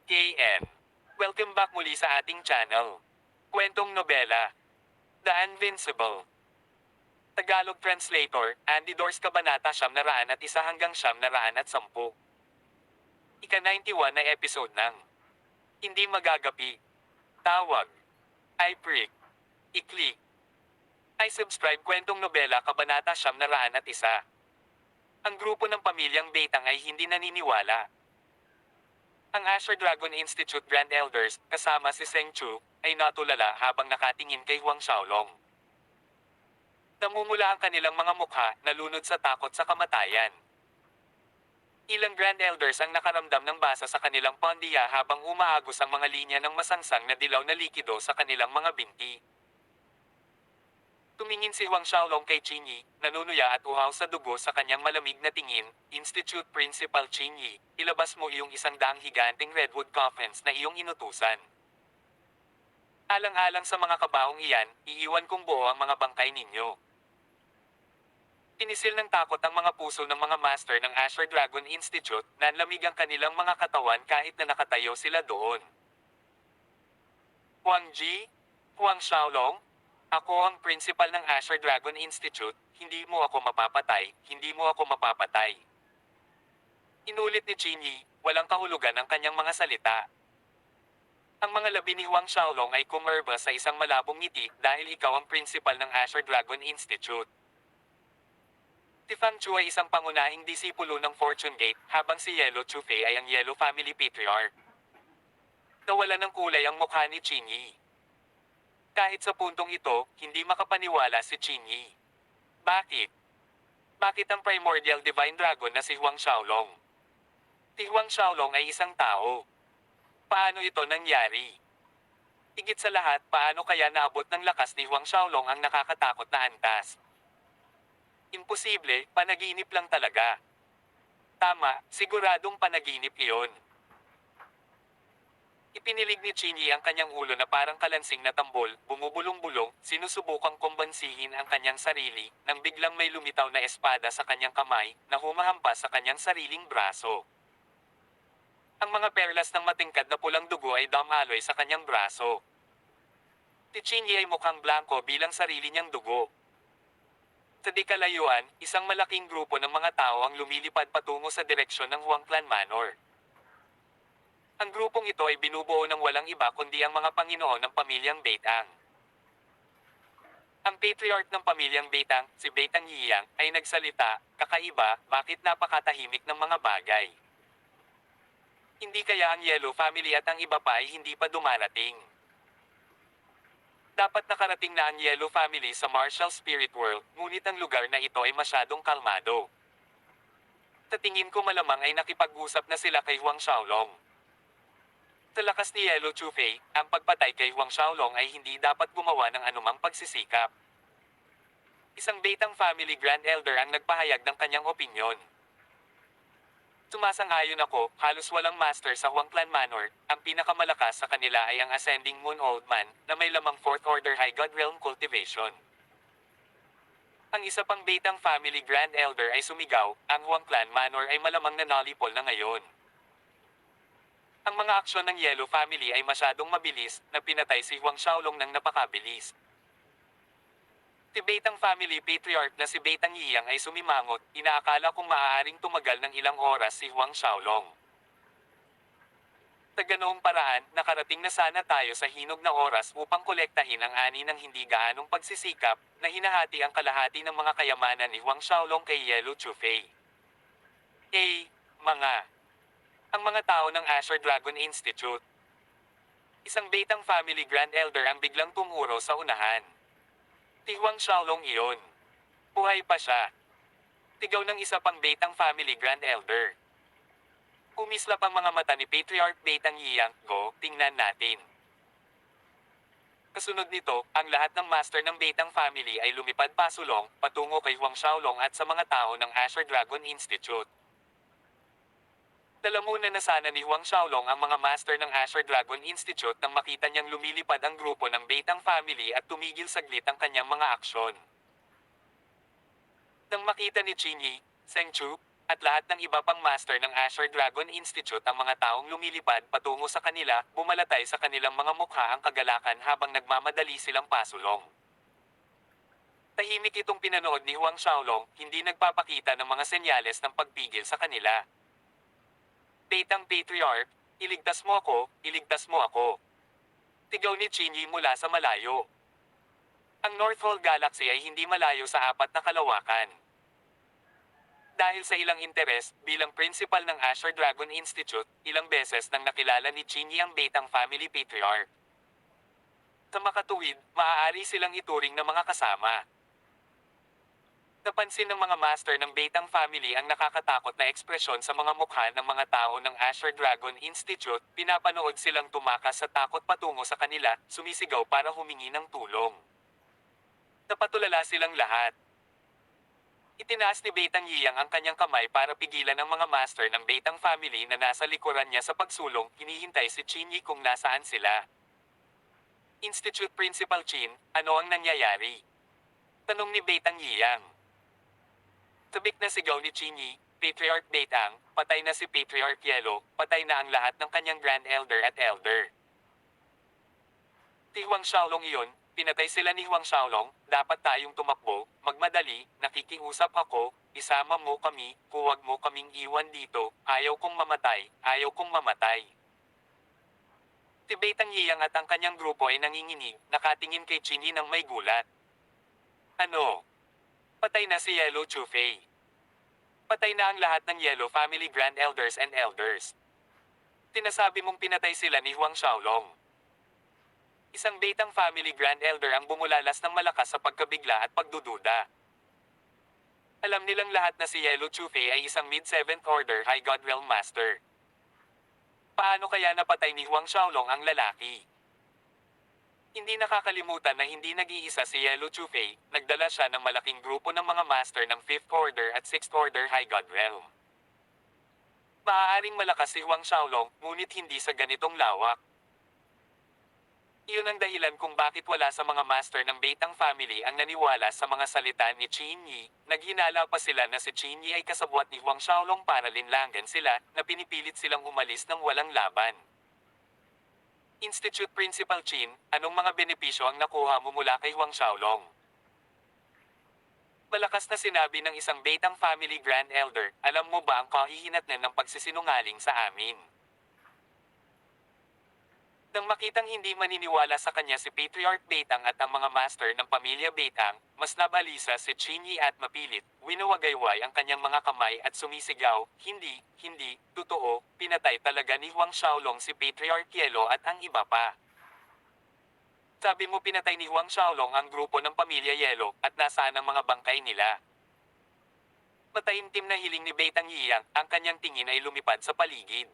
KN. Welcome back muli sa ating channel. Kwentong nobela, The Invincible. Tagalog Translator, Andy Dors Kabanata 901 hanggang 910. Ika-91 na episode ng Hindi Magagapi. Tawag. I-prick. I-click. I-subscribe Kwentong Nobela Kabanata 901. Ang grupo ng pamilyang Beitang ay hindi naniniwala. Ang Asher Dragon Institute Grand Elders, kasama si Seng Chu, ay natulala habang nakatingin kay Huang Xiaolong. Namumula ang kanilang mga mukha, nalunod sa takot sa kamatayan. Ilang Grand Elders ang nakaramdam ng basa sa kanilang pondiya habang umaagos ang mga linya ng masangsang na dilaw na likido sa kanilang mga binti. Tumingin si Huang Xiaolong kay Qin Yi, nanunuya at uhaw sa dugo sa kanyang malamig na tingin. Institute Principal Qin Yi, ilabas mo iyong 100 higanting redwood coffins na iyong inutusan. Alang-alang sa mga kabaong iyan, iiwan kong buo ang mga bangkay ninyo. Tinisil ng takot ang mga puso ng mga master ng Asher Dragon Institute, nanlamig ang kanilang mga katawan kahit na nakatayo sila doon. Huang Ji? Huang Xiaolong? Ako ang principal ng Asher Dragon Institute, hindi mo ako mapapatay, hindi mo ako mapapatay. Inulit ni Qin Yi, walang kahulugan ang kanyang mga salita. Ang mga labi ni Huang Xiaolong ay kumerba sa isang malabong ngiti dahil ikaw ang principal ng Asher Dragon Institute. Si Fang Chu ay isang pangunahing disipulo ng Fortune Gate, habang si Yellow Chufei ay ang Yellow Family Patriarch. Nawala ng kulay ang mukha ni Qin Yi. Kahit sa puntong ito, hindi makapaniwala si Qin Yi. Bakit? Bakit ang Primordial Divine Dragon na si Huang Xiaolong? Si Huang Xiaolong ay isang tao. Paano ito nangyari? Higit sa lahat, paano kaya naabot ng lakas ni Huang Xiaolong ang nakakatakot na antas? Imposible, panaginip lang talaga. Tama, siguradong panaginip iyon. Ipinilig ni Qin Yi ang kanyang ulo na parang kalansing na tambol, bumubulong-bulong, sinusubukang kumbansihin ang kanyang sarili, nang biglang may lumitaw na espada sa kanyang kamay, na humahampas sa kanyang sariling braso. Ang mga perlas ng matingkad na pulang dugo ay damaloy sa kanyang braso. Si Qin Yi ay mukhang blanco bilang sarili niyang dugo. Sa di kalayuan, isang malaking grupo ng mga tao ang lumilipad patungo sa direksyon ng Huangclan Manor. Ang grupong ito ay binubuo ng walang iba kundi ang mga Panginoon ng pamilyang Beitang. Ang patriarch ng pamilyang Beitang, si Beitang Yiyang, ay nagsalita, kakaiba, bakit napakatahimik ng mga bagay? Hindi kaya ang Yellow Family at ang iba pa ay hindi pa dumarating? Dapat nakarating na ang Yellow Family sa Martial Spirit World, ngunit ang lugar na ito ay masyadong kalmado. Sa tingin ko malamang ay nakipag-usap na sila kay Huang Xiaolong. Sa lakas ni Yellow Chufei, ang pagpatay kay Huang Xiaolong ay hindi dapat gumawa ng anumang pagsisikap. Isang Beitang Family Grand Elder ang nagpahayag ng kanyang opinyon. Sumasang-ayon ako, halos walang master sa Huangclan Manor, ang pinakamalakas sa kanila ay ang Ascending Moon Old Man, na may lamang 4th Order High God Realm Cultivation. Ang isa pang Beitang Family Grand Elder ay sumigaw, ang Huangclan Manor ay malamang nanalipol na ngayon. Ang mga aksyon ng Yellow Family ay masyadong mabilis, na pinatay si Huang Xiaolong ng napakabilis. Si Beitang Family Patriarch na si Beitang Yiyang ay sumimangot, inaakala kung maaaring tumagal ng ilang oras si Huang Xiaolong. Sa ganoong paraan, nakarating na sana tayo sa hinog na oras upang kolektahin ang ani ng hindi gaanong pagsisikap, na hinahati ang kalahati ng mga kayamanan ni Huang Xiaolong kay Yellow Chufei. Ang mga tao ng Asher Dragon Institute. Isang Beitang Family Grand Elder ang biglang tumuro sa unahan. Si Huang Xiaolong iyon. Buhay pa siya. Tigaw ng isa pang Beitang Family Grand Elder. Umislap ang mga mata ni Patriarch Beitang Yiyang, go, tingnan natin. Kasunod nito, ang lahat ng master ng Beitang Family ay lumipad pasulong, patungo kay Huang Xiaolong at sa mga tao ng Asher Dragon Institute. Dalamunan na sana ni Huang Xiaolong ang mga master ng Asher Dragon Institute nang makita niyang lumilipad ang grupo ng Beitang Family at tumigil saglit ang kanyang mga aksyon. Nang makita ni Qin Yi, Seng Chu, at lahat ng iba pang master ng Azure Dragon Institute ang mga taong lumilipad patungo sa kanila, bumalatay sa kanilang mga mukha ang kagalakan habang nagmamadali silang pasulong. Tahimik itong pinanood ni Huang Xiaolong, hindi nagpapakita ng mga senyales ng pagpigil sa kanila. Betang Patriarch, iligtas mo ako, iligtas mo ako. Tigaw ni Chinyi mula sa malayo. Ang North Hall Galaxy ay hindi malayo sa apat na kalawakan. Dahil sa ilang interes, bilang principal ng Azure Dragon Institute, ilang beses nang nakilala ni Chinyi ang Betang Family Patriarch. Sa makatuwid, maaari silang ituring na mga kasama. Napansin ng mga master ng Betang Family ang nakakatakot na ekspresyon sa mga mukha ng mga tao ng Azure Dragon Institute, pinapanood silang tumakas sa takot patungo sa kanila, sumisigaw para humingi ng tulong. Napatulala silang lahat. Itinaas ni Betang Yiyang ang kanyang kamay para pigilan ang mga master ng Betang Family na nasa likuran niya sa pagsulong, hinihintay si Chinyi kung nasaan sila. Institute Principal Chin, ano ang nangyayari? Tanong ni Betang Yiyang. Tabik na sigaw ni Chinyi, Patriarch Betang, patay na si Patriarch Yellow, patay na ang lahat ng kanyang Grand Elder at Elder. Si Huang Xiaolong iyon, pinatay sila ni Huang Xiaolong, dapat tayong tumakbo, magmadali, nakikiusap ako, isama mo kami, huwag mo kaming iwan dito, ayaw kong mamatay, ayaw kong mamatay. Si Betang Yiyang at ang kanyang grupo ay nanginginig, nakatingin kay Chinyi ng may gulat. Ano? Patay na si Yellow Chufei. Patay na ang lahat ng Yellow Family Grand Elders and Elders. Tinasabi mong pinatay sila ni Huang Xiaolong. Isang Betang Family Grand Elder ang bumulalas ng malakas sa pagkabigla at pagdududa. Alam nilang lahat na si Yellow Chufei ay isang mid-7th Order High God Realm Master. Paano kaya napatay ni Huang Xiaolong ang lalaki? Hindi nakakalimutan na hindi nag-iisa si Yellow Chufei, nagdala siya ng malaking grupo ng mga master ng 5th Order at 6th Order High God Realm. Maaaring malakas si Huang Xiaolong, ngunit hindi sa ganitong lawak. Iyon ang dahilan kung bakit wala sa mga master ng Betang Family ang naniwala sa mga salita ni Chinyi. Naghinala pa sila na si Chinyi ay kasabwat ni Huang Xiaolong para linlangan sila, na pinipilit silang umalis ng walang laban. Institute Principal Chin, anong mga benepisyo ang nakuha mo mula kay Huang Xiaolong? Malakas na sinabi ng isang Betang Family Grand Elder, alam mo ba ang kahihinatnan ng pagsisinungaling sa amin? Nang makitang hindi maniniwala sa kanya si Patriarch Betang at ang mga master ng pamilya Betang, mas nabalisa si Chinyi at mapilit, winawagayway ang kanyang mga kamay at sumisigaw, hindi, totoo, pinatay talaga ni Huang Xiaolong si Patriarch Yellow at ang iba pa. Sabi mo pinatay ni Huang Xiaolong ang grupo ng pamilya Yellow at nasaan ang mga bangkay nila? Mataimtim na hiling ni Betang Yiyang, ang kanyang tingin ay lumipad sa paligid.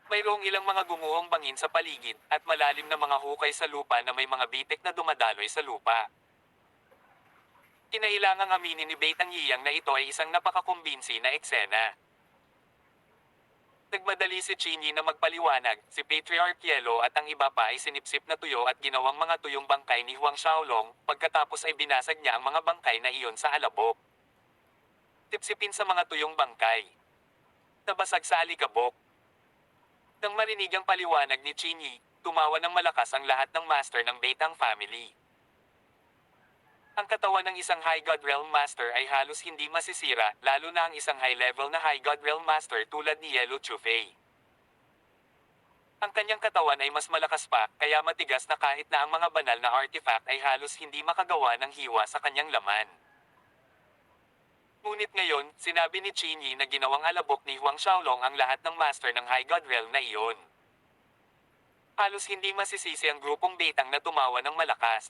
Mayroong ilang mga gumuhong bangin sa paligid at malalim na mga hukay sa lupa na may mga bitik na dumadaloy sa lupa. Kinailangang aminin ni Betang Yiyang na ito ay isang napakakumbinsi na eksena. Nagmadali si Chinyi na magpaliwanag, si Patriarch Yellow at ang iba pa ay sinipsip na tuyo at ginawang mga tuyong bangkay ni Huang Xiaolong, pagkatapos ay binasag niya ang mga bangkay na iyon sa alabok. Tipsipin sa mga tuyong bangkay. Nabasag sa alikabok. Nang marinig ang paliwanag ni Chinyi, tumawa ng malakas ang lahat ng master ng Betang Family. Ang katawan ng isang High God Realm Master ay halos hindi masisira, lalo na ang isang high-level na High God Realm Master tulad ni Yellow Chufei. Ang kanyang katawan ay mas malakas pa, kaya matigas na kahit na ang mga banal na artifact ay halos hindi makagawa ng hiwa sa kanyang laman. Ngunit ngayon, sinabi ni Chinyi na ginawang alabok ni Huang Xiaolong ang lahat ng master ng High God Realm na iyon. Halos hindi masisisi ang grupong Betang na tumawa ng malakas.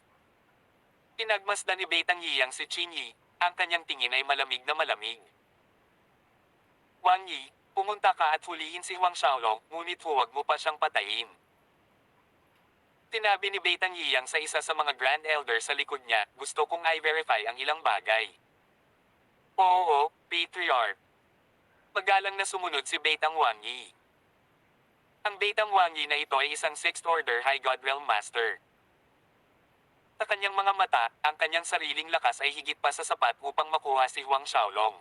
Pinagmasdan ni Betang Yiyang si Chinyi, ang kanyang tingin ay malamig na malamig. Wang Yi, pumunta ka at hulihin si Huang Xiaolong, ngunit huwag mo pa siyang patayin. Tinabi ni Betang Yiyang sa isa sa mga Grand Elder sa likod niya, gusto kong i-verify ang ilang bagay. Oo, Patriarch. Magalang na sumunod si Betang Wang Yi. Ang Betang Wang Yi na ito ay isang 6th Order High God Realm Master. Sa kanyang mga mata, ang kanyang sariling lakas ay higit pa sa sapat upang makuha si Huang Xiaolong.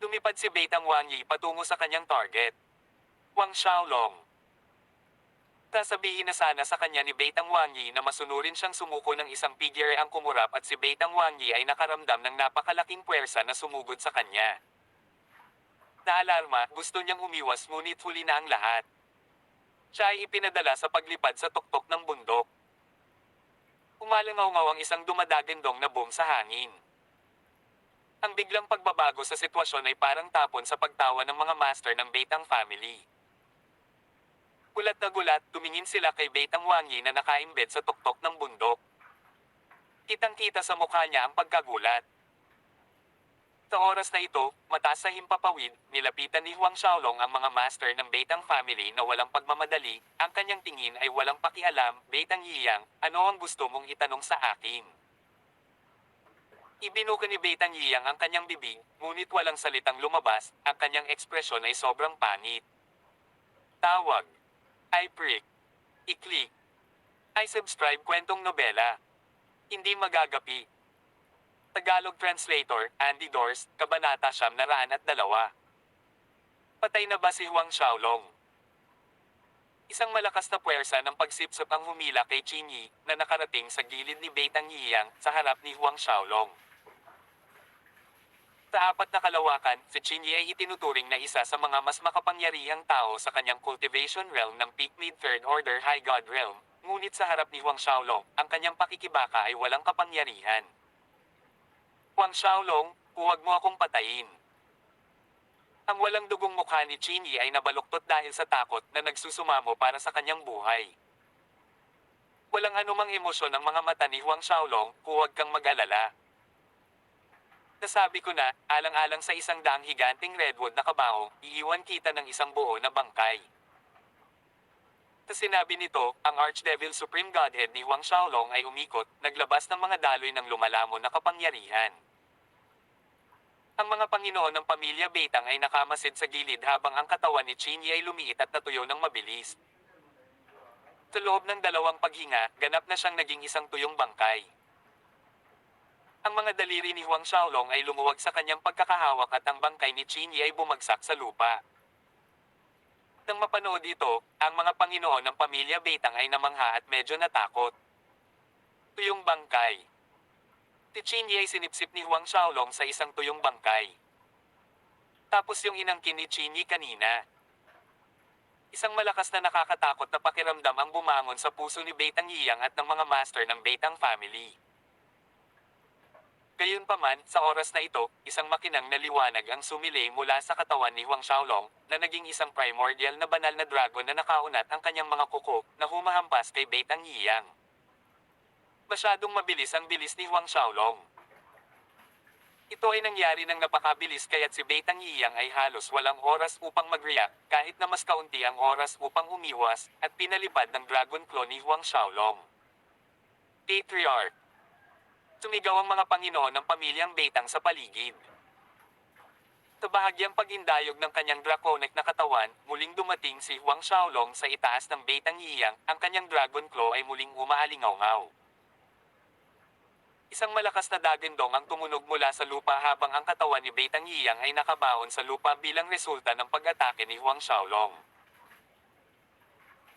Lumipad si Beitang Wang Yi patungo sa kanyang target. Wang Xiaolong. Sasabihin na sana sa kanya ni Beitang Wang Yi na masunurin siyang sumuko ng isang figure ang kumurap at si Beitang Wang Yi ay nakaramdam ng napakalaking puwersa na sumugod sa kanya. Naalarma, gusto niyang umiwas ngunit huli na ang lahat. Siya ay ipinadala sa paglipad sa tuktok ng bundok. Umalangaw-ngaw ang isang dumadagandong na boom sa hangin. Ang biglang pagbabago sa sitwasyon ay parang tapon sa pagtawa ng mga master ng Beitang family. Gulat na gulat, tumingin sila kay Beitang Wang Yi na nakaimbed sa tuktok ng bundok. Kitang-kita sa mukha niya ang pagkagulat. Sa oras na ito, mataas sa himpapawid, nilapitan ni Huang Xiaolong ang mga master ng Beitang family na walang pagmamadali, ang kanyang tingin ay walang pakialam, Beitang Yiyang, ano ang gusto mong itanong sa akin? Ibinuka ni Beitang Yiyang ang kanyang bibig, ngunit walang salitang lumabas, ang kanyang ekspresyon ay sobrang pangit. Tawag. I prick. I-click. I subscribe kwentong nobela. Hindi magagapi. Tagalog Translator, Andy Dors, Kabanata 902. Patay na ba si Huang Xiaolong? Isang malakas na puwersa ng pagsipsop ang humila kay Qin Yi, na nakarating sa gilid ni Beitang Yiyang, sa harap ni Huang Xiaolong. Sa apat na kalawakan, si Qin Yi ay itinuturing na isa sa mga mas makapangyarihang tao sa kanyang cultivation realm ng peak mid-third order high god realm, ngunit sa harap ni Huang Xiaolong, ang kanyang pakikibaka ay walang kapangyarihan. Huang Xiaolong, huwag mo akong patayin. Ang walang dugong mukha ni Qin Yi ay nabaluktot dahil sa takot na nagsusumamo para sa kanyang buhay. Walang anumang emosyon ang mga mata ni Huang Xiaolong, huwag kang mag-alala. Nasabi ko na, alang-alang sa isang daang higanting redwood na kabaong, iiwan kita ng isang buo na bangkay. Sa sinabi nito, ang Archdevil Supreme Godhead ni Huang Xiaolong ay umikot, naglabas ng mga daloy ng lumalamon na kapangyarihan. Ang mga Panginoon ng pamilya Beitang ay nakamasid sa gilid habang ang katawan ni Qin Yi ay lumiit at natuyo ng mabilis. Sa loob ng dalawang paghinga, ganap na siyang naging isang tuyong bangkay. Ang mga daliri ni Huang Xiaolong ay lumuwag sa kanyang pagkakahawak at ang bangkay ni Qin Yi ay bumagsak sa lupa. Nang mapanood ito, ang mga Panginoon ng pamilya Beitang ay namangha at medyo natakot. Tuyong bangkay. Si Qin Yi ay sinipsip ni Huang Xiaolong sa isang tuyong bangkay. Tapos yung inangkin ni Qin Yi kanina. Isang malakas na nakakatakot na pakiramdam ang bumangon sa puso ni Beitang Yiyang at ng mga master ng Beitang family. Gayunpaman, sa oras na ito, isang makinang na liwanag ang sumilay mula sa katawan ni Huang Xiaolong, na naging isang primordial na banal na dragon na nakaunat ang kanyang mga kuko, na humahampas kay Beitang Yiyang. Masyadong mabilis ang bilis ni Huang Xiaolong. Ito ay nangyari ng napakabilis kaya't si Beitang Yiyang ay halos walang oras upang mag-react, kahit na mas kaunti ang oras upang umiwas, at pinalipad ng Dragon Claw ni Huang Xiaolong. Patriarch. Sumigaw ang mga Panginoon ng pamilyang Beitang sa paligid. Sa bahagyang pag-indayog ng kanyang draconic na katawan, muling dumating si Huang Xiaolong sa itaas ng Beitang Yiyang, ang kanyang Dragon Claw ay muling umaalingaw-ngaw. Isang malakas na dagandong ang tumunog mula sa lupa habang ang katawan ni Beitang Yiyang ay nakabaon sa lupa bilang resulta ng pag-atake ni Huang Xiaolong.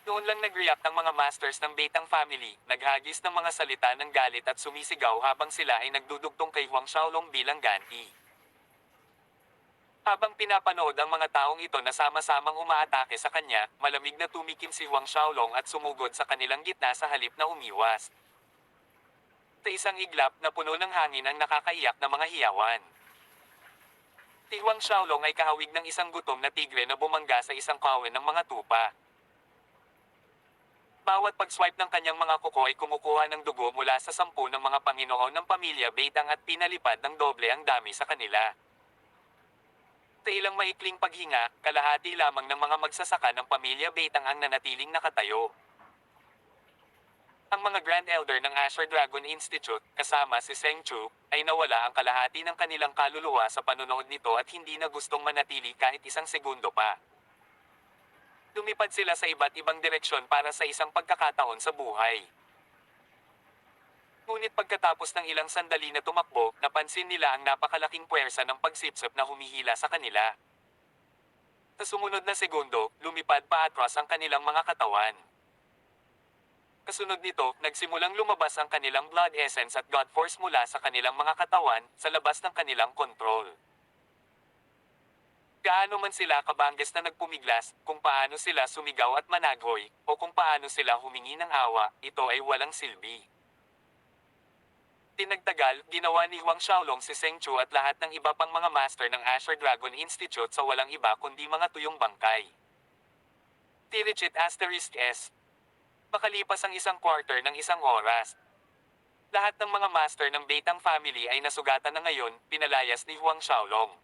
Noon lang nag-react ang mga masters ng Beitang family, naghagis ng mga salita ng galit at sumisigaw habang sila ay nagdudugtong kay Huang Xiaolong bilang ganti. Habang pinapanood ang mga taong ito na sama-samang umaatake sa kanya, malamig na tumikim si Huang Xiaolong at sumugod sa kanilang gitna sa halip na umiwas. Sa isang iglap na puno ng hangin ang nakakaiyak na mga hiyawan. Si Huang Xiaolong ay kahawig ng isang gutom na tigre na bumangga sa isang kawen ng mga tupa. Bawat pag-swipe ng kanyang mga kuko ay kumukuha ng dugo mula sa 10 ng mga Panginoon ng pamilya Beitang at pinalipad ng doble ang dami sa kanila. Sa ilang maikling paghinga, kalahati lamang ng mga magsasaka ng pamilya Beitang ang nanatiling nakatayo. Ang mga Grand Elder ng Asher Dragon Institute, kasama si Zheng Chu, ay nawala ang kalahati ng kanilang kaluluwa sa panonood nito at hindi na gustong manatili kahit isang segundo pa. Lumipad sila sa iba't ibang direksyon para sa isang pagkakataon sa buhay. Ngunit pagkatapos ng ilang sandali na tumakbo, napansin nila ang napakalaking puwersa ng pagsipsip na humihila sa kanila. Sa sumunod na segundo, lumipad pa atras ang kanilang mga katawan. Kasunod nito, nagsimulang lumabas ang kanilang blood essence at God force mula sa kanilang mga katawan, sa labas ng kanilang kontrol. Gaano man sila kabangges na nagpumiglas, kung paano sila sumigaw at managhoy, o kung paano sila humingi ng awa, ito ay walang silbi. Tinagtagal, ginawa ni Huang Xiaolong si Zheng Chu at lahat ng iba pang mga master ng Asher Dragon Institute sa walang iba kundi mga tuyong bangkay. Tiricit Asterisk S. Makalipas ang isang quarter ng isang oras, lahat ng mga master ng Beitang family ay nasugatan na ngayon, pinalayas ni Huang Xiaolong.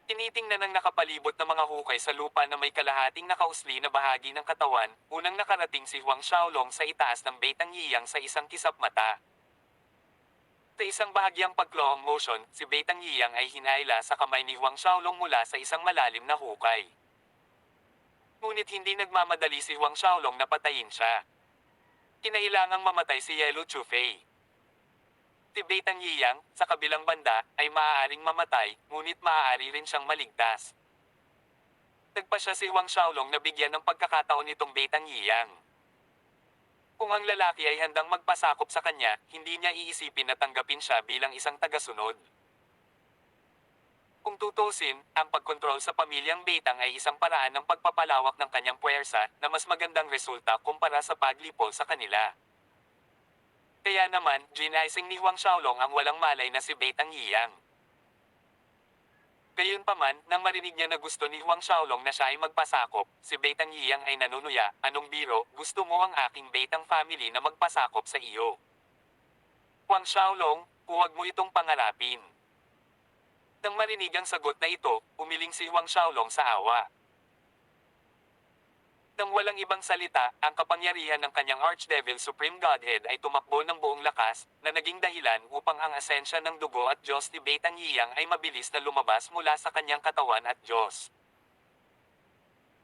Tinitingnan ng nakapalibot na mga hukay sa lupa na may kalahating nakausli na bahagi ng katawan, unang nakarating si Huang Xiaolong sa itaas ng Beitang Yiyang sa isang kisap mata. Sa isang bahagyang pag-clawing motion, si Beitang Yiyang ay hinayla sa kamay ni Huang Xiaolong mula sa isang malalim na hukay. Ngunit hindi nagmamadali si Huang Xiaolong na patayin siya. Kinailangang mamatay si Yellow Chufei. Si Beitang Yiyang, sa kabilang banda, ay maaaring mamatay, ngunit maaari rin siyang maligtas. Nagpa siya si Huang Xiaolong na bigyan ng pagkakataon nitong Beitang Yiyang. Kung ang lalaki ay handang magpasakop sa kanya, hindi niya iisipin na tanggapin siya bilang isang tagasunod. Kung tutusin, ang pagkontrol sa pamilyang Beitang ay isang paraan ng pagpapalawak ng kanyang puwersa na mas magandang resulta kumpara sa paglipol sa kanila. Kaya naman, ginaising ni Huang Xiaolong ang walang malay na si Beitang Yiyang. Gayunpaman, nang marinig niya na gusto ni Huang Xiaolong na siya ay magpasakop, si Beitang Yiyang ay nanunuya, "Anong biro, gusto mo ang aking Beitang family na magpasakop sa iyo? Huang Xiaolong, huwag mo itong pangarapin." Nang marinig ang sagot na ito, umiling si Huang Xiaolong sa awa. Nang walang ibang salita, ang kapangyarihan ng kanyang Archdevil Supreme Godhead ay tumakbo ng buong lakas, na naging dahilan upang ang asensya ng dugo at Diyos ni Beitang Yiyang ay mabilis na lumabas mula sa kanyang katawan at Diyos.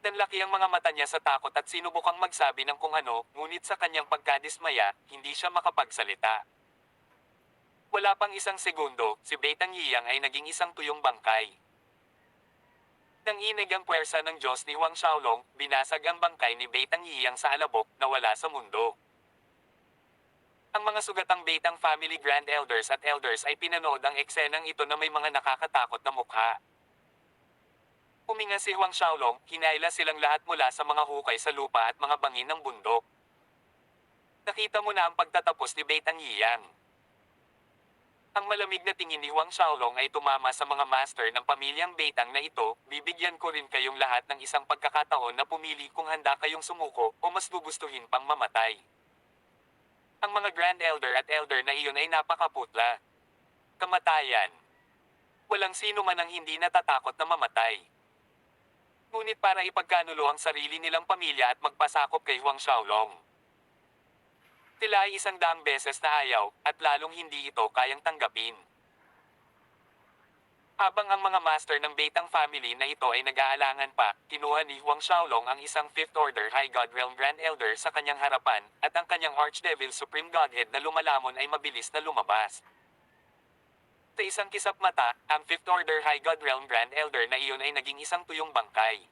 Nanlaki ang mga mata niya sa takot at sinubukang magsabi ng kung ano, ngunit sa kanyang pagkadismaya, hindi siya makapagsalita. Wala pang isang segundo, si Beitang Yiyang ay naging isang tuyong bangkay. Nang inig ang puwersa ng Diyos ni Huang Xiaolong, binasag ang bangkay ni Beitang Yiyang sa alabok, na wala sa mundo. Ang mga sugatang Beitang family grand elders at elders ay pinanood ang eksenang ito na may mga nakakatakot na mukha. Huminga si Huang Xiaolong, hinayla silang lahat mula sa mga hukay sa lupa at mga bangin ng bundok. Nakita mo na ang pagtatapos ni Beitang Yiyang. Ang malamig na tingin ni Huang Xiaolong ay tumama sa mga master ng pamilyang Beitang na ito, "Bibigyan ko rin kayong lahat ng isang pagkakataon na pumili kung handa kayong sumuko o mas gugustuhin pang mamatay." Ang mga Grand Elder at Elder na iyon ay napakaputla. Kamatayan. Walang sino man ang hindi natatakot na mamatay. Ngunit para ipagkanulo ang sarili nilang pamilya at magpasakop kay Huang Xiaolong, sila ay 100 beses na ayaw, at lalong hindi ito kayang tanggapin. Habang ang mga master ng Beitang family na ito ay nag-aalangan pa, kinuha ni Huang Xiaolong ang isang Fifth Order High God Realm Grand Elder sa kanyang harapan, at ang kanyang Archdevil Supreme Godhead na lumalamon ay mabilis na lumabas. Sa isang kisap mata, ang Fifth Order High God Realm Grand Elder na iyon ay naging isang tuyong bangkay.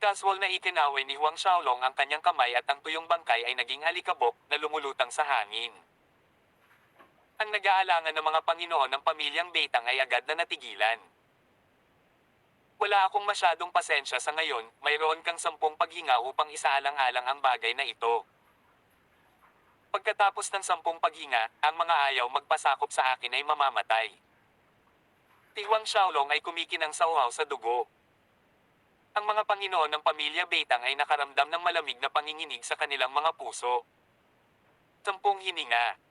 Casual na ikinaway ni Huang Xiaolong ang kanyang kamay at ang tuyong bangkay ay naging alikabok na lumulutang sa hangin. Ang nag-aalangan ng mga Panginoon ng pamilyang Beitang ay agad na natigilan. "Wala akong masyadong pasensya sa ngayon, mayroon kang 10 paghinga upang isaalang-alang ang bagay na ito." Pagkatapos ng 10 paghinga, ang mga ayaw magpasakop sa akin ay mamamatay. Si Huang Xiaolong ay kumikinang sa uhaw sa dugo. Ang mga Panginoon ng pamilya Beitang ay nakaramdam ng malamig na panginginig sa kanilang mga puso. 10 hininga.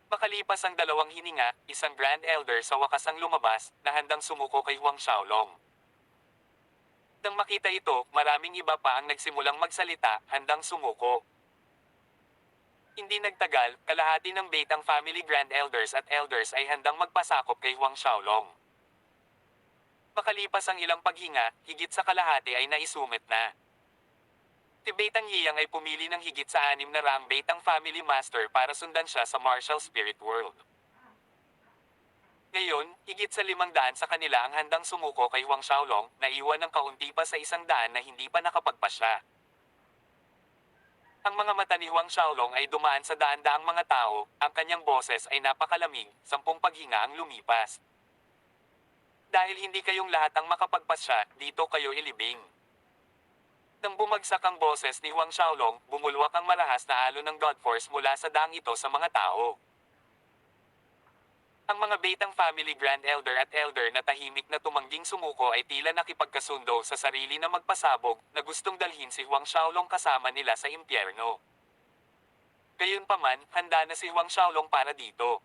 Makalipas ang 2 hininga, isang Grand Elder sa wakas ang lumabas, na handang sumuko kay Huang Xiaolong. Nang makita ito, maraming iba pa ang nagsimulang magsalita, handang sumuko. Hindi nagtagal, kalahati ng Beitang family Grand Elders at Elders ay handang magpasakop kay Huang Xiaolong. Makalipas ang ilang paghinga, higit sa kalahati ay naisumit na. Si Beitang Yiyang ay pumili ng higit sa 600 Beitang Family Master para sundan siya sa martial spirit world. Ngayon, higit sa 500 sa kanila ang handang sumuko kay Huang Xiaolong, na iwan ng kaunti pa sa 100 na hindi pa nakapagpasya. Ang mga mata ni Huang Xiaolong ay dumaan sa daan-daang mga tao, ang kanyang boses ay napakalamig, 10 paghinga ang lumipas. Dahil hindi kayong lahat ang makapagpasya, dito kayo ilibing. Nang bumagsak ang boses ni Huang Xiaolong, bumulwak ang marahas na alon ng God Force mula sa daang ito sa mga tao. Ang mga Beitang Family Grand Elder at Elder na tahimik na tumangging sumuko ay tila nakipagkasundo sa sarili na magpasabog, na gustong dalhin si Huang Xiaolong kasama nila sa impyerno. Gayunpaman, handa na si Huang Xiaolong para dito.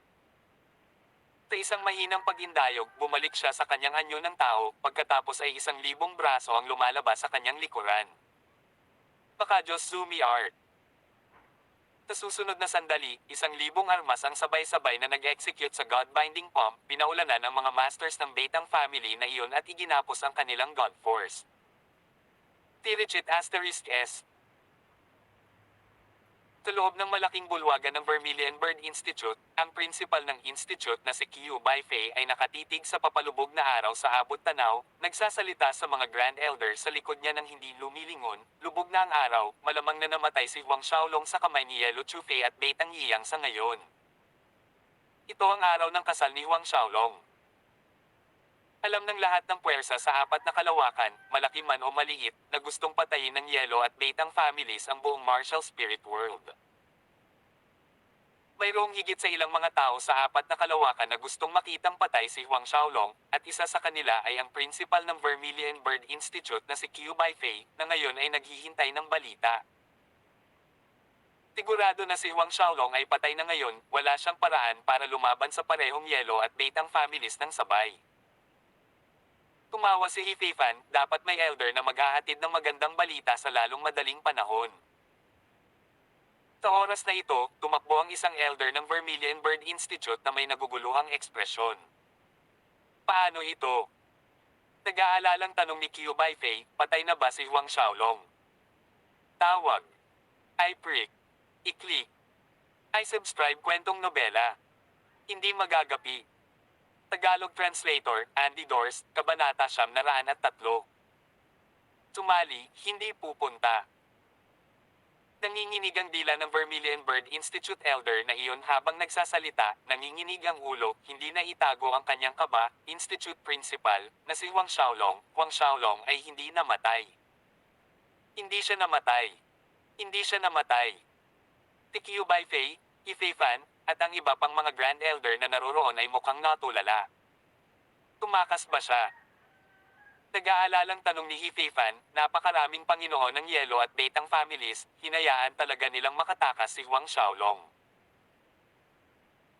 Sa isang mahinang pag-indayog, bumalik siya sa kanyang anyo ng tao, pagkatapos ay 1,000 braso ang lumalabas sa kanyang likuran. Baka Diyos Zumi Art. Sa susunod na sandali, 1,000 armas ang sabay-sabay na nag-execute sa God-binding pomp, pinaulanan ang mga masters ng Beitang family na iyon at iginapos ang kanilang God Force. Tirichit Asterisk S. Sa loob ng malaking bulwagan ng Vermilion Bird Institute, ang principal ng institute na si Qiu Baifei ay nakatitig sa papalubog na araw sa abot tanaw, nagsasalita sa mga Grand Elder sa likod niya ng hindi lumilingon. Lubog na ang araw, malamang na namatay si Huang Xiaolong sa kamay ni Yellow Chufei at Beitang Yiyang sa ngayon. Ito ang araw ng kasal ni Huang Xiaolong. Alam ng lahat ng puwersa sa apat na kalawakan, malaki man o maliit, na gustong patayin ng Yellow at Beitang families ang buong martial spirit world. Mayroong higit sa ilang mga tao sa apat na kalawakan na gustong makitang patay si Huang Xiaolong, at isa sa kanila ay ang principal ng Vermilion Bird Institute na si Qiu Baifei, na ngayon ay naghihintay ng balita. Sigurado na si Huang Xiaolong ay patay na ngayon, wala siyang paraan para lumaban sa parehong Yellow at Beitang families ng sabay. Tumawa si He Feifan, dapat may elder na maghahatid ng magandang balita sa lalong madaling panahon. Sa oras na ito, tumakbo ang isang elder ng Vermilion Bird Institute na may naguguluhang ekspresyon. Paano ito? Nag-aalalang tanong ni Qiu Baifei, patay na ba si Huang Xiaolong? Tawag. I prick. I-click. I subscribe kwentong nobela. Hindi magagapi. Tagalog Translator, Andy Dors, Kabanata 903. Sumali, hindi pupunta. Nanginginig ang dila ng Vermilion Bird Institute Elder na iyon habang nagsasalita, nanginginig ang ulo, hindi na itago ang kanyang kaba. Institute Principal, na si Huang Xiaolong. Huang Xiaolong ay hindi namatay. Hindi siya namatay. Hindi siya namatay. Si Qiu Baifei, He Feifan, at ang iba pang mga Grand Elder na naroroon ay mukhang natulala. Tumakas ba siya? Nag-aalalang tanong ni He Feifan, napakaraming Panginoon ng Yellow at Beitang families, hinayaan talaga nilang makatakas si Huang Xiaolong.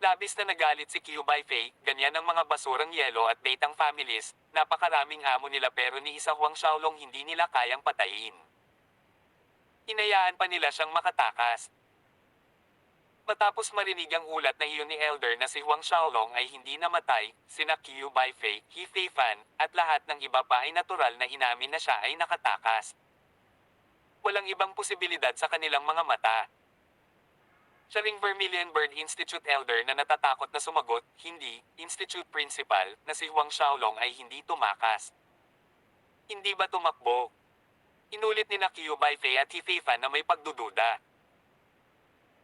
Labis na nagalit si Qiu Baifei, ganyan ang mga basurang Yellow at Beitang families, napakaraming amo nila pero ni isa Huang Xiaolong hindi nila kayang patayin. Hinayaan pa nila siyang makatakas. Matapos marinig ang ulat na iyon ni Elder na si Huang Xiaolong ay hindi namatay, sina Qiu Baifei, He Feifan, at lahat ng iba pa ay natural na inamin na siya ay nakatakas. Walang ibang posibilidad sa kanilang mga mata. Siya ring Vermilion Bird Institute Elder na natatakot na sumagot, hindi. Institute Principal, na si Huang Xiaolong ay hindi tumakas. Hindi ba tumakbo? Inulit ni Qiu Baifei at He Feifan na may pagdududa.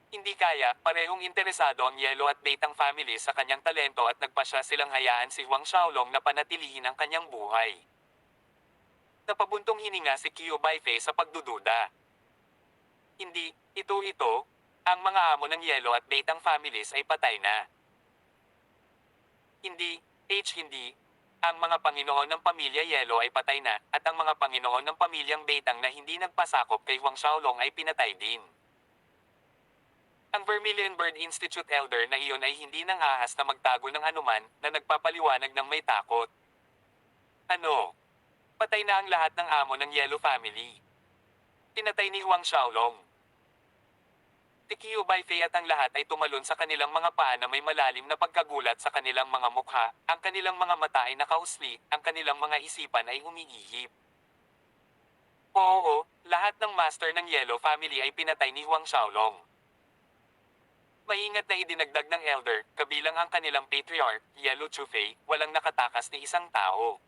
Hindi kaya, parehong interesado ang Yellow at Beitang family sa kanyang talento at nagpasya silang hayaan si Huang Xiaolong na panatilihin ang kanyang buhay. Napabuntong hininga si Qiu Baifei sa pagdududa. Hindi, ito, ang mga amo ng Yellow at Beitang families ay patay na. Hindi, hindi. Ang mga Panginoon ng pamilya Yellow ay patay na, at ang mga Panginoon ng pamilyang Beitang na hindi nagpasakop kay Huang Xiaolong ay pinatay din. Ang Vermilion Bird Institute Elder na iyon ay hindi nang ahas na magtago ng anuman na nagpapaliwanag ng may takot. Ano? Patay na ang lahat ng amo ng Yellow family. Pinatay ni Huang Xiaolong. Si Qiu Baifei at ang lahat ay tumalon sa kanilang mga paa na may malalim na pagkagulat sa kanilang mga mukha, ang kanilang mga mata ay nakausli, ang kanilang mga isipan ay umiihip. Oo, lahat ng master ng Yellow family ay pinatay ni Huang Xiaolong. Maingat na idinagdag ng elder, kabilang ang kanilang patriarch, Yellow Chufei, walang nakatakas ni isang tao.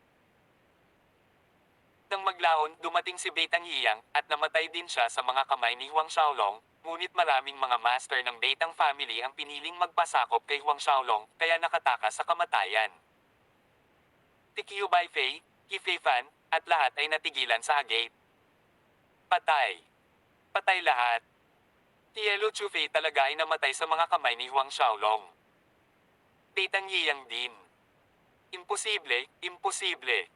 Nang maglaon, dumating si Beitang Yiyang, at namatay din siya sa mga kamay ni Huang Xiaolong, ngunit maraming mga master ng Beitang family ang piniling magpasakop kay Huang Xiaolong, kaya nakatakas sa kamatayan. Tikiu Baifei, Qifei Fan, at lahat ay natigilan sa agate. Patay. Patay lahat. Yellow Chufei talaga ay namatay sa mga kamay ni Huang Xiaolong. Beitang Yiyang din. Imposible, imposible.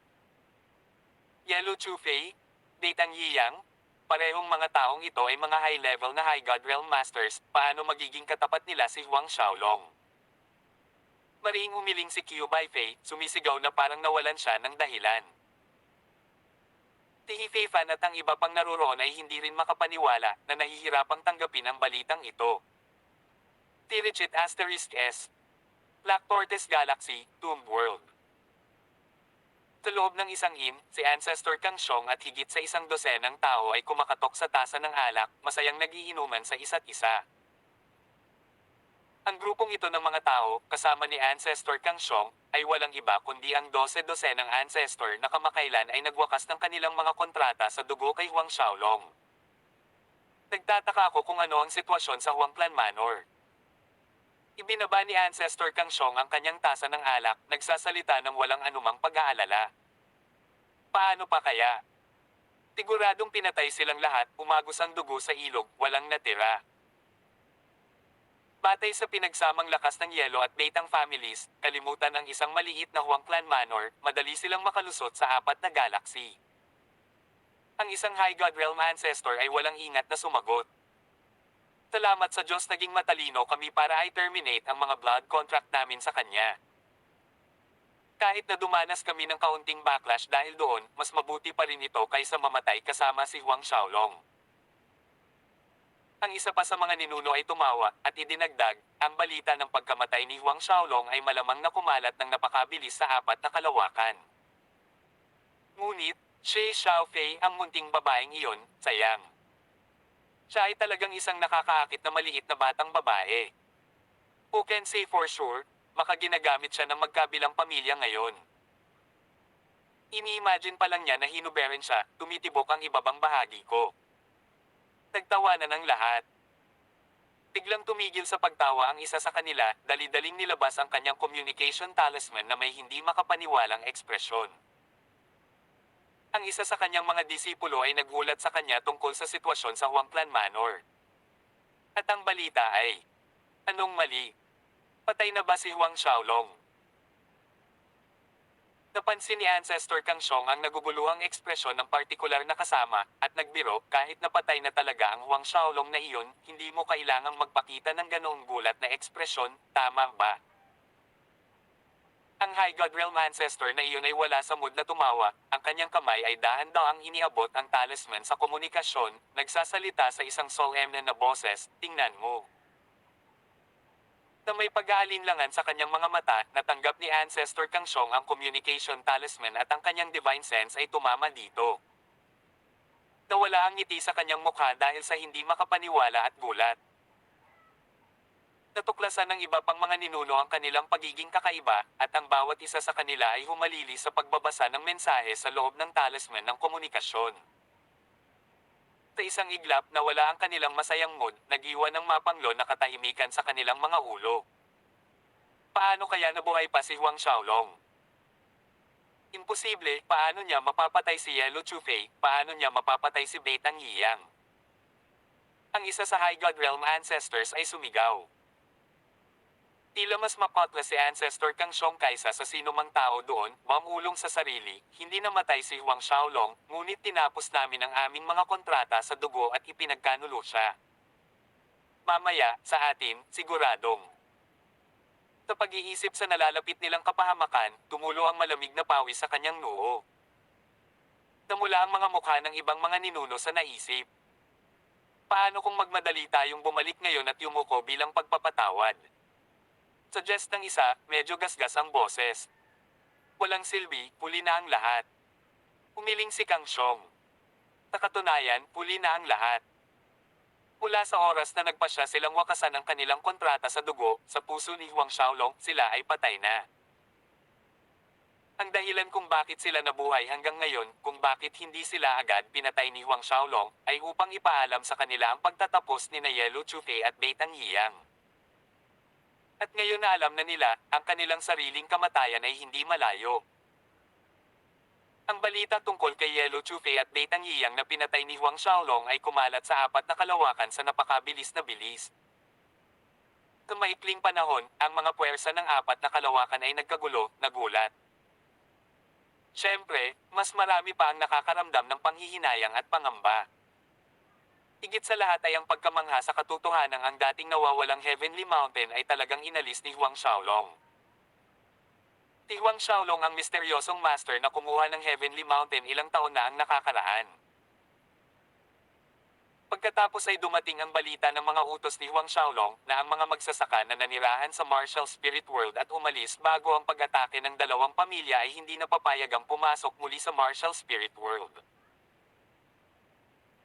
Yellow Chufei, Beitang Yiyang, parehong mga taong ito ay mga high-level na High God Realm Masters, paano magiging katapat nila si Huang Xiaolong? Mariing umiling si Qiu Baifei, sumisigaw na parang nawalan siya ng dahilan. Tihifei Fan at ang iba pang naroon ay hindi rin makapaniwala na nahihirapang tanggapin ang balitang ito. Tirichit Asterisk S. Black Tortoise Galaxy, Tomb World. Sa loob ng isang inn, si Ancestor Kang Xiong at higit sa isang dosenang tao ay kumakatok sa tasa ng alak, masayang nagiinuman sa isa't isa. Ang grupong ito ng mga tao, kasama ni Ancestor Kang Xiong, ay walang iba kundi ang 12-dosenang ancestor na kamakailan ay nagwakas ng kanilang mga kontrata sa dugo kay Huang Xiaolong. Nagtataka ako kung ano ang sitwasyon sa Huangclan Manor. Ibinaba ni Ancestor Kang Xiong ang kanyang tasa ng alak, nagsasalita ng walang anumang pag-aalala. Paano pa kaya? Siguradong pinatay silang lahat, umagos ang dugo sa ilog, walang natira. Batay sa pinagsamang lakas ng Yellow at Beitang families, kalimutan ang isang maliit na Huangclan Manor, madali silang makalusot sa 4 na galaxy. Ang isang High God Realm Ancestor ay walang ingat na sumagot. Salamat sa Diyos naging matalino kami para i-terminate ang mga blood contract namin sa kanya. Kahit na dumanas kami ng kaunting backlash dahil doon, mas mabuti pa rin ito kaysa mamatay kasama si Huang Xiaolong. Ang isa pa sa mga ninuno ay tumawa, at idinagdag, ang balita ng pagkamatay ni Huang Xiaolong ay malamang na kumalat ng napakabilis sa 4 na kalawakan. Ngunit, Shi Xiaofei ang munting babaeng iyon, sayang. Siya ay talagang isang nakakaakit na maliit na batang babae. Who can say for sure, makaginagamit siya ng magkabilang pamilya ngayon. Ini-imagine pa lang niya na hinuberin siya, tumitibok ang ibabang bahagi ko. Nagtawanan ang lahat. Biglang tumigil sa pagtawa ang isa sa kanila, dali-daling nilabas ang kanyang communication talisman na may hindi makapaniwalang ekspresyon. Ang isa sa kanyang mga disipulo ay nagulat sa kanya tungkol sa sitwasyon sa Huangclan Manor. At ang balita ay, anong mali? Patay na ba si Huang Xiaolong? Napansin ni Ancestor Kang Xiong ang naguguluhang ekspresyon ng partikular na kasama, at nagbiro, kahit napatay na talaga ang Huang Xiaolong na iyon, hindi mo kailangang magpakita ng ganoong gulat na ekspresyon, tama ba? Ang High God Realm Ancestor na iyon ay wala sa mood na tumawa, ang kanyang kamay ay dahan-daang iniabot ang talisman sa komunikasyon, nagsasalita sa isang solemn na boses, tingnan mo. Na may pag-aalinlangan sa kanyang mga mata, natanggap ni Ancestor Kang Xiong ang communication talisman at ang kanyang divine sense ay tumama dito. Nawala ang ngiti sa kanyang mukha dahil sa hindi makapaniwala at gulat. Natuklasan ng iba pang mga ninuno ang kanilang pagiging kakaiba, at ang bawat isa sa kanila ay humalili sa pagbabasa ng mensahe sa loob ng talisman ng komunikasyon. Sa isang iglap na wala ang kanilang masayang mood, nag-iwan ng mapanglo na katahimikan sa kanilang mga ulo. Paano kaya nabuhay pa si Huang Xiaolong? Imposible, paano niya mapapatay si Yellow Chufei, paano niya mapapatay si Beitang Yiyang? Ang isa sa High God Realm Ancestors ay sumigaw. Tila mas mapatla si Ancestor Kang Xiong kaysa sa sino mang tao doon, mamulong sa sarili, hindi namatay si Huang Xiaolong, ngunit tinapos namin ang aming mga kontrata sa dugo at ipinagkanulo siya. Mamaya, sa atin, siguradong. Sa pag-iisip sa nalalapit nilang kapahamakan, tumulo ang malamig na pawis sa kanyang noo. Namula ang mga mukha ng ibang mga ninuno sa naisip. Paano kung magmadali tayong bumalik ngayon at yumuko bilang pagpapatawad? Suggest ng isa, medyo gasgas ang boses. Walang silbi, huli na ang lahat. Umiling si Kang Xiong. Sa katunayan, huli na ang lahat. Mula sa oras na nagpasya silang wakasan ang kanilang kontrata sa dugo, sa puso ni Huang Xiaolong, sila ay patay na. Ang dahilan kung bakit sila nabuhay hanggang ngayon, kung bakit hindi sila agad pinatay ni Huang Xiaolong, ay upang ipaalam sa kanila ang pagtatapos ni na Yellow Chufei at Bei Tangyang. At ngayon na alam na nila, ang kanilang sariling kamatayan ay hindi malayo. Ang balita tungkol kay Yellow Chufei at Bei Tangyang na pinatay ni Huang Xiaolong ay kumalat sa 4 na kalawakan sa napakabilis na bilis. Sa maikling panahon, ang mga puwersa ng 4 na kalawakan ay nagkagulo, nagulat. Siyempre, mas marami pa ang nakakaramdam ng panghihinayang at pangamba. Higit sa lahat ay ang pagkamangha sa katotohanan ang dating nawawalang Heavenly Mountain ay talagang inalis ni Huang Xiaolong. Si Huang Xiaolong ang misteryosong master na kumuha ng Heavenly Mountain ilang taon na ang nakakaraan. Pagkatapos ay dumating ang balita ng mga utos ni Huang Xiaolong na ang mga magsasaka na nanirahan sa Martial Spirit World at umalis bago ang pag-atake ng dalawang pamilya ay hindi na papayagang pumasok muli sa Martial Spirit World.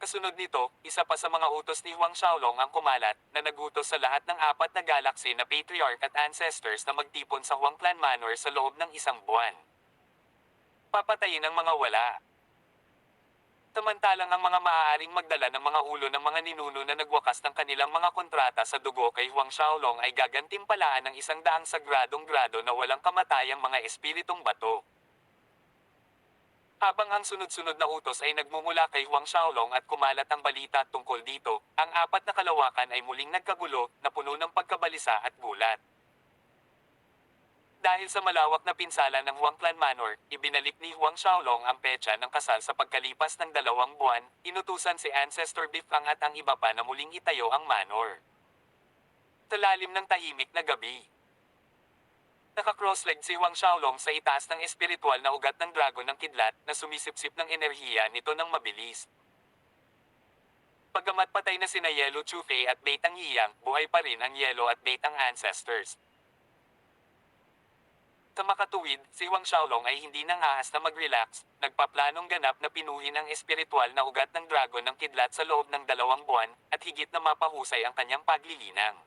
Kasunod nito, isa pa sa mga utos ni Huang Xiaolong ang kumalat na nagutos sa lahat ng 4 na galaxy na patriarch at ancestors na magtipon sa Huangclan Manor sa loob ng 1 buwan. Papatayin ang mga wala. Samantalang ang mga maaaring magdala ng mga ulo ng mga ninuno na nagwakas ng kanilang mga kontrata sa dugo kay Huang Xiaolong ay gagantimpalaan ng 100 sagradong grado na walang kamatayang mga espiritong bato. Habang ang sunod-sunod na utos ay nagmumula kay Huang Xiaolong at kumalat ang balita tungkol dito, ang 4 na kalawakan ay muling nagkagulo, na puno ng pagkabalisa at gulat. Dahil sa malawak na pinsala ng Huangclan Manor, ibinalik ni Huang Xiaolong ang petsa ng kasal sa pagkalipas ng 2 buwan, inutusan si Ancestor Bifang at ang iba pa na muling itayo ang manor. Sa lalim ng tahimik na gabi, naka-cross-legged si Huang Xiaolong sa itaas ng espiritual na ugat ng dragon ng kidlat na sumisipsip ng enerhiya nito ng mabilis. Pagkamat patay na sina Yellow Chufei at Bei Tangyang, buhay pa rin ang Yellow at Bei Tang ancestors. Sa makatuwid, si Huang Xiaolong ay hindi nang ahas na mag-relax, nagpaplanong ganap na pinuhin ang espiritual na ugat ng dragon ng kidlat sa loob ng 2 buwan, at higit na mapahusay ang kanyang paglilinang.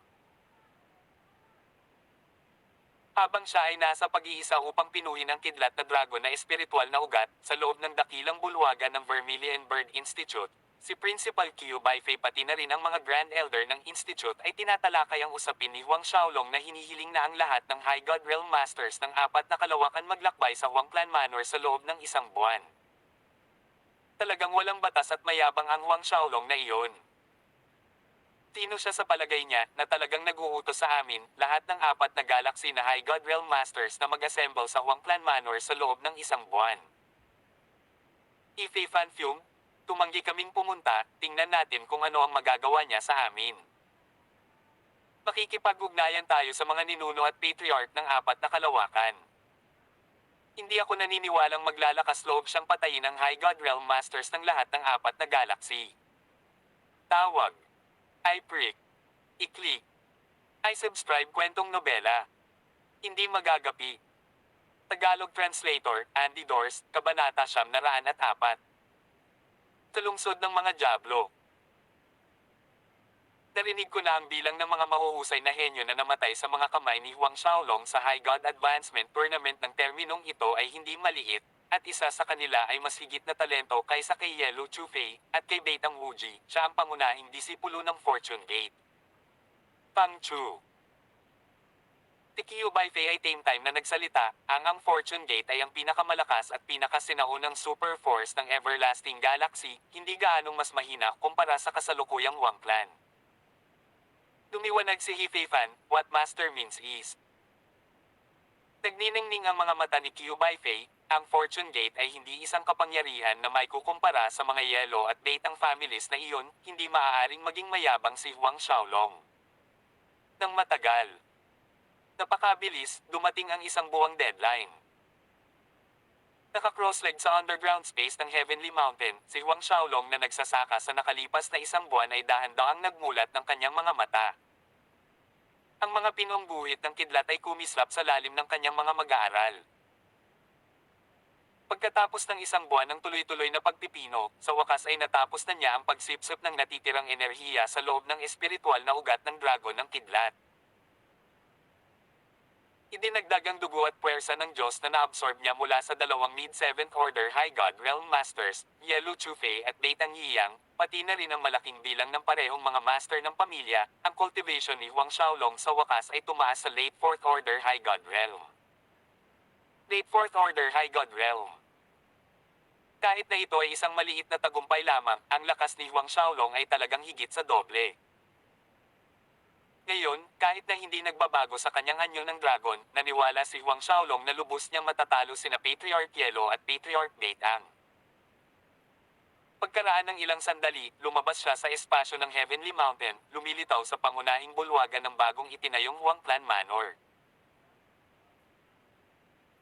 Habang siya ay nasa pag-iisa upang pinuhin ang kidlat na dragon na espiritual na ugat, sa loob ng dakilang bulwagan ng Vermilion Bird Institute, si Principal Qiu Baifei pati na rin ang mga Grand Elder ng Institute ay tinatalakay ang usapin ni Huang Xiaolong na hinihiling na ang lahat ng High God Realm Masters ng 4 na kalawakan maglakbay sa Huangclan Manor sa loob ng 1 buwan. Talagang walang batas at mayabang ang Huang Xiaolong na iyon. Sino siya sa palagay niya na talagang nag-uutos sa amin, lahat ng 4 na galaxy na High God Realm Masters na mag-assemble sa Huangclan Manor sa loob ng 1 buwan? Ifei Fanfium, tumanggi kaming pumunta, tingnan natin kung ano ang magagawa niya sa amin. Makikipag-ugnayan tayo sa mga ninuno at patriarch ng 4 na kalawakan. Hindi ako naniniwalang maglalakas loob siyang patayin ang High God Realm Masters ng lahat ng 4 na galaxy. Tawag. I-prick. I-click. I-subscribe kwentong nobela. Hindi magagapi. Tagalog Translator, Andy Dors, Kabanata 904. Sa lungsod ng mga Diablo. Narinig ko na ang bilang ng mga mahuhusay na henyo na namatay sa mga kamay ni Huang Xiaolong sa High God Advancement Tournament ng terminong ito ay hindi maliit, at isa sa kanila ay mas higit na talento kaysa kay Yellow Chufei, at kay Bei Tang Wuji, siya ang pangunahing disipulo ng Fortune Gate. Pang Chu. Si Qiu Baifei ay same time na nagsalita, ang Fortune Gate ay ang pinakamalakas at pinakasinaunang super force ng Everlasting Galaxy, hindi gaanong mas mahina kumpara sa kasalukuyang Huangclan. Dumiwanag si Hefei Fan, what master means is. Nagniningning ang mga mata ni Qiu Baifei, ang Fortune Gate ay hindi isang kapangyarihan na may kukumpara sa mga Yellow at Bei Tang families na iyon, hindi maaaring maging mayabang si Huang Xiaolong. Nang matagal. Napakabilis, dumating ang 1 buwang deadline. Naka-cross-leg sa underground space ng Heavenly Mountain, si Huang Xiaolong na nagsasaka sa nakalipas na 1 buwan ay dahan-dahang nagmulat ng kanyang mga mata. Ang mga pinong guhit ng kidlat ay kumislap sa lalim ng kanyang mga mag-aaral. Pagkatapos ng isang buwan ng tuloy-tuloy na pagpipino, sa wakas ay natapos na niya ang pagsipsip ng natitirang enerhiya sa loob ng espiritual na ugat ng dragon ng kidlat. Idinagdag ang dugo at puwersa ng Diyos na naabsorb niya mula sa dalawang mid-7th Order High God Realm Masters, Yelu Chufei at Beitang Yiyang, pati na rin ang malaking bilang ng parehong mga master ng pamilya. Ang cultivation ni Huang Xiaolong sa wakas ay tumaas sa late 4th Order High God Realm. Late 4th Order High God Realm. Kahit na ito ay isang maliit na tagumpay lamang, ang lakas ni Huang Xiaolong ay talagang higit sa doble. Ngayon, kahit na hindi nagbabago sa kanyang anyo ng dragon, naniwala si Huang Xiaolong na lubos niyang matatalo sina Patriarch Yelo at Patriarch Beitang. Pagkaraan ng ilang sandali, lumabas siya sa espasyo ng Heavenly Mountain, lumilitaw sa pangunahing bulwagan ng bagong itinayong Huangclan Manor.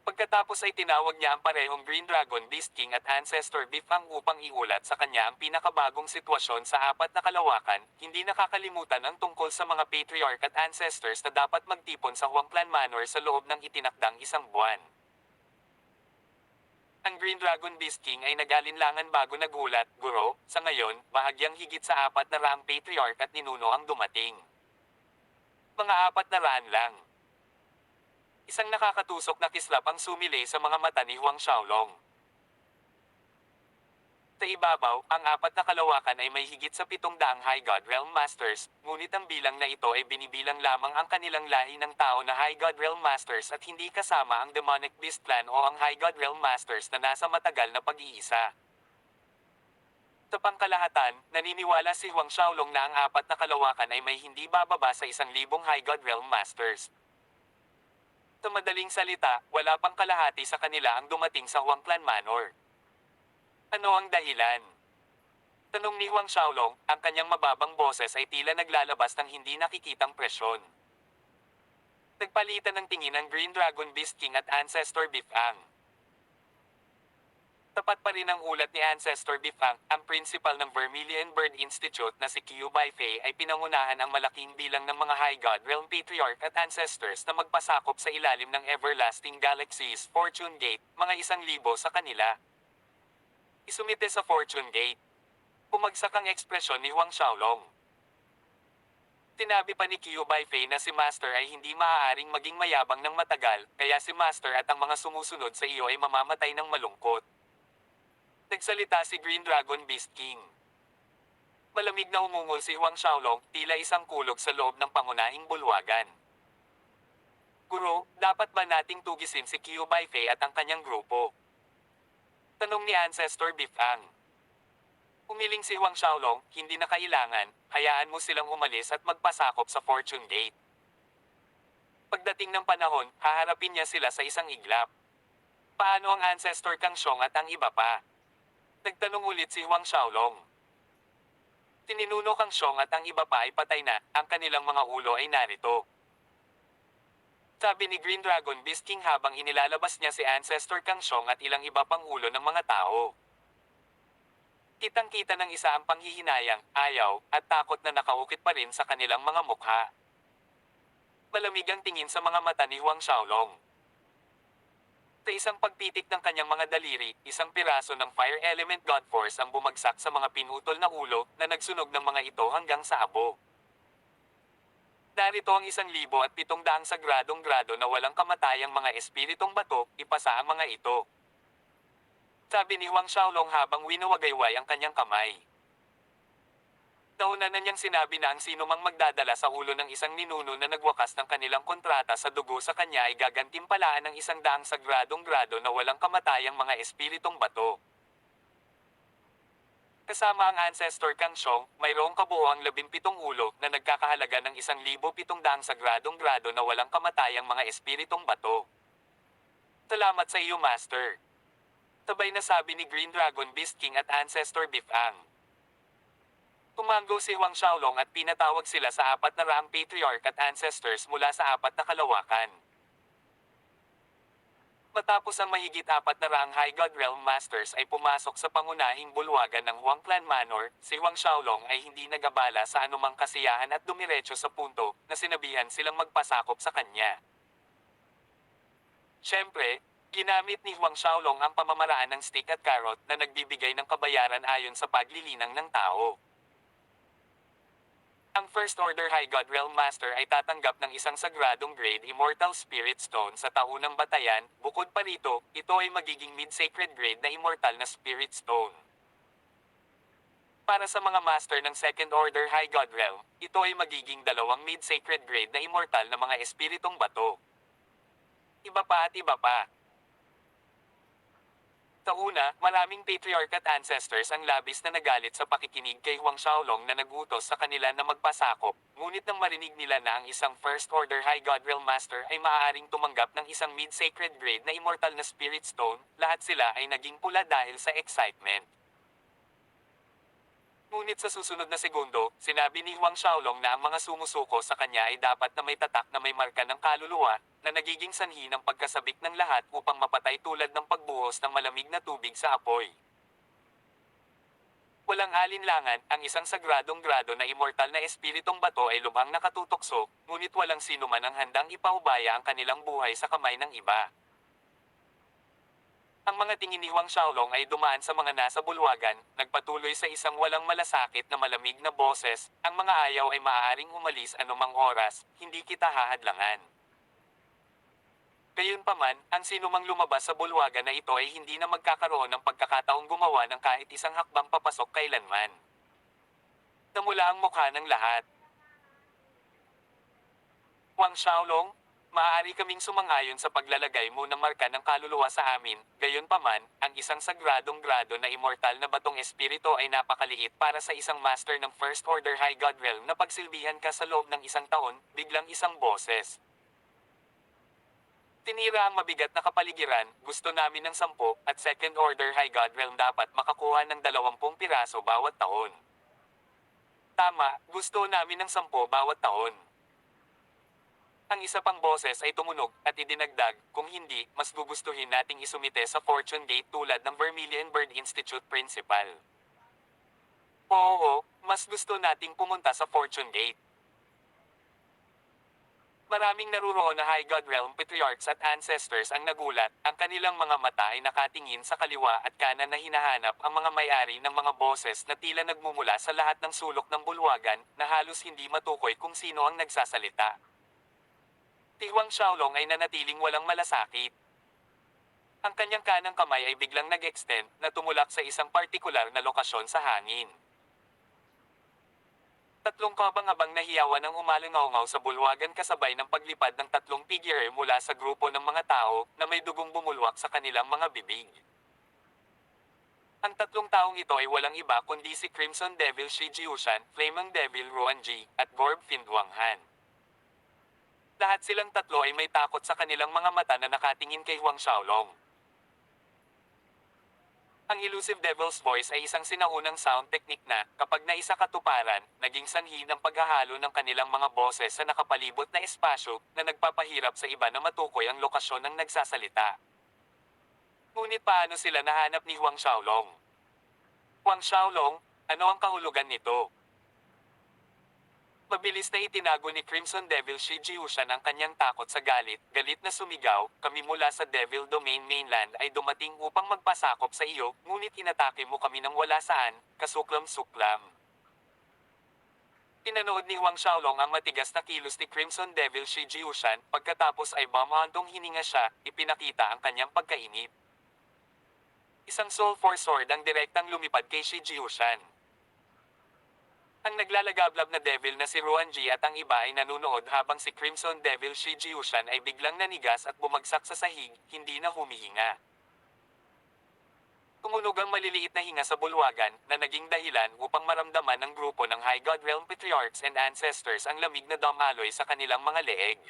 Pagkatapos ay tinawag niya ang parehong Green Dragon Beast King at Ancestor Bifang upang iulat sa kanya ang pinakabagong sitwasyon sa apat na kalawakan, hindi nakakalimutan ang tungkol sa mga Patriarch at Ancestors na dapat magtipon sa Huangclan Manor sa loob ng itinakdang isang buwan. Ang Green Dragon Beast King ay nag-alinlangan bago nagulat, Guro, sa ngayon, bahagyang higit sa 400 Patriarch at ninuno ang dumating. Mga 400 lang. Isang nakakatusok na kislap ang sumilay sa mga mata ni Huang Xiaolong. Sa ibabaw, ang apat na kalawakan ay may higit sa 700 High God Realm Masters, ngunit ang bilang na ito ay binibilang lamang ang kanilang lahi ng tao na High God Realm Masters at hindi kasama ang Demonic Beast Clan o ang High God Realm Masters na nasa matagal na pag-iisa. Sa pangkalahatan, naniniwala si Huang Xiaolong na ang apat na kalawakan ay may hindi bababa sa 1,000 High God Realm Masters. Sa madaling salita, wala pang kalahati sa kanila ang dumating sa Huangclan Manor. Ano ang dahilan? Tanong ni Huang Xiaolong, ang kanyang mababang boses ay tila naglalabas ng hindi nakikitang presyon. Nagpalitan ng tingin ang Green Dragon Beast King at Ancestor Bifang. Tapat pa rin ang ulat ni Ancestor Bifang, ang principal ng Vermilion Bird Institute na si Qiu Baifei ay pinangunahan ang malaking bilang ng mga High God Realm Patriarch at Ancestors na magpasakop sa ilalim ng Everlasting Galaxies Fortune Gate, mga 1,000 sa kanila. Isumite sa Fortune Gate. Pumagsak ang ekspresyon ni Huang Xiaolong. Tinabi pa ni Qiu Baifei na si Master ay hindi maaaring maging mayabang ng matagal, kaya si Master at ang mga sumusunod sa iyo ay mamamatay ng malungkot. Nagsalita si Green Dragon Beast King. Malamig na umungol si Huang Xiaolong, tila isang kulog sa loob ng pangunahing bulwagan. Guro, dapat ba nating tugisin si Qiu Baifei at ang kanyang grupo? Tanong ni Ancestor Bifang. Umiling si Huang Xiaolong, hindi na kailangan, hayaan mo silang umalis at magpasakop sa Fortune Gate. Pagdating ng panahon, haharapin niya sila sa isang iglap. Paano ang Ancestor Kang Xiong at ang iba pa? Nagtanong ulit si Huang Xiaolong. Tininuno Kang Xiong at ang iba pa ay patay na, ang kanilang mga ulo ay narito. Sabi ni Green Dragon Beast King habang inilalabas niya si Ancestor Kang Xiong at ilang iba pang ulo ng mga tao. Kitang-kita ng isa ang panghihinayang, ayaw, at takot na nakaukit pa rin sa kanilang mga mukha. Malamig ang tingin sa mga mata ni Huang Xiaolong. Sa isang pagpitik ng kanyang mga daliri, isang piraso ng Fire Element God Force ang bumagsak sa mga pinutol na ulo na nagsunog ng mga ito hanggang sa abo. Narito ang 1,700 sagradong grado na walang kamatayang mga espiritong bato, ipasa ang mga ito. Sabi ni Huang Xiaolong habang winuwagayway ang kanyang kamay. Nauna na niyang sinabi na ang sino mang magdadala sa ulo ng isang ninuno na nagwakas ng kanilang kontrata sa dugo sa kanya ay gagantimpalaan ng 100 sagradong grado na walang kamatayang mga espiritong bato. Kasama ang Ancestor Kang Xiong, mayroong kabuoang 17 ulo na nagkakahalaga ng 1,700 sagradong grado na walang kamatayang mga espiritong bato. Salamat sa iyo, Master. Sabay na sabi ni Green Dragon Beast King at Ancestor Bifang. Tumanggo si Huang Xiaolong at pinatawag sila sa 400 Patriarch at Ancestors mula sa apat na kalawakan. Matapos ang mahigit 400 High God Realm Masters ay pumasok sa pangunahing bulwagan ng Huangclan Manor, si Huang Xiaolong ay hindi nagabala sa anumang kasiyahan at dumiretso sa punto na sinabihan silang magpasakop sa kanya. Siyempre, Ginamit ni Huang Xiaolong ang pamamaraan ng stick at carrot na nagbibigay ng kabayaran ayon sa paglilinang ng tao. Ang First Order High God Realm Master ay tatanggap ng isang sagradong grade Immortal Spirit Stone sa taunang batayan. Bukod pa rito, ito ay magiging mid-sacred grade na Immortal na Spirit Stone. Para sa mga master ng Second Order High God Realm, ito ay magiging dalawang mid-sacred grade na Immortal na mga espiritong bato. Iba pa at iba pa. Tauna, maraming patriarch at ancestors ang labis na nagalit sa pakikinig kay Huang Xiaolong na nagutos sa kanila na magpasakop, ngunit nang marinig nila na ang isang First Order High God Realm Master ay maaaring tumanggap ng isang mid-sacred grade na Immortal na Spirit Stone, lahat sila ay naging pula dahil sa excitement. Ngunit sa susunod na segundo, sinabi ni Huang Xiaolong na ang mga sumusuko sa kanya ay dapat na may tatak na may marka ng kaluluwa, na nagiging sanhi ng pagkasabik ng lahat upang mapatay tulad ng pagbuhos ng malamig na tubig sa apoy. Walang alinlangan, ang isang sagradong grado na immortal na espiritong bato ay lubhang nakatutokso, ngunit walang sino man ang handang ipaubaya ang kanilang buhay sa kamay ng iba. Ang mga tingin ni Huang Xiaolong ay dumaan sa mga nasa bulwagan, nagpatuloy sa isang walang malasakit na malamig na boses, ang mga ayaw ay maaaring umalis anumang oras, hindi kita hahadlangan. Gayunpaman, ang sinumang lumabas sa bulwagan na ito ay hindi na magkakaroon ng pagkakataong gumawa ng kahit isang hakbang papasok kailanman. Namula ang mukha ng lahat. Huang Xiaolong, maaari kaming sumangayon sa paglalagay mo ng marka ng kaluluwa sa amin, gayunpaman, ang isang sagradong grado na immortal na batong espiritu ay napakaliit para sa isang master ng First Order High God Realm na pagsilbihan ka sa loob ng isang taon, biglang isang boses. Tinira ang mabigat na kapaligiran, gusto namin ng 10, at Second Order High God Realm dapat makakuha ng 20 piraso bawat taon. Tama, gusto namin ng 10 bawat taon. Ang isa pang boses ay tumunog at idinagdag, kung hindi, mas gugustuhin nating isumite sa Fortune Gate tulad ng Vermilion Bird Institute Principal. Oo, mas gusto nating pumunta sa Fortune Gate. Maraming naruroon na High God Realm Patriarchs at Ancestors ang nagulat, ang kanilang mga mata ay nakatingin sa kaliwa at kanan na hinahanap ang mga may-ari ng mga boses na tila nagmumula sa lahat ng sulok ng bulwagan, na halos hindi matukoy kung sino ang nagsasalita. Si Huang Xiaolong ay nanatiling walang malasakit. Ang kanyang kanang kamay ay biglang nag-extend na tumulak sa isang partikular na lokasyon sa hangin. Tatlong kabang-abang na hiyawan ang umalingaw sa bulwagan kasabay ng paglipad ng tatlong figure mula sa grupo ng mga tao na may dugong bumulwak sa kanilang mga bibig. Ang tatlong taong ito ay walang iba kundi si Crimson Devil Shi Jiushan, Flaming Devil Ruan Ji, at Gorb Findwang Han. Lahat silang tatlo ay may takot sa kanilang mga mata na nakatingin kay Huang Xiaolong. Ang elusive devil's voice ay isang sinaunang sound technique na, kapag naisa katuparan, naging sanhi ng paghahalo ng kanilang mga boses sa nakapalibot na espasyo na nagpapahirap sa iba na matukoy ang lokasyon ng nagsasalita. Ngunit paano sila nahanap ni Huang Xiaolong? Huang Xiaolong, ano ang kahulugan nito? Mabilis na itinago ni Crimson Devil Shi Jiushan ang kanyang takot sa galit na sumigaw, kami mula sa Devil Domain Mainland ay dumating upang magpasakop sa iyo, ngunit inatake mo kami ng wala saan, kasuklam-suklam. Pinanood ni Huang Xiaolong ang matigas na kilos ni Crimson Devil Shi Jiushan, pagkatapos ay bumandong hininga siya, ipinakita ang kanyang pagkainip. Isang Soul Force Sword ang direktang lumipad kay Shi Jiushan. Ang naglalagablab na devil na si Ruan Ji at ang iba ay nanunood habang si Crimson Devil Shi Jiushan ay biglang nanigas at bumagsak sa sahig, hindi na humihinga. Tumunog ang maliliit na hinga sa bulwagan, na naging dahilan upang maramdaman ng grupo ng High God Realm Patriarchs and Ancestors ang lamig na damaloy sa kanilang mga leeg.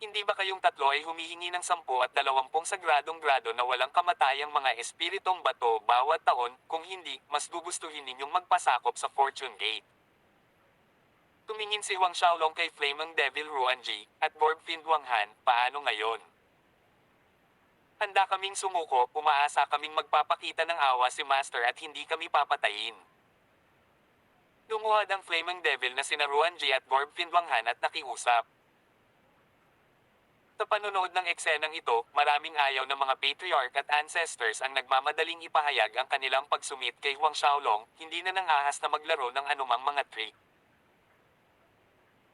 Hindi ba kayong tatlo ay humihingi ng 10 at 20 sagradong grado na walang kamatayang mga espiritong bato bawat taon, kung hindi, mas gugustuhin ninyong magpasakop sa Fortune Gate? Tumingin si Huang Xiaolong kay Flaming Devil Ruan Ji, at Gorb Findwang Han, paano ngayon? Handa kaming sumuko, umaasa kaming magpapakita ng awa si Master at hindi kami papatayin. Lumuhad ang Flaming Devil na sina Ruan Ji at Gorb Findwang Han at nakiusap. Sa panonood ng eksenang ito, maraming ayaw ng mga patriarch at ancestors ang nagmamadaling ipahayag ang kanilang pagsumit kay Huang Xiaolong, hindi na nangahas na maglaro ng anumang mga trick.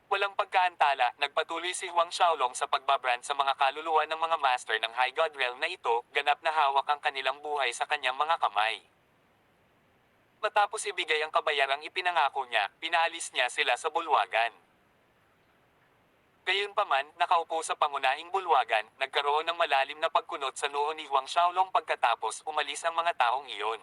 Walang pagkaantala, nagpatuloy si Huang Xiaolong sa pagbabrand sa mga kaluluwa ng mga master ng High God Realm na ito, ganap na hawak ang kanilang buhay sa kanyang mga kamay. Matapos ibigay ang kabayarang ipinangako niya, pinaalis niya sila sa bulwagan. Gayunpaman, nakaupo sa pangunahing bulwagan, nagkaroon ng malalim na pagkunot sa noo ni Huang Xiaolong pagkatapos umalis ang mga taong iyon.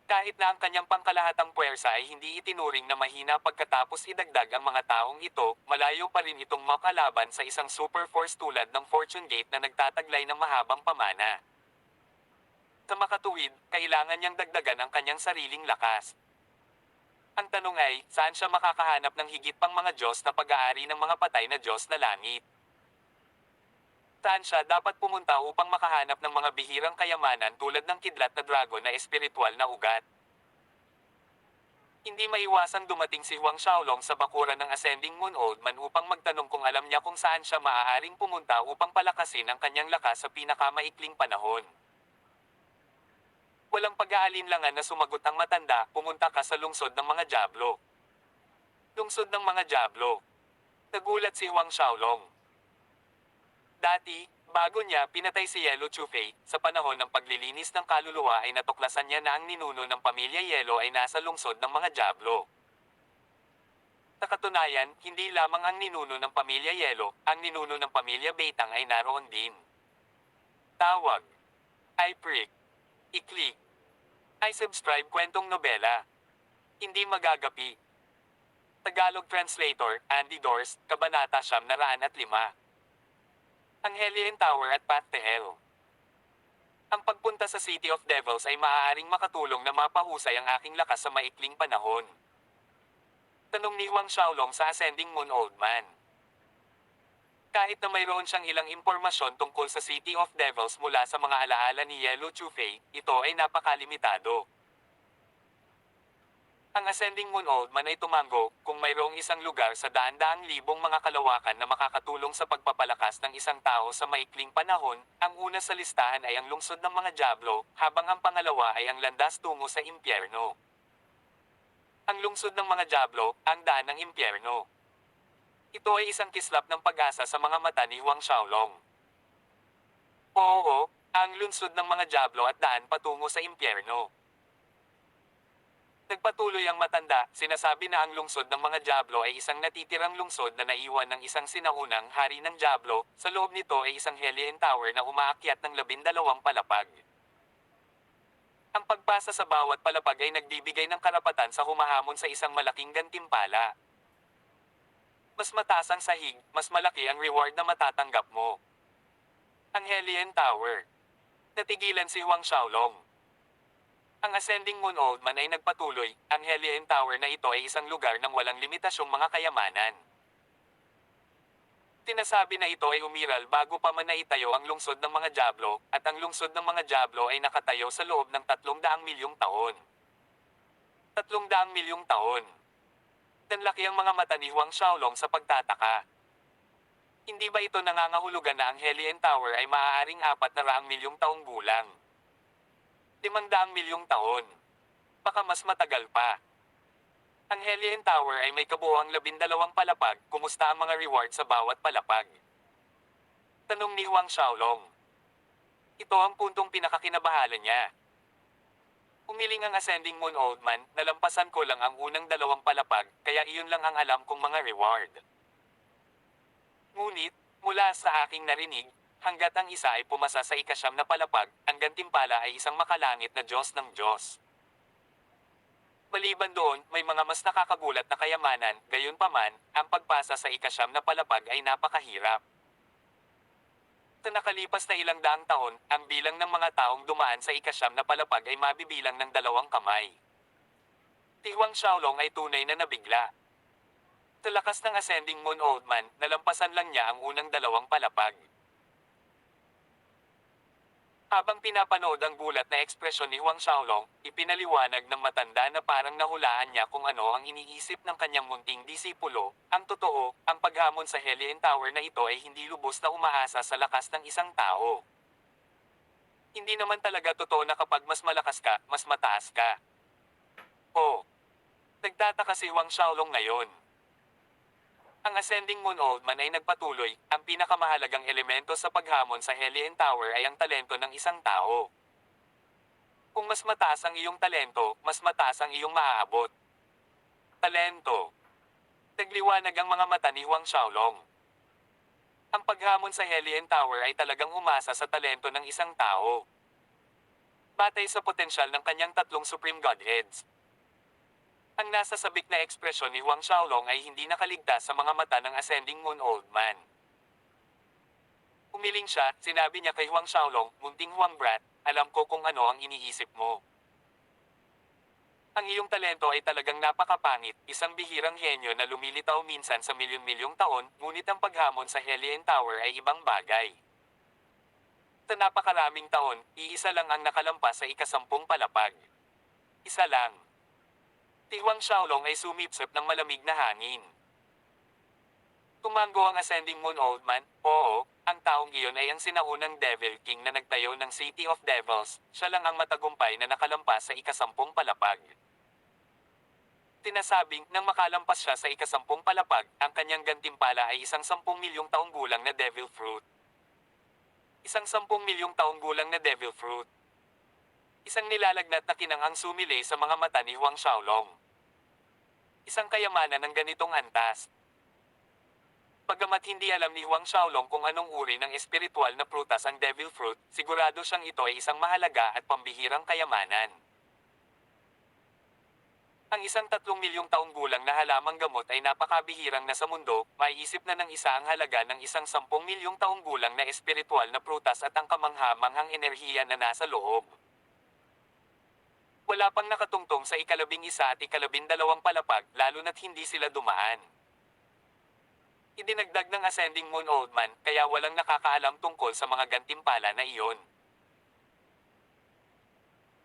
Kahit na ang kanyang pangkalahatang puwersa ay hindi itinuring na mahina pagkatapos idagdag ang mga taong ito, malayo pa rin itong makalaban sa isang super force tulad ng Fortune Gate na nagtataglay ng mahabang pamana. Sa makatuwid, kailangan niyang dagdagan ang kanyang sariling lakas. Ang tanong ay, saan siya makakahanap ng higit pang mga Diyos na pag-aari ng mga patay na Diyos na langit? Saan siya dapat pumunta upang makahanap ng mga bihirang kayamanan tulad ng kidlat na dragon na espiritual na ugat? Hindi maiwasang dumating si Huang Xiaolong sa bakuran ng Ascending Moon Old Man upang magtanong kung alam niya kung saan siya maaaring pumunta upang palakasin ang kanyang lakas sa pinakamaikling panahon. Walang pag-aalinlangan na sumagot ang matanda, pumunta ka sa lungsod ng mga Diablo. Lungsod ng mga Diablo. Nagulat si Huang Xiaolong. Dati, bago niya pinatay si Yellow Chufei, sa panahon ng paglilinis ng kaluluwa ay natuklasan niya na ang ninuno ng pamilya Yellow ay nasa lungsod ng mga Diablo. Sa katunayan, hindi lamang ang ninuno ng pamilya Yellow, ang ninuno ng pamilya Beitang ay naroon din. Tawag. I-prick. I-click. I-subscribe kwentong nobela. Hindi magagapi. Tagalog Translator, Andy Dorst, Kabanata 905. Anghelian Tower at Path to Hell. Ang pagpunta sa City of Devils ay maaaring makatulong na mapahusay ang aking lakas sa maikling panahon. Tanong ni Huang Xiaolong sa Ascending Moon Old Man. Kahit na mayroon siyang ilang impormasyon tungkol sa City of Devils mula sa mga alaala ni Yellow Chufei, ito ay napakalimitado. Ang Ascending Moon Old Man ay tumango, kung mayroong isang lugar sa daan-daang libong mga kalawakan na makakatulong sa pagpapalakas ng isang tao sa maikling panahon, ang una sa listahan ay ang lungsod ng mga Diablo, habang ang pangalawa ay ang landas tungo sa impyerno. Ang lungsod ng mga Diablo, ang daan ng impyerno. Ito ay isang kislap ng pag-asa sa mga mata ni Huang Xiaolong. Oo, ang lungsod ng mga Diablo at daan patungo sa impyerno. Nagpatuloy ang matanda, sinasabi na ang lungsod ng mga Diablo ay isang natitirang lungsod na naiwan ng isang sinaunang hari ng Diablo, sa loob nito ay isang Hellion Tower na umaakyat ng 12 palapag. Ang pagpasa sa bawat palapag ay nagbibigay ng karapatan sa humahamon sa isang malaking gantimpala. Mas mataas ang sahig, mas malaki ang reward na matatanggap mo. Ang Hellion Tower. Natigilan si Huang Xiaolong. Ang Ascending Moon Old Man ay nagpatuloy, ang Hellion Tower na ito ay isang lugar ng walang limitasyong mga kayamanan. Sinasabi na ito ay umiral bago pa man naitayo ang lungsod ng mga Diablo, at ang lungsod ng mga Diablo ay nakatayo sa loob ng 300 milyong taon. 300 milyong taon. Nanlaki ang mga mata ni Huang Xiaolong sa pagtataka. Hindi ba ito nangangahulugan na ang Hellion Tower ay maaaring 400 milyong taong gulang? 500 milyong taon. Baka mas matagal pa. Ang Hellion Tower ay may kabuuang 12 palapag, kumusta ang mga reward sa bawat palapag? Tanong ni Huang Xiaolong. Ito ang puntong pinakakinabahala niya. Umiling ang Ascending Moon Old Man, nalampasan ko lang ang unang 2 palapag, kaya iyon lang ang alam kong mga reward. Ngunit, mula sa aking narinig, hanggat ang isa ay pumasa sa 9 na palapag, ang gantimpala ay isang makalangit na Diyos ng Diyos. Maliban doon, may mga mas nakakagulat na kayamanan, gayunpaman, ang pagpasa sa 9 na palapag ay napakahirap. Sa nakalipas na ilang daang taon, ang bilang ng mga taong dumaan sa 9 na palapag ay mabibilang ng 2 kamay. Si Huang Xiaolong ay tunay na nabigla. Sa lakas ng Ascending Moon Old Man, nalampasan lang niya ang unang 2 palapag. Habang pinapanood ang gulat na ekspresyon ni Huang Xiaolong, ipinaliwanag ng matanda na parang nahulaan niya kung ano ang iniisip ng kanyang munting disipulo. Ang totoo, ang paghamon sa Hellion Tower na ito ay hindi lubos na umaasa sa lakas ng isang tao. Hindi naman talaga totoo na kapag mas malakas ka, mas mataas ka. Oh, nagtataka si Huang Xiaolong ngayon. Ang Ascending Moon Old Man ay nagpatuloy, ang pinakamahalagang elemento sa paghamon sa Hellion Tower ay ang talento ng isang tao. Kung mas mataas ang iyong talento, mas mataas ang iyong maaabot. Talento. Nagliwanag ang mga mata ni Huang Xiaolong. Ang paghamon sa Hellion Tower ay talagang umasa sa talento ng isang tao. Batay sa potensyal ng kanyang tatlong Supreme Godheads. Ang nasa sabik na ekspresyon ni Huang Xiaolong ay hindi nakaligtas sa mga mata ng Ascending Moon Old Man. Umiling siya, sinabi niya kay Huang Xiaolong, "Munting Huang Brat, alam ko kung ano ang iniisip mo. Ang iyong talento ay talagang napakapangit, isang bihirang henyo na lumilitaw minsan sa milyon-milyong taon, ngunit ang paghamon sa Hellion Tower ay ibang bagay. Sa napakaraming taon, iisa lang ang nakalampas sa ikasampung palapag. Isa lang." Si Huang Xiaolong ay sumipsip ng malamig na hangin. Tumango ang Ascending Moon Old Man, "Oo, ang taong iyon ay ang sinaunang Devil King na nagtayo ng City of Devils, siya lang ang matagumpay na nakalampas sa ikasampung palapag." Tinasabing, nang makalampas siya sa ikasampung palapag, ang kanyang gantimpala ay isang 10 milyong taong gulang na Devil Fruit. Isang 10 milyong taong gulang na Devil Fruit. Isang nilalagnat na kinangang sumilay sa mga mata ni Huang Xiaolong. Isang kayamanan ng ganitong antas. Bagamat hindi alam ni Huang Xiaolong kung anong uri ng espiritual na prutas ang Devil Fruit, sigurado siyang ito ay isang mahalaga at pambihirang kayamanan. Ang isang 3 milyong taong gulang na halamang gamot ay napakabihirang na sa mundo, maiisip na ng isa ang halaga ng isang 10 milyong taong gulang na espiritual na prutas at ang kamangha-manghang enerhiya na nasa loob. Wala pang nakatungtong sa ika-11 at ika-12 palapag, lalo na't hindi sila dumaan. Idinagdag ng Ascending Moon Old Man, kaya walang nakakaalam tungkol sa mga gantimpala na iyon.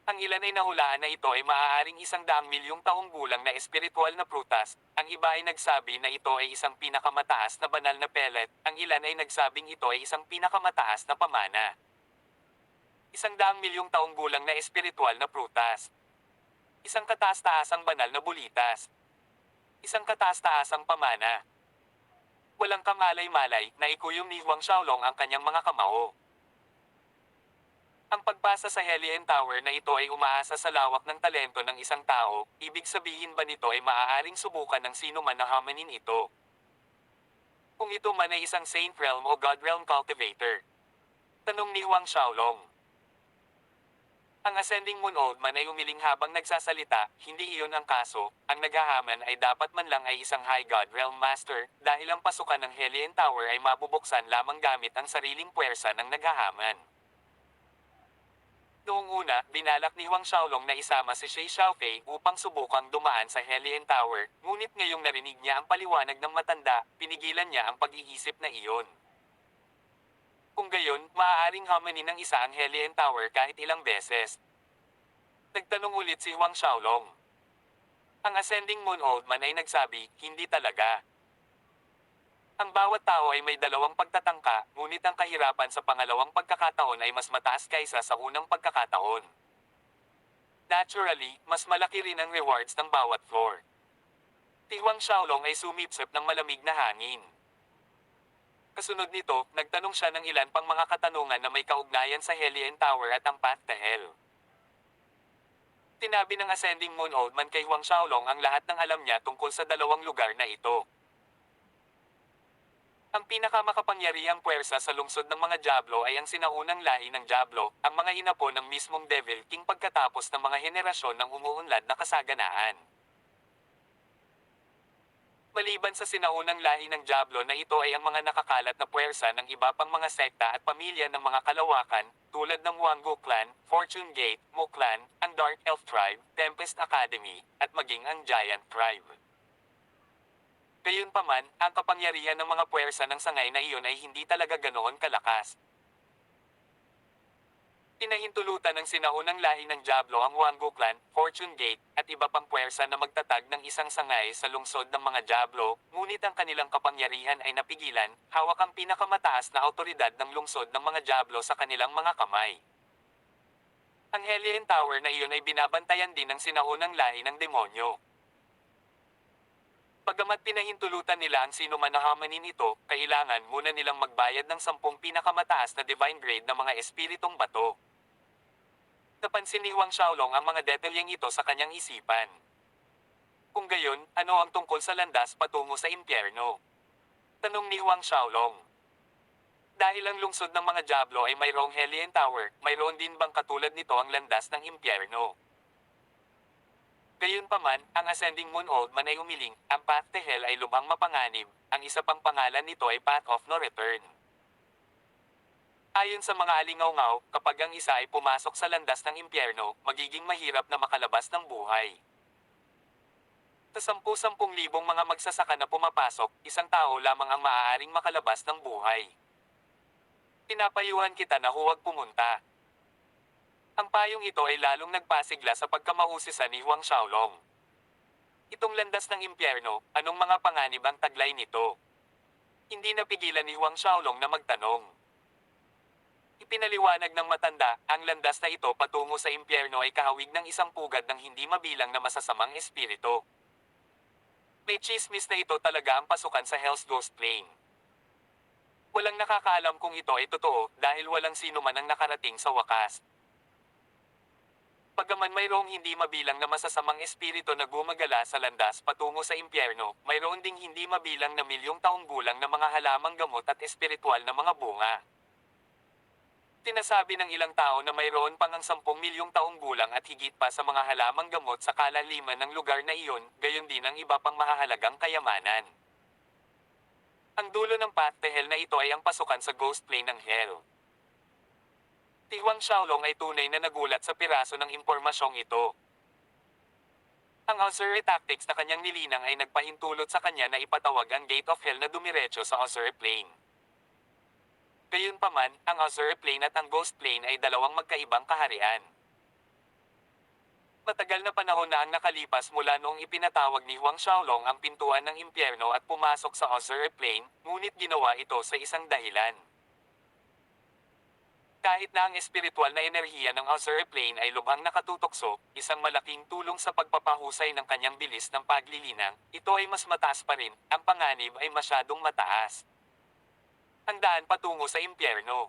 Ang ilan ay nahulaan na ito ay maaaring 100 milyong taong gulang na espiritual na prutas, ang iba ay nagsabi na ito ay isang pinakamataas na banal na pellet, ang ilan ay nagsabing ito ay isang pinakamataas na pamana. 100 milyong taong gulang na espiritual na prutas. Isang kataas-taasang banal na bulitas. Isang kataas-taasang pamana. Walang kamalay-malay, naikuyom ni Huang Xiaolong ang kanyang mga kamao. Ang pagpasa sa Hellion Tower na ito ay umaasa sa lawak ng talento ng isang tao, ibig sabihin ba nito ay maaaring subukan ng sino man na hamanin ito? Kung ito man ay isang Saint Realm o God Realm Cultivator? Tanong ni Huang Xiaolong. Ang Ascending Moon Old Man ay umiling habang nagsasalita, hindi iyon ang kaso, ang naghahaman ay dapat man lang ay isang High God Realm Master, dahil ang pasukan ng Hellion Tower ay mabubuksan lamang gamit ang sariling puwersa ng naghahaman. Noong una, binalak ni Huang Xiaolong na isama si Shi Xiaofei upang subukang dumaan sa Hellion Tower, ngunit ngayong narinig niya ang paliwanag ng matanda, pinigilan niya ang pag-iisip na iyon. Kung gayon, maaaring hamanin ng isa ang Hellion Tower kahit ilang beses. Nagtanong ulit si Huang Xiaolong. Ang Ascending Moon Old Man ay nagsabi, hindi talaga. Ang bawat tao ay may dalawang pagtatangka, ngunit ang kahirapan sa pangalawang pagkakataon ay mas mataas kaysa sa unang pagkakataon. Naturally, mas malaki rin ang rewards ng bawat floor. Si Huang Xiaolong ay sumipsip ng malamig na hangin. Kasunod nito, nagtanong siya ng ilan pang mga katanungan na may kaugnayan sa Hellion Tower at ang Path to Hell. Sinabi ng Ascending Moon Old Man kay Huang Xiaolong ang lahat ng alam niya tungkol sa dalawang lugar na ito. Ang pinakamakapangyarihang puwersa sa lungsod ng mga Diablo ay ang sinaunang lahi ng Diablo, ang mga inapo ng mismong Devil King pagkatapos ng mga henerasyon ng umuunlad na kasaganaan. Maliban sa sinaunang lahi ng Diablo na ito ay ang mga nakakalat na puwersa ng iba pang mga sekta at pamilya ng mga kalawakan, tulad ng Wango Clan, Fortune Gate, Mo Clan, ang Dark Elf Tribe, Tempest Academy, at maging ang Giant Tribe. Gayunpaman, ang kapangyarihan ng mga puwersa ng sangay na iyon ay hindi talaga ganoon kalakas. Pinahintulutan ng sinaunang lahi ng Diablo ang Wango Clan, Fortune Gate, at iba pang puwersa na magtatag ng isang sangay sa lungsod ng mga Diablo, ngunit ang kanilang kapangyarihan ay napigilan, hawak ang pinakamataas na autoridad ng lungsod ng mga Diablo sa kanilang mga kamay. Ang Hellion Tower na iyon ay binabantayan din ng sinaunang lahi ng demonyo. Bagamat pinahintulutan nila ang sino man na hamanin ito, kailangan muna nilang magbayad ng 10 pinakamataas na divine grade na mga espiritong bato. Napansin ni Huang Xiaolong ang mga detalyeng ito sa kanyang isipan. Kung gayon, ano ang tungkol sa landas patungo sa impyerno? Tanong ni Huang Xiaolong. Dahil ang lungsod ng mga Diablo ay mayroong Hellion Tower, mayroon din bang katulad nito ang landas ng impyerno? Gayunpaman, ang Ascending Moon Old Man ay umiling, ang Path to Hell ay lubhang mapanganib, ang isa pang pangalan nito ay Path of No Return. Ayon sa mga alingaw-ngaw, kapag ang isa ay pumasok sa landas ng impyerno, magiging mahirap na makalabas ng buhay. Sa 10,000 mga magsasaka na pumapasok, isang tao lamang ang maaaring makalabas ng buhay. Pinapayuhan kita na huwag pumunta. Ang payong ito ay lalong nagpasigla sa pagkamahusisa ni Huang Xiaolong. Itong landas ng impyerno, anong mga panganib ang taglay nito? Hindi napigilan ni Huang Xiaolong na magtanong. Ipinaliwanag ng matanda, ang landas na ito patungo sa impyerno ay kahawig ng isang pugad ng hindi mabilang na masasamang espiritu. May chismis na ito talaga ang pasukan sa Hell's Ghost Plane. Walang nakakaalam kung ito ay totoo dahil walang sino man ang nakarating sa wakas. Bagaman mayroong hindi mabilang na masasamang espiritu na gumagala sa landas patungo sa impyerno, mayroon ding hindi mabilang na milyong taong gulang na mga halamang gamot at espiritual na mga bunga. Tinasabi ng ilang tao na mayroon pang ang 10 milyong taong gulang at higit pa sa mga halamang gamot sa kalaliman ng lugar na iyon, gayon din ang iba pang mahahalagang kayamanan. Ang dulo ng Path to Hell na ito ay ang pasukan sa Ghost Plane ng Hell. Si Huang Xiaolong ay tunay na nagulat sa piraso ng impormasyong ito. Ang Auxiliary Tactics na kanyang nilinang ay nagpahintulot sa kanya na ipatawag ang Gate of Hell na dumiretso sa Auxiliary Plane. Gayunpaman, ang Auxiliary Plane at ang Ghost Plane ay dalawang magkaibang kaharian. Matagal na panahon na ang nakalipas mula noong ipinatawag ni Huang Xiaolong ang pintuan ng impyerno at pumasok sa Auxiliary Plane, ngunit ginawa ito sa isang dahilan. Kahit na ang espiritual na enerhiya ng Auxiliary Plane ay lubhang nakatutokso, isang malaking tulong sa pagpapahusay ng kanyang bilis ng paglilinang, ito ay mas mataas pa rin, ang panganib ay masyadong mataas. Ang daan patungo sa impyerno.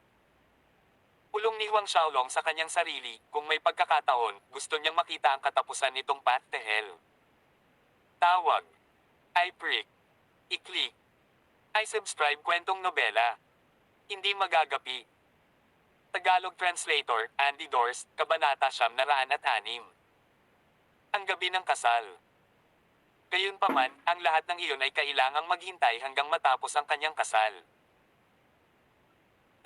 Ulong ni Huang Xiaolong sa kanyang sarili, kung may pagkakataon, gusto niyang makita ang katapusan nitong Path to Hell. Tawag. I-prick. I-click. I-subscribe kwentong nobela. Hindi magagapi. Tagalog Translator, Andy Dors, Kabanata 906. Ang gabi ng kasal. Gayunpaman, ang lahat ng iyon ay kailangang maghintay hanggang matapos ang kanyang kasal.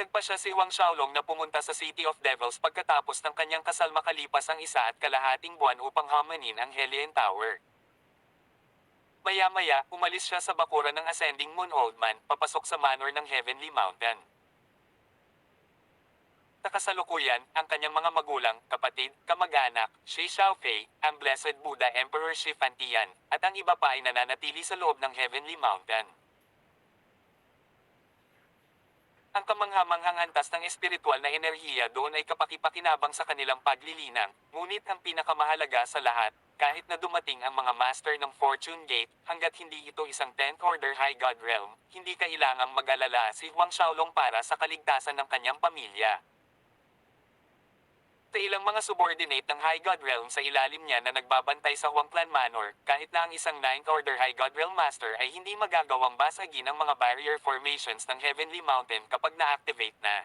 Nagpasya si Huang Xiaolong na pumunta sa City of Devils pagkatapos ng kanyang kasal makalipas ang 1.5 buwan upang hamanin ang Hellion Tower. Maya-maya, umalis siya sa bakuran ng Ascending Moon Old Man, papasok sa manor ng Heavenly Mountain. Sa kasalukuyan, ang kanyang mga magulang, kapatid, kamag-anak, Shi Xiaofei, ang Blessed Buddha Emperor Shi Fantian, at ang iba pa ay nananatili sa loob ng Heavenly Mountain. Ang kamanghamanghang antas ng espiritual na enerhiya doon ay kapakipakinabang sa kanilang paglilinang, ngunit ang pinakamahalaga sa lahat, kahit na dumating ang mga master ng Fortune Gate, hanggat hindi ito isang 10th Order High God Realm, hindi kailangang mag-alala si Huang Xiaolong para sa kaligtasan ng kanyang pamilya. Sa ilang mga subordinate ng High God Realm sa ilalim niya na nagbabantay sa Huang Clan Manor, kahit na ang isang 9th Order High God Realm Master ay hindi magagawang basagin ang mga barrier formations ng Heavenly Mountain kapag na-activate na.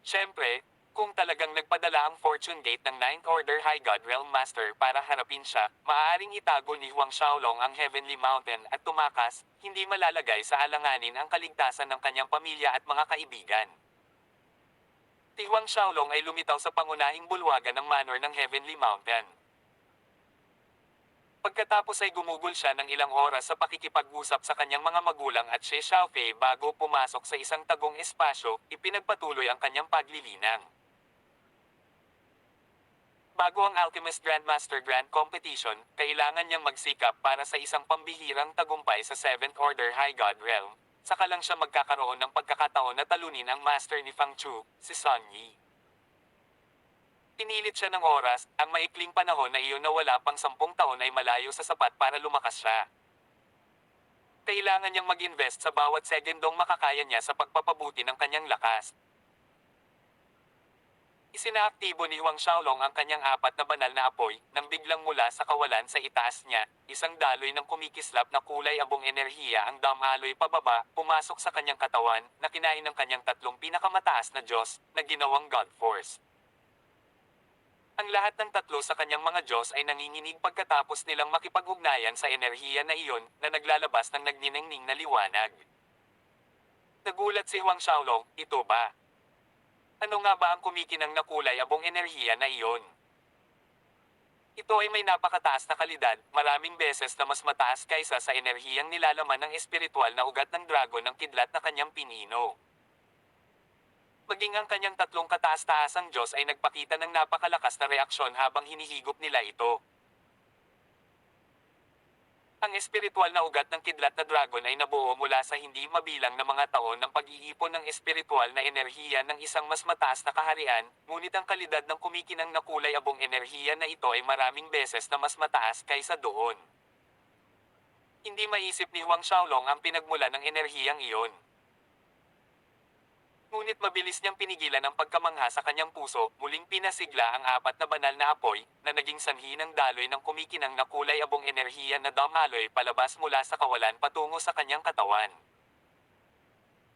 Siyempre, kung talagang nagpadala ang Fortune Gate ng 9th Order High God Realm Master para harapin siya, maaaring itago ni Huang Xiaolong ang Heavenly Mountain at tumakas, hindi malalagay sa alanganin ang kaligtasan ng kanyang pamilya at mga kaibigan. Si Huang Xiaolong ay lumitaw sa pangunahing bulwagan ng manor ng Heavenly Mountain. Pagkatapos ay gumugol siya ng ilang oras sa pakikipag-usap sa kanyang mga magulang at She Xiaofei bago pumasok sa isang tagong espasyo, ipinagpatuloy ang kanyang paglilinang. Bago ang Alchemist Grandmaster Grand Competition, kailangan niyang magsikap para sa isang pambihirang tagumpay sa 7th Order High God Realm. Saka lang siya magkakaroon ng pagkakataon na talunin ang master ni Fang Chu, si Sun Yi. Pinilit siya ng oras, ang maikling panahon na iyon na wala pang 10 taon ay malayo sa sapat para lumakas siya. Kailangan niyang mag-invest sa bawat segundong makakaya niya sa pagpapabuti ng kanyang lakas. Isinaaktibo ni Huang Xiaolong ang kanyang 4 na banal na apoy, nang biglang mula sa kawalan sa itaas niya, isang daloy ng kumikislap na kulay abong enerhiya ang damaloy pababa, pumasok sa kanyang katawan, na kinain ng kanyang 3 pinakamataas na Diyos, na ginawang God Force. Ang lahat ng 3 sa kanyang mga Diyos ay nanginginig pagkatapos nilang makipag-ugnayan sa enerhiya na iyon, na naglalabas ng nagniningning na liwanag. Nagulat si Huang Xiaolong, ito ba? Ano nga ba ang kumikinang na kulay abong enerhiya na iyon? Ito ay may napakataas na kalidad, maraming beses na mas mataas kaysa sa enerhiyang nilalaman ng espiritual na ugat ng dragon ng kidlat na kanyang pinino. Maging ang kanyang 3 kataas-taasang Diyos ay nagpakita ng napakalakas na reaksyon habang hinihigop nila ito. Ang espiritual na ugat ng kidlat na dragon ay nabuo mula sa hindi mabilang na mga taon ng pag-iipon ng espiritual na enerhiya ng isang mas mataas na kaharian, ngunit ang kalidad ng kumikinang na kulay abong enerhiya na ito ay maraming beses na mas mataas kaysa doon. Hindi maisip ni Huang Xiaolong ang pinagmula ng enerhiyang iyon. Ngunit mabilis niyang pinigilan ang pagkamangha sa kanyang puso, muling pinasigla ang 4 na banal na apoy, na naging sanhi ng daloy ng kumikinang na kulay abong enerhiya na damaloy palabas mula sa kawalan patungo sa kanyang katawan.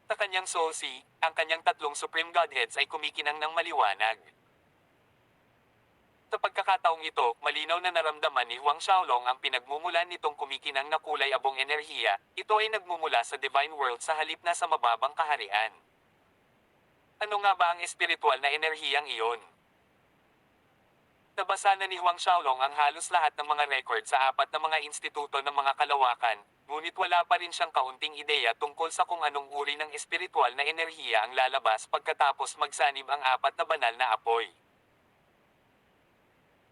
Sa kanyang soul sea, ang kanyang 3 Supreme Godheads ay kumikinang ng maliwanag. Sa pagkakataong ito, malinaw na naramdaman ni Huang Xiaolong ang pinagmumulan nitong kumikinang na kulay abong enerhiya, ito ay nagmumula sa Divine World sa halip na sa mababang kaharian. Ano nga ba ang espiritual na enerhiyang iyon? Nabasa na ni Huang Xiaolong ang halos lahat ng mga record sa 4 na mga instituto ng mga kalawakan, ngunit wala pa rin siyang kaunting ideya tungkol sa kung anong uri ng espiritual na enerhiya ang lalabas pagkatapos magsanib ang 4 na banal na apoy.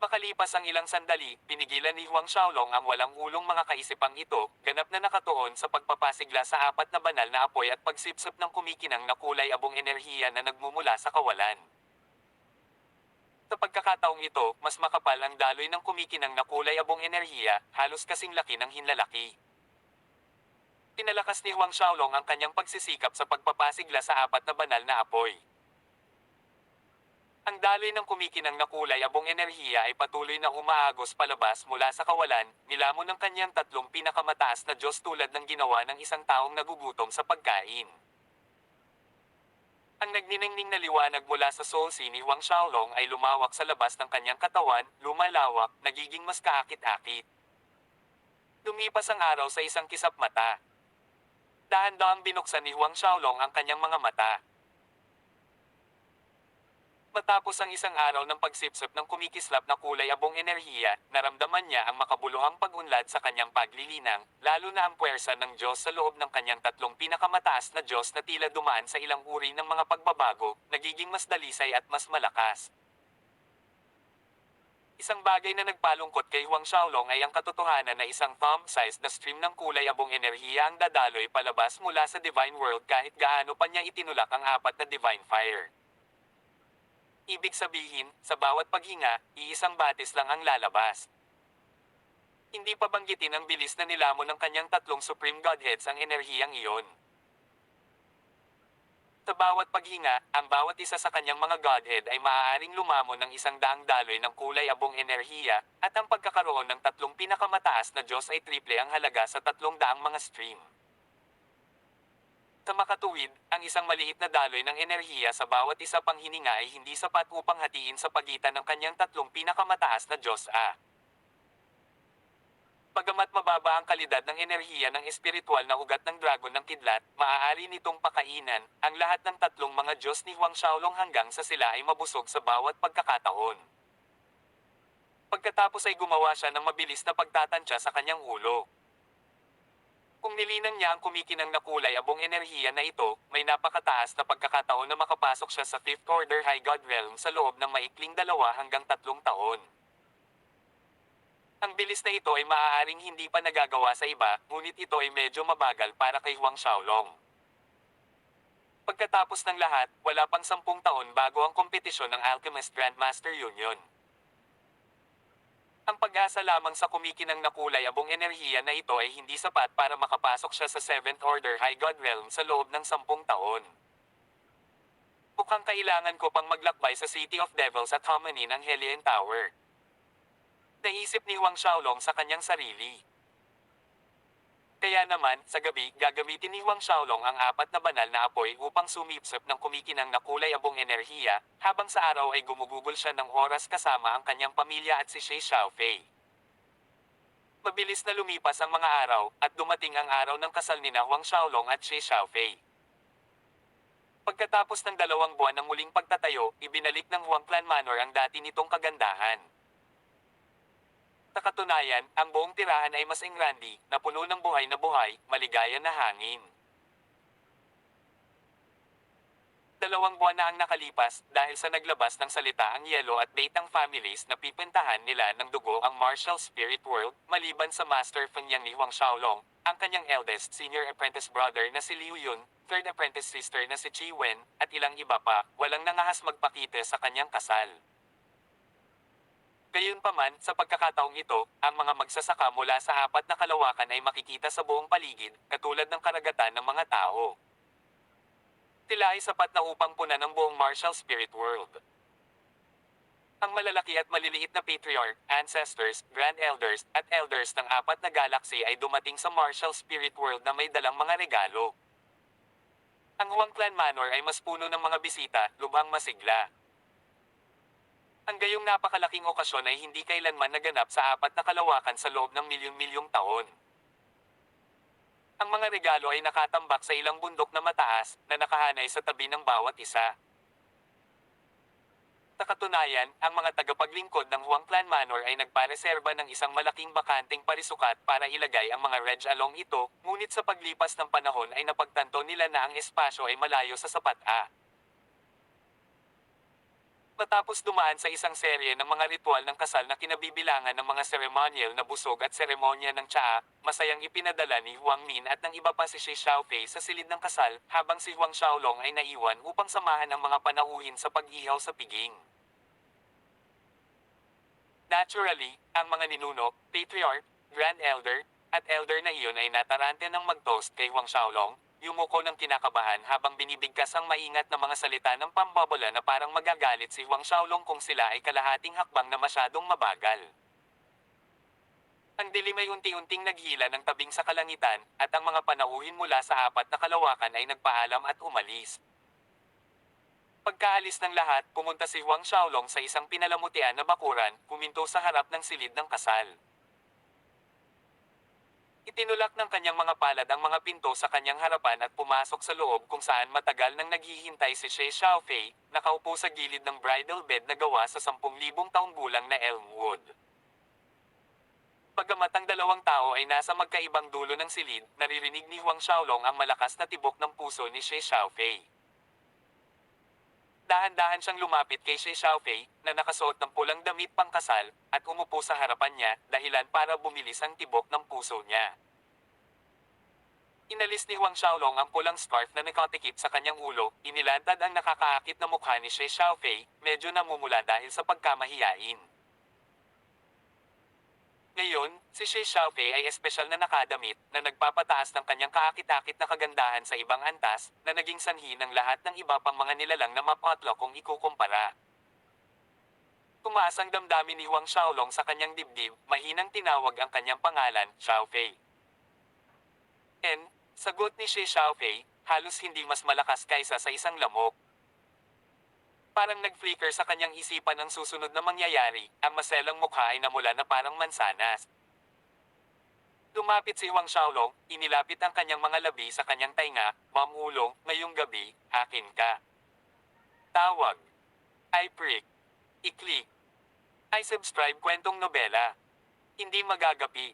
Makalipas ang ilang sandali, pinigilan ni Huang Xiaolong ang walang ulong mga kaisipang ito, ganap na nakatuon sa pagpapasigla sa 4 na banal na apoy at pagsipsip ng kumikinang na kulay abong enerhiya na nagmumula sa kawalan. Sa pagkakataong ito, mas makapal ang daloy ng kumikinang na kulay abong enerhiya, halos kasing laki ng hinlalaki. Pinalakas ni Huang Xiaolong ang kanyang pagsisikap sa pagpapasigla sa 4 na banal na apoy. Ang daloy ng kumikinang na kulay abong enerhiya ay patuloy na umaagos palabas mula sa kawalan, nilamon ng kanyang 3 pinakamataas na Diyos tulad ng ginawa ng isang taong nagugutom sa pagkain. Ang nagniningning na liwanag mula sa soul sea ni Huang Xiaolong ay lumawak sa labas ng kanyang katawan, lumalawak, nagiging mas kaakit-akit. Lumipas ang araw sa isang kisap mata. Dahan-dahang binuksan ni Huang Xiaolong ang kanyang mga mata. Matapos ang isang araw ng pagsipsip ng kumikislap na kulay abong enerhiya, naramdaman niya ang makabuluhang pag-unlad sa kanyang paglilinang, lalo na ang puwersa ng Diyos sa loob ng kanyang 3 pinakamataas na Diyos na tila dumaan sa ilang uri ng mga pagbabago, nagiging mas dalisay at mas malakas. Isang bagay na nagpalungkot kay Huang Xiaolong ay ang katotohanan na isang thumb-sized na stream ng kulay abong enerhiya ang dadaloy palabas mula sa Divine World kahit gaano pa niya itinulak ang 4 na Divine Fire. Ibig sabihin, sa bawat paghinga, iisang batis lang ang lalabas. Hindi pa banggitin ang bilis na nilamon ng kanyang 3 Supreme Godheads ang enerhiyang iyon. Sa bawat paghinga, ang bawat isa sa kanyang mga Godhead ay maaaring lumamon ng 100 daloy ng kulay abong enerhiya, at ang pagkakaroon ng 3 pinakamataas na Diyos ay triple ang halaga sa 300 mga stream. Sa makatuwid, ang isang maliit na daloy ng enerhiya sa bawat isa pang hininga ay hindi sapat upang hatiin sa pagitan ng kanyang 3 pinakamataas na Diyos Bagamat mababa ang kalidad ng enerhiya ng espiritual na ugat ng dragon ng kidlat, maaari nitong pakainan ang lahat ng 3 mga Diyos ni Huang Xiaolong hanggang sa sila ay mabusog sa bawat pagkakataon. Pagkatapos ay gumawa siya ng mabilis na pagtatantya sa kanyang ulo. Kung nilinang niya ang kumikinang na kulay abong enerhiya na ito, may napakataas na pagkakataon na makapasok siya sa Fifth Order High God Realm sa loob ng maikling 2 hanggang 3 taon. Ang bilis na ito ay maaaring hindi pa nagagawa sa iba, ngunit ito ay medyo mabagal para kay Huang Xiaolong. Pagkatapos ng lahat, wala pang 10 taon bago ang kompetisyon ng Alchemist Grandmaster Union. Ang pag-asa lamang sa kumikinang na kulay abong enerhiya na ito ay hindi sapat para makapasok siya sa Seventh Order High God Realm sa loob ng 10 taon. Mukhang kailangan ko pang maglakbay sa City of Devils at Harmony ng Hellion Tower. Naisip ni Huang Xiaolong sa kanyang sarili. Kaya naman, sa gabi, gagamitin ni Huang Xiaolong ang 4 na banal na apoy upang sumipsip ng kumikinang na kulay abong enerhiya, habang sa araw ay gumugugol siya ng oras kasama ang kanyang pamilya at si Shi Xiaofei. Mabilis na lumipas ang mga araw, at dumating ang araw ng kasal nina Huang Xiaolong at Shi Xiaofei. Pagkatapos ng 2 buwan ng muling pagtatayo, ibinalik ng Huang Clan Manor ang dati nitong kagandahan. Sa katunayan, ang buong tirahan ay mas engrandi, na puno ng buhay na buhay, maligaya na hangin. 2 buwan na ang nakalipas, dahil sa naglabas ng salita ang Yellow at Beitang families na pipintahan nila ng dugo ang Martial Spirit World, maliban sa Master Fenyang ni Huang Xiaolong, ang kanyang eldest senior apprentice brother na si Liu Yun, third apprentice sister na si Qi Wen, at ilang iba pa, walang nangahas magpakita sa kanyang kasal. Gayunpaman, sa pagkakataong ito, ang mga magsasaka mula sa 4 na kalawakan ay makikita sa buong paligid, katulad ng karagatan ng mga tao. Sila ay sapat na upang punan ang buong Martial Spirit World. Ang malalaki at maliliit na patriarch, ancestors, grand elders, at elders ng 4 na galaxy ay dumating sa Martial Spirit World na may dalang mga regalo. Ang Huang Clan Manor ay mas puno ng mga bisita, lubhang masigla. Ang gayong napakalaking okasyon ay hindi kailanman naganap sa 4 na kalawakan sa loob ng milyon-milyong taon. Ang mga regalo ay nakatambak sa ilang bundok na mataas, na nakahanay sa tabi ng bawat isa. Sa katunayan, ang mga tagapaglingkod ng Huang Clan Manor ay nagpareserba ng isang malaking bakanteng parisukat para ilagay ang mga reg along ito, ngunit sa paglipas ng panahon ay napagtanto nila na ang espasyo ay malayo sa sapat. Matapos dumaan sa isang serye ng mga ritual ng kasal na kinabibilangan ng mga seremonyal na busog at seremonya ng tsaa, masayang ipinadala ni Huang Min at ng iba pa si Shi Xiaofei sa silid ng kasal, habang si Huang Xiaolong ay naiwan upang samahan ang mga panauhin sa pag-ihaw sa piging. Naturally, ang mga ninuno, patriarch, grand elder, at elder na iyon ay natarante ng mag-toast kay Huang Xiaolong, yumuko ng kinakabahan habang binibigkas ang maingat na mga salita ng pambobola na parang magagalit si Huang Xiaolong kung sila ay kalahating hakbang na masyadong mabagal. Ang dilim ay unti-unting naghila ng tabing sa kalangitan, at ang mga panauhin mula sa 4 na kalawakan ay nagpaalam at umalis. Pagkaalis ng lahat, pumunta si Huang Xiaolong sa isang pinalamutian na bakuran, kuminto sa harap ng silid ng kasal. Itinulak ng kanyang mga palad ang mga pinto sa kanyang harapan at pumasok sa loob kung saan matagal nang naghihintay si Shi Xiaofei, nakaupo sa gilid ng bridal bed na gawa sa 10,000 taong gulang na elm wood. Bagamat ang 2 tao ay nasa magkaibang dulo ng silid, naririnig ni Huang Xiaolong ang malakas na tibok ng puso ni Shi Xiaofei. Dahan-dahan siyang lumapit kay Shi Xiaofei, na nakasuot ng pulang damit pangkasal, at umupo sa harapan niya, dahilan para bumilis ang tibok ng puso niya. Inalis ni Huang Xiaolong ang pulang scarf na nakatikip sa kanyang ulo, inilantad ang nakakaakit na mukha ni Shi Xiaofei, medyo namumula dahil sa pagkamahiyain. Ngayon, si Shi Xiaofei ay espesyal na nakadamit, na nagpapataas ng kanyang kaakit-akit na kagandahan sa ibang antas, na naging sanhi ng lahat ng iba pang mga nilalang na mapatlo kung ikukumpara. Tumaas ang damdamin ni Huang Xiaolong sa kanyang dibdib, mahinang tinawag ang kanyang pangalan, Xiaofei. Sagot ni Shi Xiaofei, halos hindi mas malakas kaysa sa isang lamok. Parang nag-flicker sa kanyang isipan ang susunod na mangyayari, ang maselang mukha ay namula na parang mansanas. Lumapit si Huang Xiaolong, inilapit ang kanyang mga labi sa kanyang tainga, mamulong, ngayong gabi, akin ka. Tawag. I prick. Iklik. I subscribe kwentong nobela. Hindi magagapi.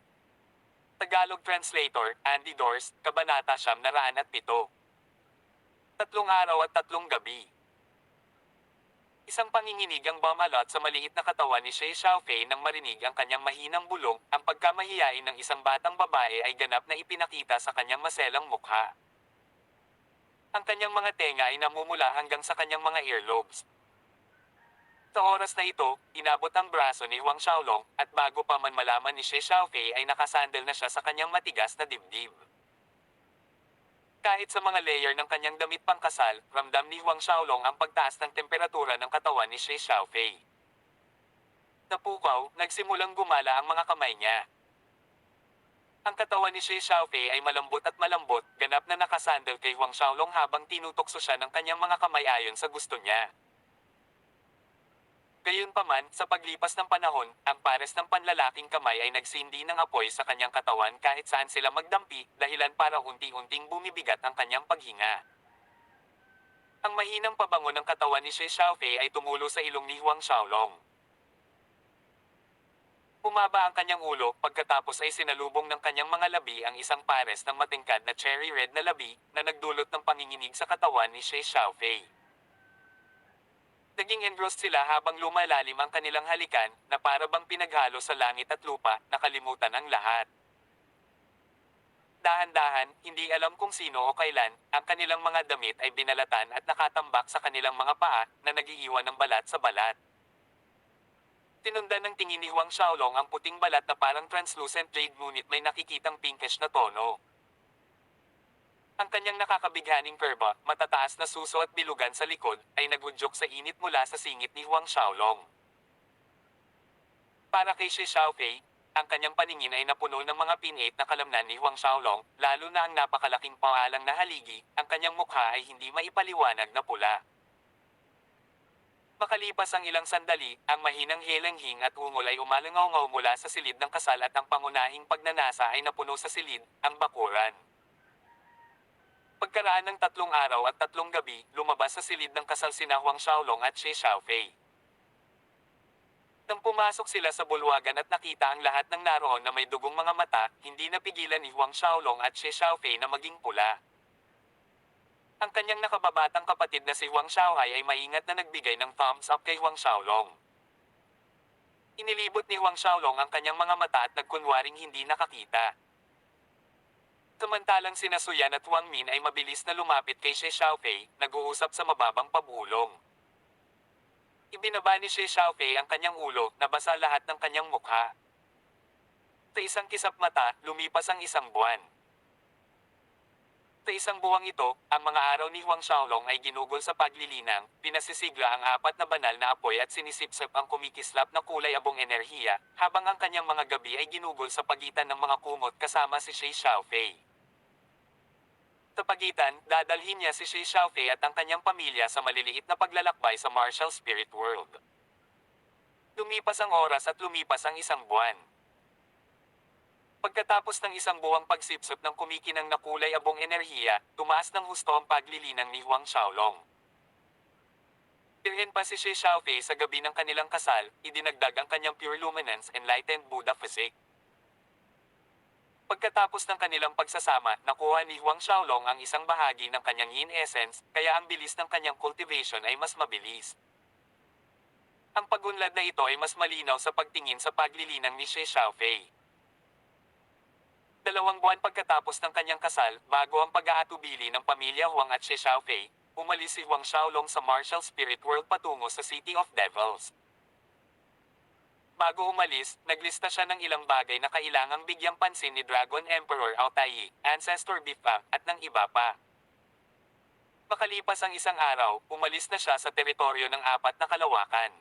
Tagalog translator, Andy Dorst, Kabanata 907. Tatlong araw at tatlong gabi. Isang panginginig ang bumalot sa maliit na katawan ni Xie Xiaofei nang marinig ang kanyang mahinang bulong. Ang pagkamahiyain ng isang batang babae ay ganap na ipinakita sa kanyang maselang mukha. Ang kanyang mga tenga ay namumula hanggang sa kanyang mga earlobes. Sa oras na ito, inabot ang braso ni Huang Xiaolong, at bago pa man malaman ni Xie Xiaofei ay nakasandal na siya sa kanyang matigas na dibdib. Kahit sa mga layer ng kanyang damit pangkasal, ramdam ni Huang Xiaolong ang pagtaas ng temperatura ng katawan ni Xie Xiaofei. Napukaw, nagsimulang gumala ang mga kamay niya. Ang katawan ni Xie Xiaofei ay malambot at malambot, ganap na nakasandal kay Huang Xiaolong habang tinutokso siya ng kanyang mga kamay ayon sa gusto niya. Gayunpaman, sa paglipas ng panahon, ang pares ng panlalaking kamay ay nagsindi ng apoy sa kanyang katawan kahit saan sila magdampi, dahilan para unti-unting bumibigat ang kanyang paghinga. Ang mahinang pabango ng katawan ni Xie Xiaofei ay tumulo sa ilong ni Huang Xiaolong. Bumaba ang kanyang ulo, pagkatapos ay sinalubong ng kanyang mga labi ang isang pares ng matingkad na cherry red na labi, na nagdulot ng panginginig sa katawan ni Xie Xiaofei. Naging engrossed sila habang lumalalim ang kanilang halikan, na para bang pinaghalo sa langit at lupa, nakalimutan ang lahat. Dahan-dahan, hindi alam kung sino o kailan, ang kanilang mga damit ay binalatan at nakatambak sa kanilang mga paa, na nagiiwan ng balat sa balat. Tinundan ng tingin ni Huang Xiaolong ang puting balat na parang translucent jade ngunit may nakikitang pinkish na tono. Ang kanyang nakakabighaning kurba, matataas na suso at bilugan sa likod, ay nagudyok sa init mula sa singit ni Huang Xiaolong. Para kay Xie Xiaofei, ang kanyang paningin ay napuno ng mga pinate na kalamnan ni Huang Xiaolong, lalo na ang napakalaking paalang na haligi, ang kanyang mukha ay hindi maipaliwanag na pula. Makalipas ang ilang sandali, ang mahinang helanghing at ungol ay umalangaw-ngaw mula sa silid ng kasal at ang pangunahing pagnanasa ay napuno sa silid, ang bakuran. Pagkaraan ng 3 araw at 3 gabi, lumabas sa silid ng kasal sina Huang Xiaolong at Xie Xiaofei. Nang pumasok sila sa bulwagan at nakita ang lahat ng naroon na may dugong mga mata, hindi napigilan ni Huang Xiaolong at Xie Xiaofei na maging pula. Ang kanyang nakababatang kapatid na si Huang Xiaohai ay maingat na nagbigay ng thumbs up kay Huang Xiaolong. Inilibot ni Huang Xiaolong ang kanyang mga mata at nagkunwaring hindi nakakita. Samantalang sina Suyan at Wang Min ay mabilis na lumapit kay Xie Xiaofei, nag-uusap sa mababang pabulong. Ibinaba ni Xie Xiaofei ang kanyang ulo, nabasa lahat ng kanyang mukha. Sa isang kisap mata, lumipas ang isang buwan. Sa isang buwang ito, ang mga araw ni Huang Xiaolong ay ginugol sa paglilinang, pinasisigla ang 4 na banal na apoy at sinisipsip ang kumikislap na kulay abong enerhiya, habang ang kanyang mga gabi ay ginugol sa pagitan ng mga kumot kasama si Xie Xiaofei. Sa pagitan, dadalhin niya si Xie Xiaofei at ang kanyang pamilya sa maliliit na paglalakbay sa Martial Spirit World. Lumipas ang oras at lumipas ang isang buwan. Pagkatapos ng isang buwang pagsipsip ng kumikinang na kulay abong enerhiya, tumaas ng husto ang paglilinang ni Huang Xiaolong. Birhen pa si Xie Xiaofei sa gabi ng kanilang kasal, idinagdag ang kanyang pure luminance enlightened Buddha physique. Pagkatapos ng kanilang pagsasama, nakuha ni Huang Xiaolong ang isang bahagi ng kanyang yin essence, kaya ang bilis ng kanyang cultivation ay mas mabilis. Ang pagunlad na ito ay mas malinaw sa pagtingin sa paglilinang ni Xie Xiaofei. 2 buwan pagkatapos ng kanyang kasal, bago ang pag-aatubili ng pamilya Huang at Xie Xiaofei, umalis si Huang Xiaolong sa Martial Spirit World patungo sa City of Devils. Bago umalis, naglista siya ng ilang bagay na kailangang bigyang pansin ni Dragon Emperor Aotai, Ancestor Bifang, at ng iba pa. Makalipas ang isang araw, umalis na siya sa teritoryo ng 4 na kalawakan.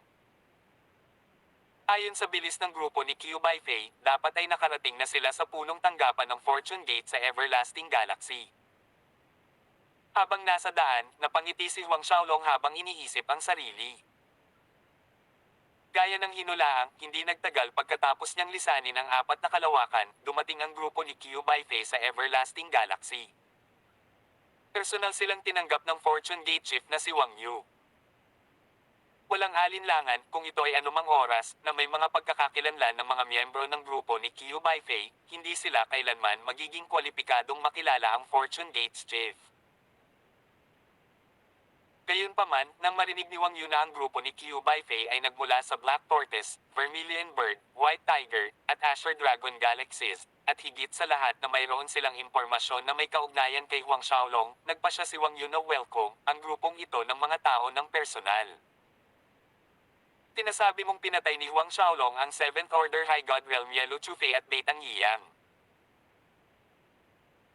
Ayon sa bilis ng grupo ni Qiu Baifei, dapat ay nakarating na sila sa punong tanggapan ng Fortune Gate sa Everlasting Galaxy. Habang nasa daan, napangiti si Huang Xiaolong habang iniisip ang sarili. Gaya ng hinulaang, hindi nagtagal pagkatapos niyang lisanin ang 4 na kalawakan, dumating ang grupo ni Qiu Baifei sa Everlasting Galaxy. Personal silang tinanggap ng Fortune Gate Chief na si Wang Yu. Walang alinlangan kung ito ay anumang oras na may mga pagkakakilanlan ng mga miyembro ng grupo ni Q by Faye, hindi sila kailanman magiging kwalipikadong makilala ang Fortune Gates Chief. Gayunpaman, nang marinig ni Wang Yu na ang grupo ni Q by Faye ay nagmula sa Black Tortoise, Vermilion Bird, White Tiger, at Azure Dragon Galaxies, at higit sa lahat na mayroon silang impormasyon na may kaugnayan kay Huang Xiaolong, nagpa siya si Wang Yu na welcome ang grupong ito ng mga tao ng personal. Tinasabi mong pinatay ni Huang Xiaolong ang 7th Order High God Realm Yellow Chufei at Beitang Yiyang.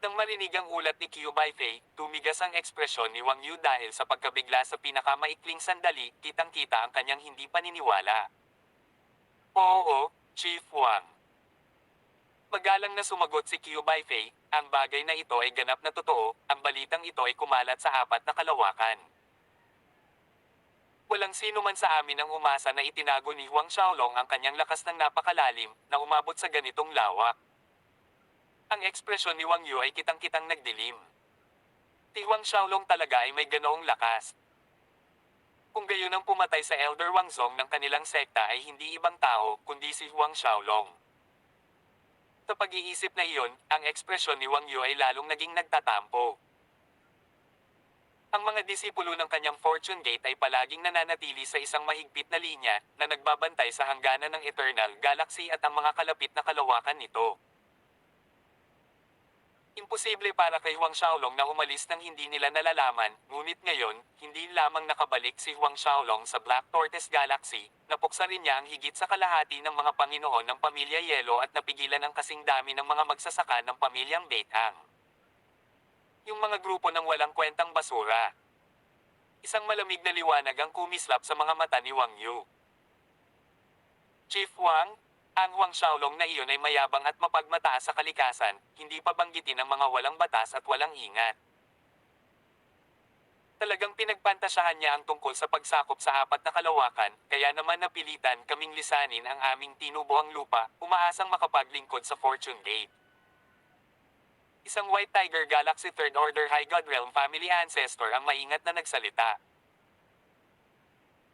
Nang marinig ang ulat ni Qiu Baifei, tumigas ang ekspresyon ni Wang Yu dahil sa pagkabigla sa pinakamaikling sandali, kitang-kita ang kanyang hindi paniniwala. Oo, Chief Wang. Magalang na sumagot si Qiu Baifei, ang bagay na ito ay ganap na totoo, ang balitang ito ay kumalat sa 4 na kalawakan. Walang sino man sa amin ang umasa na itinago ni Huang Xiaolong ang kanyang lakas ng napakalalim, na umabot sa ganitong lawak. Ang ekspresyon ni Wang Yu ay kitang-kitang nagdilim. Si Huang Xiaolong talaga ay may ganoong lakas. Kung gayon ang pumatay sa Elder Wang Zong ng kanilang sekta ay hindi ibang tao, kundi si Huang Xiaolong. Sa pag-iisip na iyon, ang ekspresyon ni Wang Yu ay lalong naging nagtatampo. Ang mga disipulo ng kanyang Fortune Gate ay palaging nananatili sa isang mahigpit na linya na nagbabantay sa hangganan ng Eternal Galaxy at ang mga kalapit na kalawakan nito. Imposible para kay Huang Xiaolong na umalis nang hindi nila nalalaman, ngunit ngayon, hindi lamang nakabalik si Huang Xiaolong sa Black Tortoise Galaxy, napuksa rin niya ang higit sa kalahati ng mga Panginoon ng Pamilya Yelo at napigilan ang kasing dami ng mga magsasaka ng Pamilyang Beitang. Yung mga grupo ng walang kwentang basura. Isang malamig na liwanag ang kumislap sa mga mata ni Wang Yu. Chief Wang, ang Huang Xiaolong na iyon ay mayabang at mapagmataas sa kalikasan, hindi pa banggitin ang mga walang batas at walang ingat. Talagang pinagpantasyahan niya ang tungkol sa pagsakop sa 4 na kalawakan, kaya naman napilitan kaming lisanin ang aming tinubuang lupa, umaasang makapaglingkod sa Fortune Gate. Isang White Tiger Galaxy 3rd Order High God Realm Family Ancestor ang maingat na nagsalita.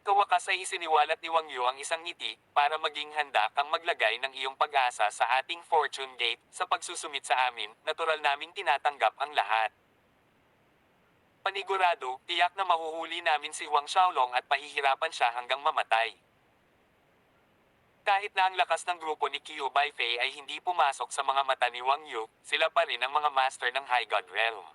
Kawakas ay isiniwalat ni Wang Yu ang isang ngiti, para maging handa kang maglagay ng iyong pag-asa sa ating Fortune Gate, sa pagsusumit sa amin, natural naming tinatanggap ang lahat. Panigurado, tiyak na mahuhuli namin si Huang Xiaolong at pahihirapan siya hanggang mamatay. Kahit na ang lakas ng grupo ni Qiu Baifei ay hindi pumasok sa mga mata ni Wang Yu, sila pa rin ang mga master ng High God Realm.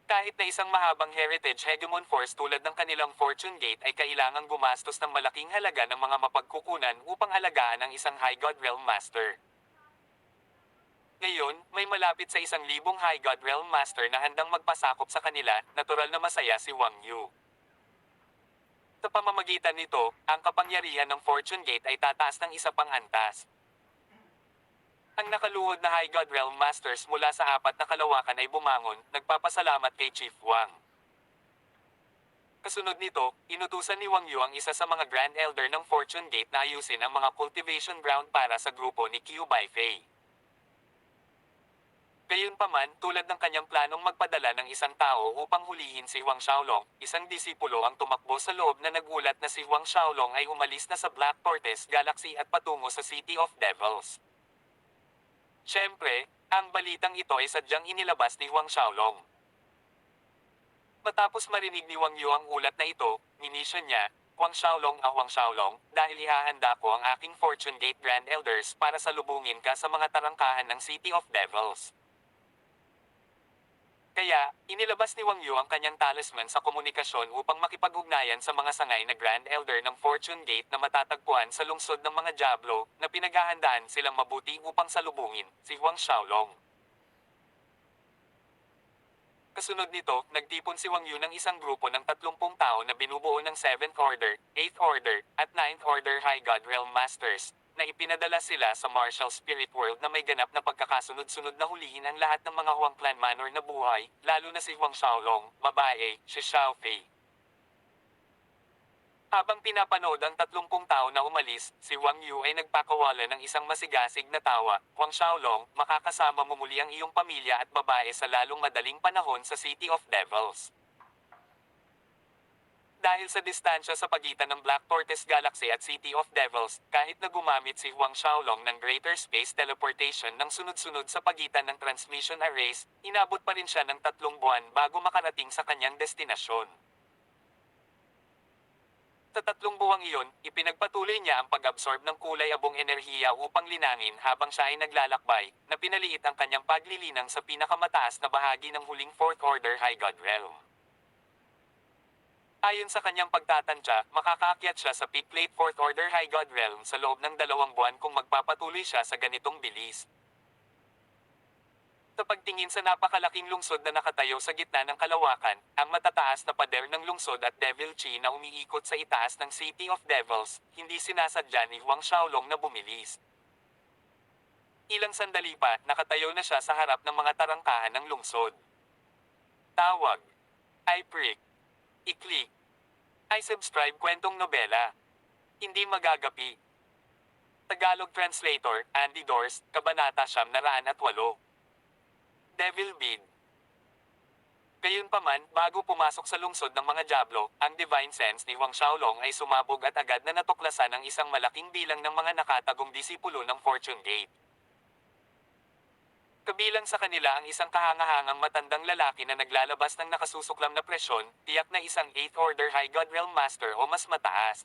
Kahit na isang mahabang heritage hegemon force tulad ng kanilang Fortune Gate ay kailangang gumastos ng malaking halaga ng mga mapagkukunan upang alagaan ang isang High God Realm Master. Ngayon, may malapit sa 1,000 High God Realm Master na handang magpasakop sa kanila, natural na masaya si Wang Yu. Sa pamamagitan nito, ang kapangyarihan ng Fortune Gate ay tataas ng isa pang antas. Ang nakaluhod na High God Realm Masters mula sa 4 na kalawakan ay bumangon, nagpapasalamat kay Chief Wang. Kasunod nito, inutusan ni Wang Yu ang isa sa mga Grand Elder ng Fortune Gate na ayusin ang mga cultivation ground para sa grupo ni Qiu Baifei. Gayunpaman, tulad ng kanyang planong magpadala ng isang tao upang hulihin si Huang Xiaolong, isang disipulo ang tumakbo sa loob na nagulat na si Huang Xiaolong ay umalis na sa Black Tortoise Galaxy at patungo sa City of Devils. Siyempre, ang balitang ito ay sadyang inilabas ni Huang Xiaolong. Matapos marinig ni Wang Yu ang ulat na ito, minisyon niya, Huang Xiaolong, dahil ihahanda ko ang aking Fortune Gate Grand Elders para salubungin ka sa mga tarangkahan ng City of Devils. Kaya, inilabas ni Wang Yu ang kanyang talisman sa komunikasyon upang makipag-ugnayan sa mga sangay na Grand Elder ng Fortune Gate na matatagpuan sa lungsod ng mga Diablo, na pinaghahandaan silang mabuti upang salubungin si Huang Xiaolong. Kasunod nito, nagtipon si Wang Yu ng isang grupo ng 30 tao na binubuo ng 7th Order, 8th Order, at 9th Order High God Realm Masters, na ipinadala sila sa Martial Spirit World na may ganap na pagkakasunod-sunod na hulihin ang lahat ng mga Huang Clan Manor na buhay, lalo na si Huang Xiaolong, babae, si Xiaofei. Habang pinapanood ang 30 tao na umalis, si Wang Yu ay nagpakawala ng isang masigasig na tawa, Huang Xiaolong, makakasama mo muli ang iyong pamilya at babae sa lalong madaling panahon sa City of Devils. Dahil sa distansya sa pagitan ng Black Tortoise Galaxy at City of Devils, kahit na gumamit si Huang Xiaolong ng Greater Space Teleportation ng sunod-sunod sa pagitan ng transmission arrays, inabot pa rin siya ng 3 buwan bago makarating sa kanyang destinasyon. Sa 3 buwang iyon, ipinagpatuloy niya ang pag-absorb ng kulay-abong enerhiya upang linangin habang siya ay naglalakbay, na pinaliit ang kanyang paglilinang sa pinakamataas na bahagi ng huling Fourth Order High God Realm. Ayon sa kanyang pagtatantya, makakaakyat siya sa Peak Plate Fourth Order High God Realm sa loob ng 2 buwan kung magpapatuloy siya sa ganitong bilis. Sa pagtingin sa napakalaking lungsod na nakatayo sa gitna ng kalawakan, ang matataas na pader ng lungsod at Devil Chi na umiikot sa itaas ng City of Devils, hindi sinasadya ni Huang Xiaolong na bumilis. Ilang sandali pa, nakatayo na siya sa harap ng mga tarangkahan ng lungsod. Tawag. I-prick. I-click. I-subscribe kwentong nobela. Hindi magagapi. Tagalog Translator, Andy Dors, Kabanata 908. Devil Bid. Gayunpaman, bago pumasok sa lungsod ng mga Diablo, ang Divine Sense ni Huang Xiaolong ay sumabog at agad na natuklasan ang isang malaking bilang ng mga nakatagong disipulo ng Fortune Gate. Kabilang sa kanila ang isang kahangahangang matandang lalaki na naglalabas ng nakasusuklam na presyon, tiyak na isang 8th Order High God Realm Master o mas mataas.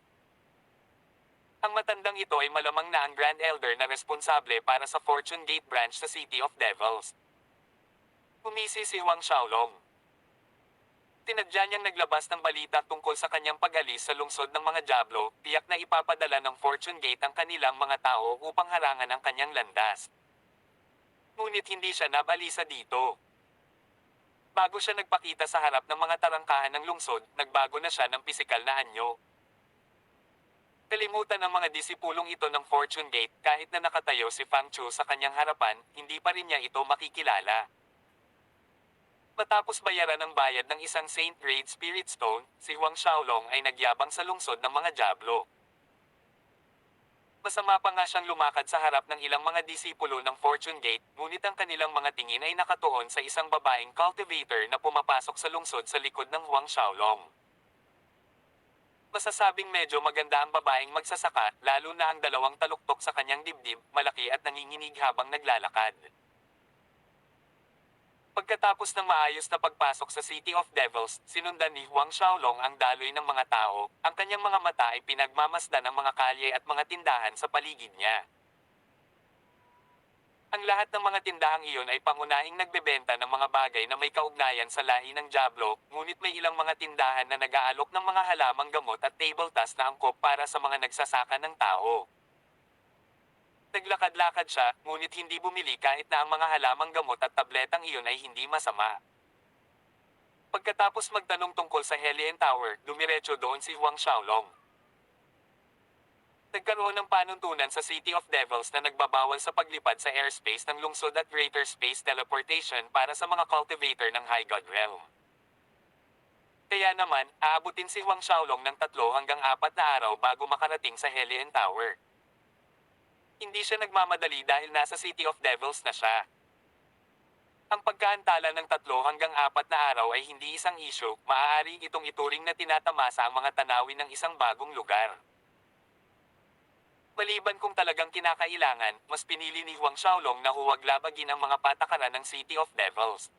Ang matandang ito ay malamang na ang Grand Elder na responsable para sa Fortune Gate branch sa City of Devils. Humisi si Huang Xiaolong. Tinadya niyang naglabas ng balita tungkol sa kanyang pag-alis sa lungsod ng mga Diablo, tiyak na ipapadala ng Fortune Gate ang kanilang mga tao upang harangan ang kanyang landas. Ngunit hindi siya nabalisa dito. Bago siya nagpakita sa harap ng mga tarangkahan ng lungsod, nagbago na siya ng pisikal na anyo. Kalimutan ng mga disipulong ito ng Fortune Gate kahit na nakatayo si Fang Chu sa kanyang harapan, hindi pa rin niya ito makikilala. Matapos bayaran ng bayad ng isang Saint Grade Spirit Stone, si Huang Xiaolong ay nagyabang sa lungsod ng mga Diablo. Masama pa nga siyang lumakad sa harap ng ilang mga disipulo ng Fortune Gate, ngunit ang kanilang mga tingin ay nakatuon sa isang babaeng cultivator na pumapasok sa lungsod sa likod ng Huang Xiaolong. Masasabing medyo maganda ang babaeng magsasaka, lalo na ang 2 taluktok sa kanyang dibdib, malaki at nanginginig habang naglalakad. Pagkatapos ng maayos na pagpasok sa City of Devils, sinundan ni Huang Xiaolong ang daloy ng mga tao, ang kanyang mga mata ay pinagmamasdan ng mga kalye at mga tindahan sa paligid niya. Ang lahat ng mga tindahang iyon ay pangunahing nagbebenta ng mga bagay na may kaugnayan sa lahi ng Diablo, ngunit may ilang mga tindahan na nag-aalok ng mga halamang gamot at table tas na angkop para sa mga nagsasaka ng tao. Naglakad-lakad siya, ngunit hindi bumili kahit na ang mga halamang gamot at tabletang iyon ay hindi masama. Pagkatapos magtanong tungkol sa Hellion Tower, dumiretso doon si Huang Xiaolong. Nagkaroon ng panuntunan sa City of Devils na nagbabawal sa paglipad sa airspace ng lungsod at Greater Space Teleportation para sa mga cultivator ng High God Realm. Kaya naman, aabutin si Huang Xiaolong ng 3 hanggang 4 na araw bago makarating sa Hellion Tower. Hindi siya nagmamadali dahil nasa City of Devils na siya. Ang pagkaantala ng 3 hanggang 4 na araw ay hindi isang issue, maaari itong ituring na tinatamasa ang mga tanawin ng isang bagong lugar. Maliban kung talagang kinakailangan, mas pinili ni Huang Xiaolong na huwag labagin ang mga patakaran ng City of Devils.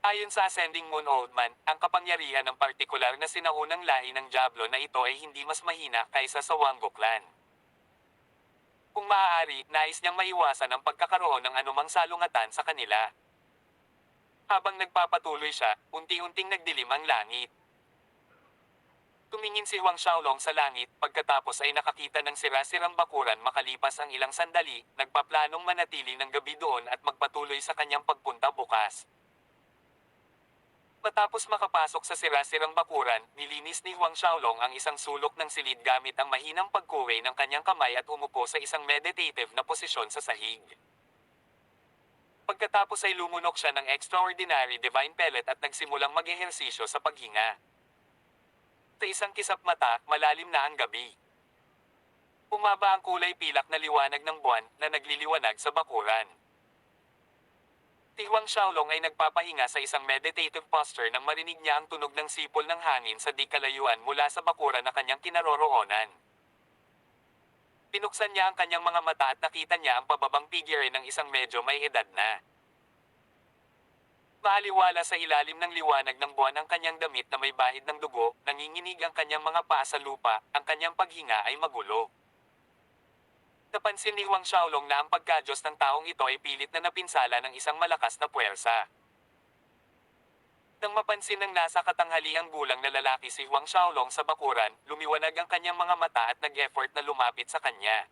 Ayon sa Ascending Moon Oldman, ang kapangyarihan ng partikular na sinaunang lahi ng Diablo na ito ay hindi mas mahina kaysa sa Wango Clan. Kung maaari, nais niyang maiwasan ang pagkakaroon ng anumang salungatan sa kanila. Habang nagpapatuloy siya, unti-unting nagdilim ang langit. Tumingin si Huang Xiaolong sa langit, pagkatapos ay nakakita ng sira-sirang bakuran makalipas ang ilang sandali, nagpaplanong manatili ng gabi doon at magpatuloy sa kanyang pagpunta bukas. Matapos makapasok sa sira-sirang bakuran, nilinis ni Huang Xiaolong ang isang sulok ng silid gamit ang mahinang pagkuway ng kanyang kamay at umupo sa isang meditative na posisyon sa sahig. Pagkatapos ay lumunok siya ng extraordinary divine pellet at nagsimulang mag-ehersisyo sa paghinga. Sa isang kisap mata, malalim na ang gabi. Umaba ang kulay pilak na liwanag ng buwan na nagliliwanag sa bakuran. Si Huang Xiaolong ay nagpapahinga sa isang meditative posture nang marinig niya ang tunog ng sipol ng hangin sa di kalayuan mula sa bakuran na kanyang kinaroroonan. Pinuksan niya ang kanyang mga mata at nakita niya ang pababang figure ng isang medyo may edad na. Maaliwala sa ilalim ng liwanag ng buwan ang kanyang damit na may bahid ng dugo, nanginginig ang kanyang mga paa sa lupa, ang kanyang paghinga ay magulo. Napansin ni Huang Xiaolong na ang pagkadyos ng taong ito ay pilit na napinsala ng isang malakas na puwersa. Nang mapansin ng nasa katanghaliang gulang na lalaki si Huang Xiaolong sa bakuran, lumiwanag ang kanyang mga mata at nag-effort na lumapit sa kanya.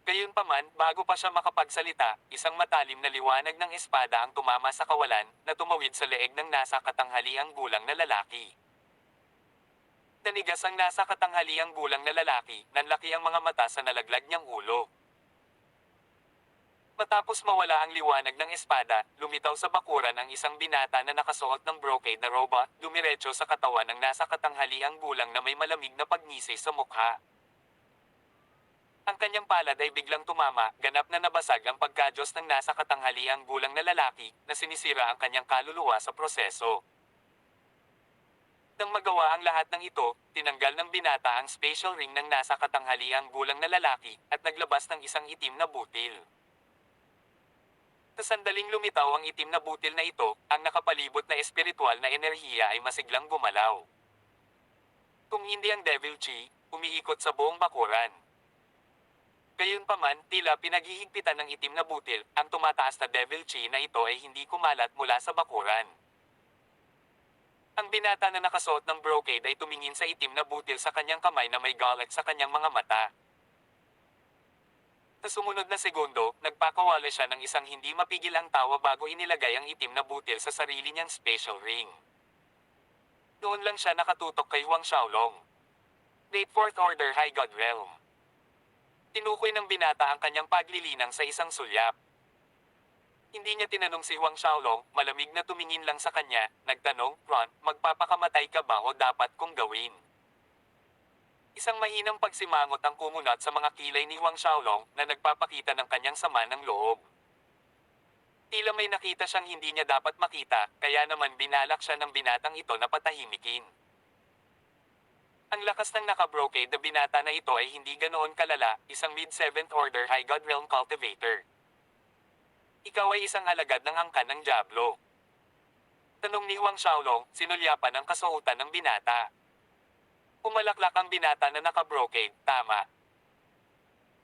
Gayunpaman, bago pa siya makapagsalita, isang matalim na liwanag ng espada ang tumama sa kawalan, na tumawid sa leeg ng nasa katanghaliang gulang na lalaki. Nanigas ang nasa katanghaliang gulang na lalaki, nanlaki ang mga mata sa nalaglag niyang ulo. Matapos mawala ang liwanag ng espada, lumitaw sa bakuran ang isang binata na nakasuot ng brocade na roba, dumiretso sa katawan ng nasa katanghaliang gulang na may malamig na pagngisi sa mukha. Ang kanyang palad ay biglang tumama, ganap na nabasag ang pagkadyos ng nasa katanghaliang gulang na lalaki, na sinisira ang kanyang kaluluwa sa proseso. Nang magawa ang lahat ng ito, tinanggal ng binata ang special ring ng nasa katanghaliang gulang na lalaki, at naglabas ng isang itim na butil. Sa sandaling lumitaw ang itim na butil na ito, ang nakapalibot na espiritual na enerhiya ay masiglang gumalaw. Kung hindi ang Devil Chi, umiikot sa buong bakuran. Gayunpaman, tila pinaghihigpitan ng itim na butil, ang tumataas na Devil Chi na ito ay hindi kumalat mula sa bakuran. Ang binata na nakasuot ng brocade ay tumingin sa itim na butil sa kanyang kamay na may galit sa kanyang mga mata. Sa sumunod na segundo, nagpakawala siya ng isang hindi mapigil ang tawa bago inilagay ang itim na butil sa sarili niyang special ring. Noon lang siya nakatutok kay Huang Xiaolong. Late Fourth Order High God Realm. Tinukoy ng binata ang kanyang paglilinang sa isang sulyap. Hindi niya tinanong si Huang Xiaolong, malamig na tumingin lang sa kanya, nagtanong, Ron, magpapakamatay ka ba o dapat kong gawin? Isang mahinang pagsimangot ang kumunat sa mga kilay ni Huang Xiaolong na nagpapakita ng kanyang sama ng loob. Tila may nakita siyang hindi niya dapat makita, kaya naman binalak siya ng binatang ito na patahimikin. Ang lakas ng naka-brocade na binata na ito ay hindi ganoon kalala, isang mid-7th order High God Realm cultivator. Ikaw ay isang alagad ng angkan ng Diablo. Tanong ni Huang Xiaolong, sinulyapan ang kasuotan ng binata. Umalaklak ang binata na naka-brocade, tama.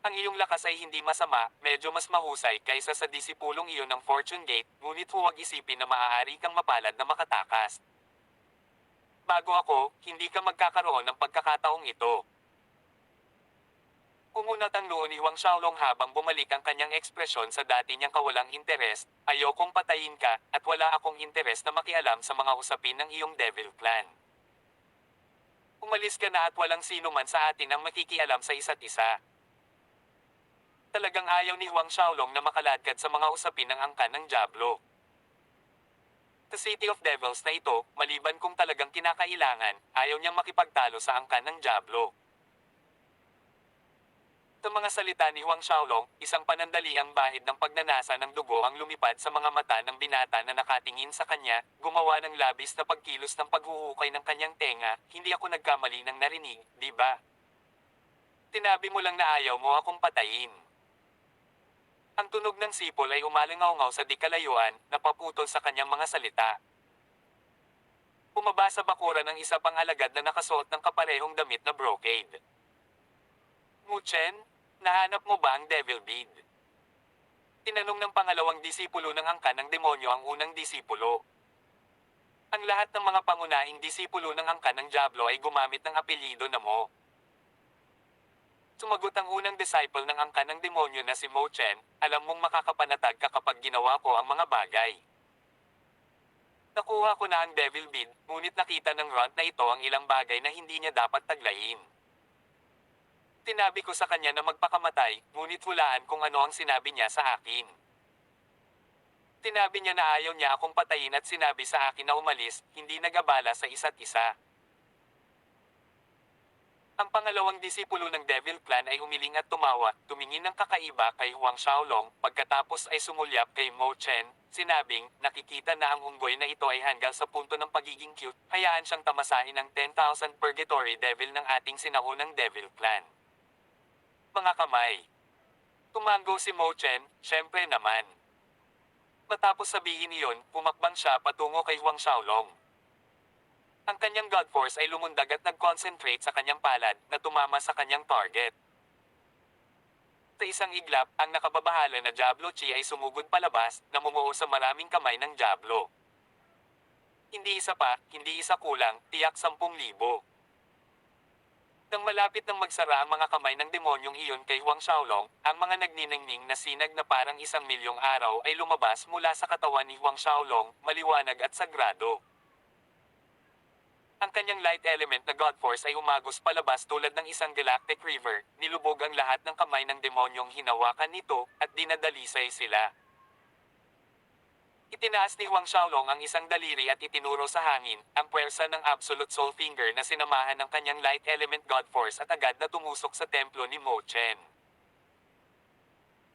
Ang iyong lakas ay hindi masama, medyo mas mahusay kaysa sa disipulong iyon ng Fortune Gate, ngunit huwag isipin na maaari kang mapalad na makatakas. Bago ako, hindi ka magkakaroon ng pagkakataong ito. Umunat ang noo ni Huang Xiaolong habang bumalik ang kanyang ekspresyon sa dati niyang kawalang interes, ayokong patayin ka, at wala akong interes na makialam sa mga usapin ng iyong Devil Clan. Umalis ka na at walang sino man sa atin ang makikialam sa isa't isa. Talagang ayaw ni Huang Xiaolong na makaladkad sa mga usapin ng angkan ng Diablo. Sa City of Devils na ito, maliban kung talagang kinakailangan, ayaw niyang makipagtalo sa angkan ng Diablo. Sa mga salita ni Huang Xiaolong, isang panandaliang bahid ng pagnanasa ng dugo ang lumipad sa mga mata ng binata na nakatingin sa kanya, gumawa ng labis na pagkilos ng paghuhukay ng kanyang tenga, hindi ako nagkamali ng narinig, di ba? Tinabi mo lang na ayaw mo akong patayin. Ang tunog ng sipol ay umalingaw-ngaw sa di kalayuan, napaputol sa kanyang mga salita. Bumaba sa bakuran ang isa pang alagad na nakasuot ng kaparehong damit na brocade. Mu Chen, nahanap mo ba ang Devil Bead? Tinanong ng pangalawang disipulo ng angkan ng demonyo ang unang disipulo. Ang lahat ng mga pangunahing disipulo ng angkan ng Diablo ay gumamit ng apelyido na Mo. Sumagot ang unang disciple ng angkan ng demonyo na si Mo Chen, alam mong makakapanatag ka kapag ginawa ko ang mga bagay. Nakuha ko na ang Devil Bead, ngunit nakita ng Runt na ito ang ilang bagay na hindi niya dapat taglayin. Tinabi ko sa kanya na magpakamatay, ngunit hulaan kung ano ang sinabi niya sa akin. Tinabi niya na ayaw niya akong patayin at sinabi sa akin na umalis, hindi nag-abala sa isa't isa. Ang pangalawang disipulo ng Devil Clan ay humiling at tumawa, tumingin ng kakaiba kay Huang Xiaolong, pagkatapos ay sumulyap kay Mo Chen, sinabing, nakikita na ang unggoy na ito ay hanggang sa punto ng pagiging cute, hayaan siyang tamasahin ng 10,000 Purgatory Devil ng ating sinaunang Devil Clan. Mga kamay. Tumango si Mo Chen, syempre naman. Matapos sabihin iyon, pumakbang siya patungo kay Huang Xiaolong. Ang kanyang God Force ay lumundag at nag-concentrate sa kanyang palad na tumama sa kanyang target. Sa isang iglap, ang nakababahala na Diablo Chi ay sumugod palabas, namumuo sa maraming kamay ng Diablo. Hindi isa pa, hindi isa kulang, tiyak 10,000. Nang malapit nang magsara ang mga kamay ng demonyong iyon kay Huang Xiaolong, ang mga nagniningning na sinag na parang 1,000,000 araw ay lumabas mula sa katawan ni Huang Xiaolong, maliwanag at sagrado. Ang kanyang light element na God Force ay umagos palabas tulad ng isang galactic river, nilubog ang lahat ng kamay ng demonyong hinawakan nito, at dinadalisay sila. Itinaas ni Huang Xiaolong ang isang daliri at itinuro sa hangin, ang puwersa ng Absolute Soul Finger na sinamahan ng kanyang light element God Force at agad na tumusok sa templo ni Mo Chen.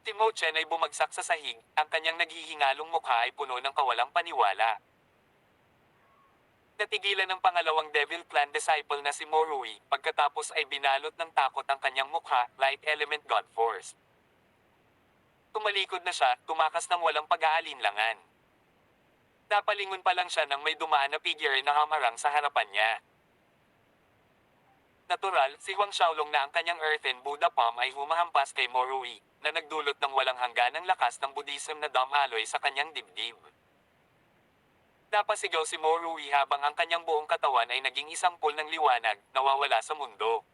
Si Mo Chen ay bumagsak sa sahig, ang kanyang naghihingalong mukha ay puno ng kawalang paniwala. Natigilan ng pangalawang Devil Clan disciple na si Mo Rui, pagkatapos ay binalot ng takot ang kanyang mukha, light element God Force. Tumalikod na siya, tumakas ng walang pag-aalinlangan. Napalingon pa lang siya nang may dumaan na figure na hamarang sa harapan niya. Natural, si Huang Xiaolong na ang kanyang earthen Buddha palm ay humahampas kay Mo Rui, na nagdulot ng walang hangganang lakas ng Buddhism na damaloy sa kanyang dibdib. Napasigaw si Mo Rui habang ang kanyang buong katawan ay naging isang pool ng liwanag, nawawala sa mundo.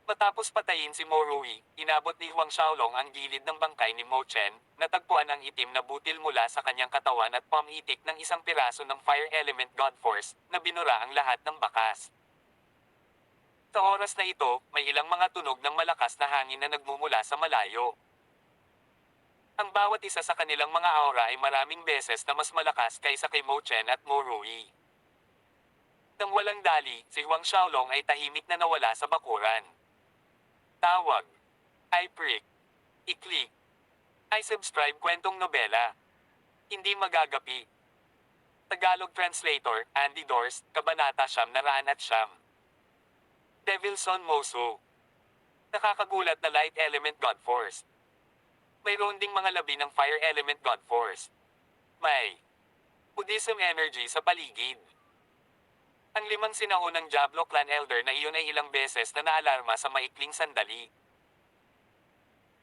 Matapos patayin si Mo Rui, inabot ni Huang Xiaolong ang gilid ng bangkay ni Mo Chen, natagpuan ang itim na butil mula sa kanyang katawan at pamitik ng isang piraso ng Fire Element God Force, na binura ang lahat ng bakas. Sa oras na ito, may ilang mga tunog ng malakas na hangin na nagmumula sa malayo. Ang bawat isa sa kanilang mga aura ay maraming beses na mas malakas kaysa kay Mo Chen at Mo Rui. Nang walang dali, si Huang Xiaolong ay tahimik na nawala sa bakuran. Tawag. I-prick. I-click. I-subscribe kwentong nobela. Hindi magagapi. Tagalog Translator, Andy Dors, Kabanata 909. Devilson Moso. Nakakagulat na light element God Force. Mayroon ding mga labi ng fire element God Force. May Buddhism energy sa paligid. Ang limang sinaunang Diablo Clan Elder na iyon ay ilang beses na naalarma sa maikling sandali.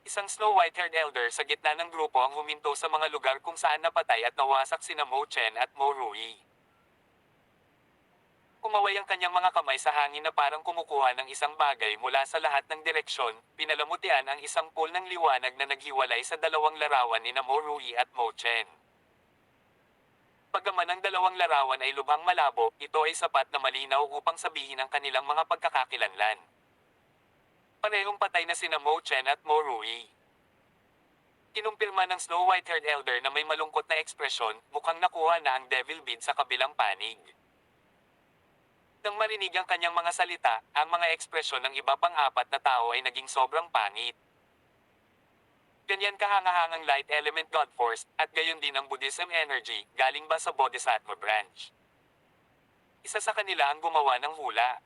Isang Snow White-haired elder sa gitna ng grupo ang huminto sa mga lugar kung saan napatay at nawasak sina Mo Chen at Mo Rui. Kumaway ang kanyang mga kamay sa hangin na parang kumukuha ng isang bagay mula sa lahat ng direksyon, pinalamutian ang isang pool ng liwanag na naghiwalay sa dalawang larawan ni Mo Rui at Mo Chen. Pagaman ang dalawang larawan ay lubhang malabo, ito ay sapat na malinaw upang sabihin ang kanilang mga pagkakakilanlan. Parehong patay na sina Mo Chen at Mo Rui. Kinumpirma ng Snow White-haired elder na may malungkot na ekspresyon, mukhang nakuha na ang devil bead sa kabilang panig. Nang marinig ang kanyang mga salita, ang mga ekspresyon ng iba pang apat na tao ay naging sobrang pangit. Ganyan kahangahangang light element God Force, at gayon din ang Buddhism energy, galing ba sa Bodhisattva branch? Isa sa kanila ang gumawa ng hula.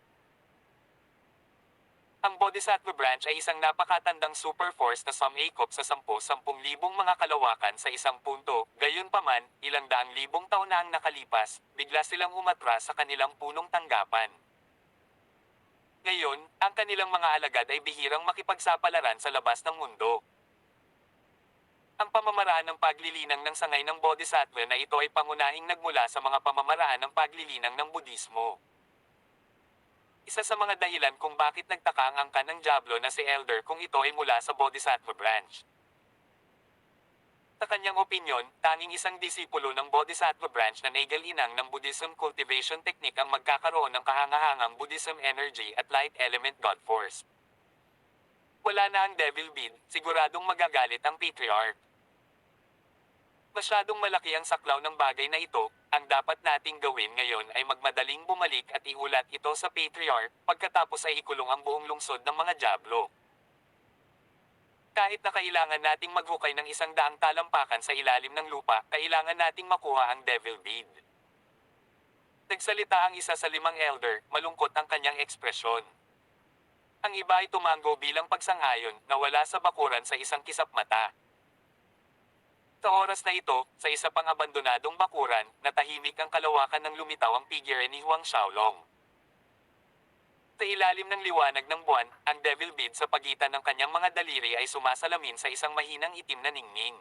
Ang Bodhisattva branch ay isang napakatandang super force na sumakop sa 10,000 mga kalawakan sa isang punto, gayunpaman, ilang daang libong taon na ang nakalipas, bigla silang umatras sa kanilang punong tanggapan. Ngayon, ang kanilang mga alagad ay bihirang makipagsapalaran sa labas ng mundo. Ang pamamaraan ng paglilinang ng sangay ng Bodhisattva na ito ay pangunahing nagmula sa mga pamamaraan ng paglilinang ng Budismo. Isa sa mga dahilan kung bakit nagtaka ang angkan ng Diablo na si Elder kung ito ay mula sa Bodhisattva branch. Sa kanyang opinyon, tanging isang disipulo ng Bodhisattva branch na naigalinang ng Buddhism cultivation technique ang magkakaroon ng kahangahangang Buddhism energy at light element God Force. Wala na ang devil bead, siguradong magagalit ang patriarch. Masyadong malaki ang saklaw ng bagay na ito, ang dapat nating gawin ngayon ay magmadaling bumalik at iulat ito sa Patriarch, pagkatapos ay ikulong ang buong lungsod ng mga Diablo. Kahit na kailangan nating maghukay ng 100 talampakan sa ilalim ng lupa, kailangan nating makuha ang Devil Bead. Nagsalita ang isa sa 5 elder, malungkot ang kanyang ekspresyon. Ang iba ay tumango bilang pagsang-ayon na wala sa bakuran sa isang kisap mata. Sa oras na ito, sa isa pang abandonadong bakuran, natahimik ang kalawakan ng lumitaw ang figure ni Huang Xiaolong. Sa ilalim ng liwanag ng buwan, ang Devil Bead sa pagitan ng kanyang mga daliri ay sumasalamin sa isang mahinang itim na ningning.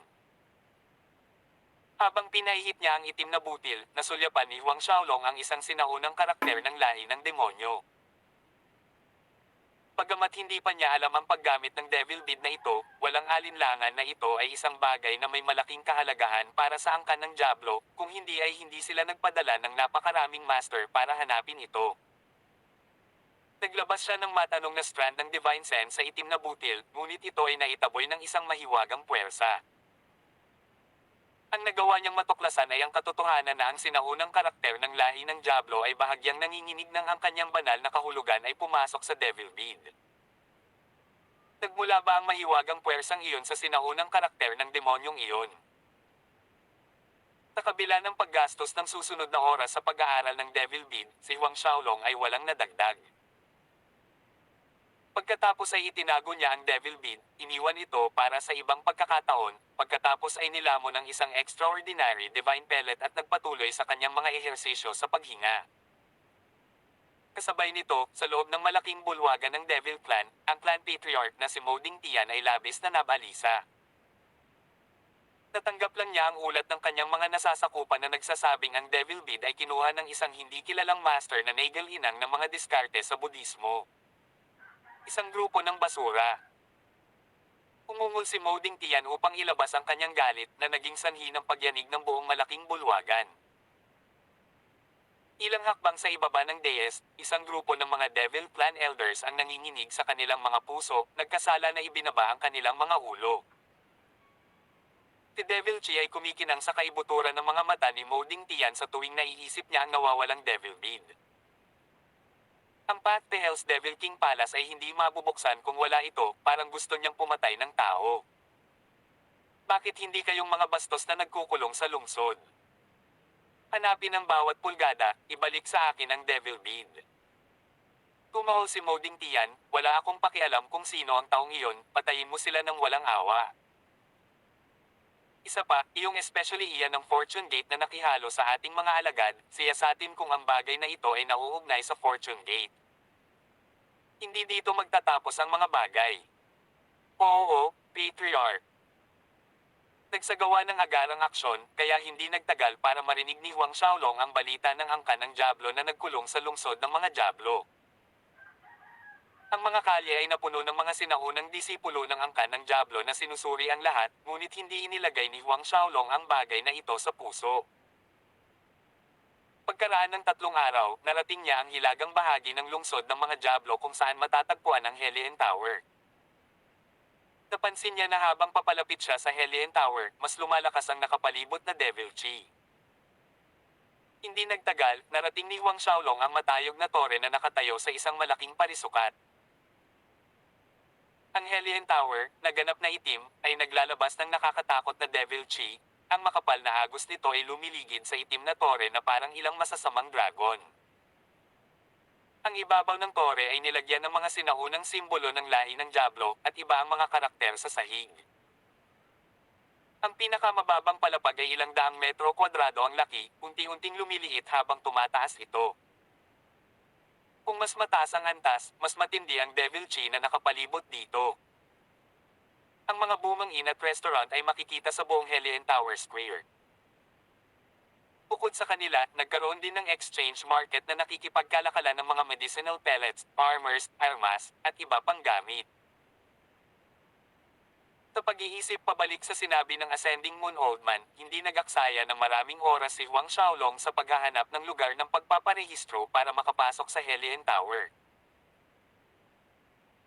Habang pinahihit niya ang itim na butil, nasulyapan ni Huang Xiaolong ang isang sinaunang karakter ng lahi ng demonyo. Bagamat hindi pa niya alam ang paggamit ng Devil Bead na ito, walang alinlangan na ito ay isang bagay na may malaking kahalagahan para sa angkan ng Diablo, kung hindi ay hindi sila nagpadala ng napakaraming master para hanapin ito. Naglabas siya ng matanong na strand ng Divine Sense sa itim na butil, ngunit ito ay naitaboy ng isang mahiwagang puwersa. Ang nagawa niyang matuklasan ay ang katotohanan na ang sinaunang karakter ng lahi ng Diablo ay bahagyang nanginginig ng ang kanyang banal na kahulugan ay pumasok sa Devil Bead. Nagmula ba ang mahiwagang puwersang iyon sa sinaunang karakter ng demonyong iyon? Sa kabila ng paggastos ng susunod na oras sa pag-aaral ng Devil Bead, si Huang Xiaolong ay walang nadagdag. Pagkatapos ay itinago niya ang Devil Bead, iniwan ito para sa ibang pagkakataon, pagkatapos ay nilamon ng isang extraordinary divine pellet at nagpatuloy sa kanyang mga ehersisyo sa paghinga. Kasabay nito, sa loob ng malaking bulwagan ng Devil Clan, ang Clan Patriarch na si Mo Dingtian ay labis na nabalisa. Natanggap lang niya ang ulat ng kanyang mga nasasakupan na nagsasabing ang Devil Bead ay kinuha ng isang hindi kilalang master na naigalinang ng mga diskarte sa Budismo. Isang grupo ng basura. Umungol si Mo Dingtian upang ilabas ang kanyang galit na naging sanhi ng pagyanig ng buong malaking bulwagan. Ilang hakbang sa ibaba ng dais, isang grupo ng mga Devil Clan Elders ang nanginginig sa kanilang mga puso, nagkasala na ibinaba ang kanilang mga ulo. Si Devil Chi ay kumikinang sa kaibuturan ng mga mata ni Mo Dingtian sa tuwing naiisip niya ang nawawalang Devil Bead. Ang Path to Hell's Devil King Palace ay hindi mabubuksan kung wala ito, parang gusto niyang pumatay ng tao. Bakit hindi kayong mga bastos na nagkukulong sa lungsod? Hanapin ang bawat pulgada, ibalik sa akin ang Devil Bead. Tumahol si Mo Dingtian, wala akong pakialam kung sino ang taong iyon, patayin mo sila ng walang awa. Isa pa, iyong especially iyan ng Fortune Gate na nakihalo sa ating mga alagad, siyasatin kung ang bagay na ito ay nauugnay sa Fortune Gate. Hindi dito magtatapos ang mga bagay. Oo, Patriarch. Nagsagawa ng agarang aksyon, kaya hindi nagtagal para marinig ni Huang Xiaolong ang balita ng angkan ng Diablo na nagkulong sa lungsod ng mga Diablo. Ang mga kalye ay napuno ng mga sinaunang disipulo ng angkan ng Diablo na sinusuri ang lahat, ngunit hindi inilagay ni Huang Xiaolong ang bagay na ito sa puso. Pagkaraan ng 3 araw, narating niya ang hilagang bahagi ng lungsod ng mga Diablo kung saan matatagpuan ang Hellion Tower. Napansin niya na habang papalapit siya sa Hellion Tower, mas lumalakas ang nakapalibot na Devil Chi. Hindi nagtagal, narating ni Huang Xiaolong ang matayog na tore na nakatayo sa isang malaking parisukat. Ang Hellion Tower, na ganap na itim, ay naglalabas ng nakakatakot na Devil Chi. Ang makapal na agos nito ay lumiligid sa itim na tore na parang ilang masasamang dragon. Ang ibabaw ng tore ay nilagyan ng mga sinaunang simbolo ng lahi ng Diablo at iba ang mga karakter sa sahig. Ang pinakamababang palapag ay 200 metro kwadrado ang laki, unti-unting lumiliit habang tumataas ito. Kung mas mataas ang antas, mas matindi ang Devil Chi na nakapalibot dito. Ang mga Booming Inn at restaurant ay makikita sa buong Hellion Tower Square. Bukod sa kanila, nagkaroon din ng exchange market na nakikipagkalakalan ng mga medicinal pellets, armors, armas, at iba pang gamit. Sa pag-iisip pabalik sa sinabi ng Ascending Moon Oldman, hindi nag-aksaya ng maraming oras si Huang Xiaolong sa paghahanap ng lugar ng pagpaparehistro para makapasok sa Hellion Tower.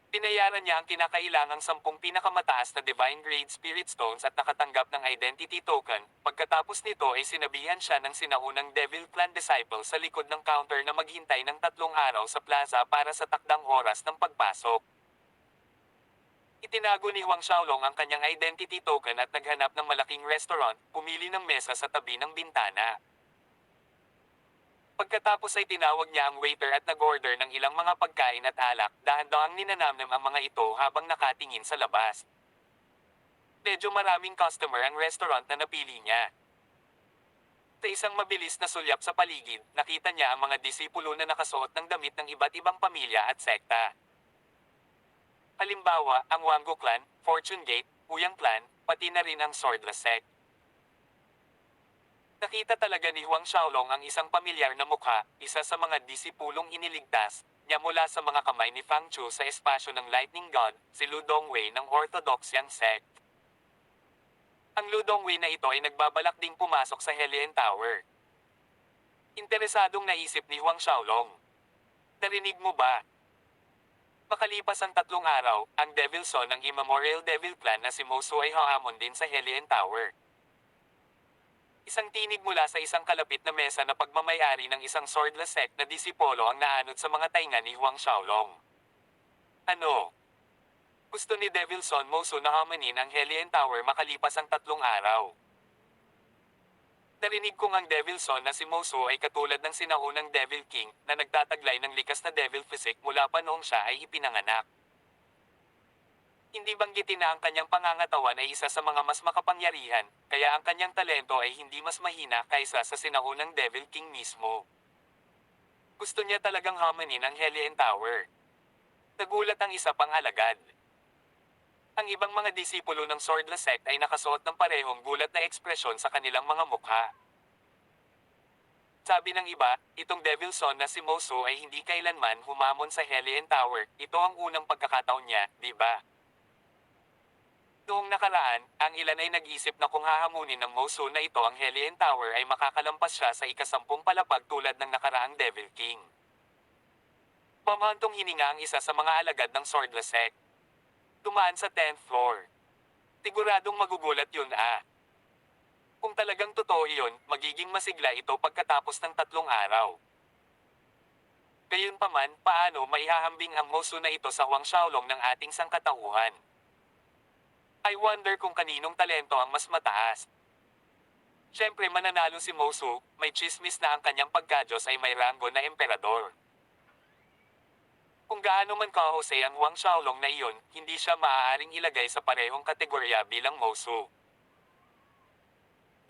Binayaran niya ang kinakailangang 10 pinakamataas na Divine Grade Spirit Stones at nakatanggap ng Identity Token. Pagkatapos nito ay sinabihan siya ng sinaunang Devil Clan Disciple sa likod ng counter na maghintay ng 3 araw sa plaza para sa takdang oras ng pagpasok. Itinago ni Huang Xiaolong ang kanyang identity token at naghanap ng malaking restaurant, pumili ng mesa sa tabi ng bintana. Pagkatapos ay tinawag niya ang waiter at nag-order ng ilang mga pagkain at alak, dahan-dahang ninanamnam ang mga ito habang nakatingin sa labas. Medyo maraming customer ang restaurant na napili niya. Sa isang mabilis na sulyap sa paligid, nakita niya ang mga disipulo na nakasuot ng damit ng iba't ibang pamilya at sekta. Halimbawa, ang Wango Clan, Fortune Gate, Uyang Clan, pati na rin ang Swordless Sect. Nakita talaga ni Huang Xiaolong ang isang pamilyar na mukha, isa sa mga disipulong iniligtas niya mula sa mga kamay ni Fang Chu sa espasyo ng Lightning God, si Lu Dongwei ng Orthodoxian Sect. Ang Lu Dongwei na ito ay nagbabalak ding pumasok sa Hellion Tower. Interesadong naisip ni Huang Xiaolong. Narinig mo ba? Makalipas ang 3 araw, ang Devil Son ng Immemorial Devil Clan na si Mosu ay haamon din sa Hellion Tower. Isang tinig mula sa isang kalapit na mesa na pagmamayari ng isang swordless sect na disipolo ang naanod sa mga tainga ni Huang Xiaolong. Ano? Gusto ni Devil Son Mosu na hamanin ang Hellion Tower makalipas ang 3 araw. Narinig kong ang Devil Son na si Mosu ay katulad ng sinaunang Devil King na nagtataglay ng likas na Devil Physique mula pa noong siya ay ipinanganak. Hindi banggitin na ang kanyang pangangatawan ay isa sa mga mas makapangyarihan, kaya ang kanyang talento ay hindi mas mahina kaysa sa sinaunang Devil King mismo. Gusto niya talagang hamanin ang Hellion Tower. Nagulat ang isa pang alagad. Ang ibang mga disipulo ng Swordless Sect ay nakasuot ng parehong gulat na ekspresyon sa kanilang mga mukha. Sabi ng iba, itong Devil Son na si Mosu ay hindi kailanman humamon sa Hellion Tower. Ito ang unang pagkakataon niya, di ba? Noong nakaraan, ang ilan ay nag-isip na kung hahamunin ng Mosu na ito ang Hellion Tower ay makakalampas siya sa ika-10 palapag tulad ng nakaraang Devil King. Pamahantong hininga ang isa sa mga alagad ng Swordless Sect. Tumaan sa 10th floor. Siguradong magugulat yun ah. Kung talagang totoo iyon, magiging masigla ito pagkatapos ng 3 araw. Gayunpaman, paano maihahambing ang Mosu na ito sa Huang Xiaolong ng ating sangkatauhan? I wonder kung kaninong talento ang mas mataas. Siyempre mananalo si Mosu, may chismis na ang kanyang pagkadyos ay may ranggo na emperador. Kung gaano man kahusay ang Huang Xiaolong na iyon, hindi siya maaaring ilagay sa parehong kategorya bilang Mosu.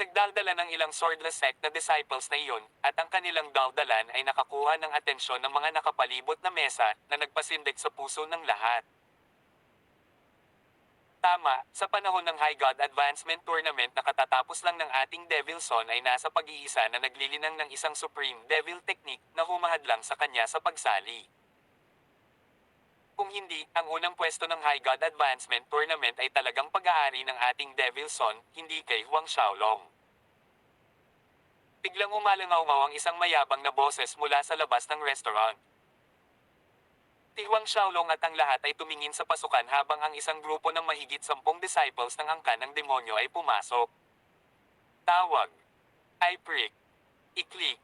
Nagdaldala ng ilang swordless sect na disciples na iyon, at ang kanilang daldalan ay nakakuha ng atensyon ng mga nakapalibot na mesa na nagpasindik sa puso ng lahat. Tama, sa panahon ng High God Advancement Tournament na katatapos lang ng ating Devil Son ay nasa pag-iisa na naglilinang ng isang Supreme Devil Technique na humahadlang sa kanya sa pagsali. Kung hindi, ang unang pwesto ng High God Advancement Tournament ay talagang pag-aari ng ating Devil Son, hindi kay Huang Xiaolong. Biglang umalangaw-ngaw ang isang mayabang na boses mula sa labas ng restaurant. Si Huang Xiaolong at ang lahat ay tumingin sa pasukan habang ang isang grupo ng mahigit 10 disciples ng angkan ng demonyo ay pumasok. Tawag. I prick. I-click.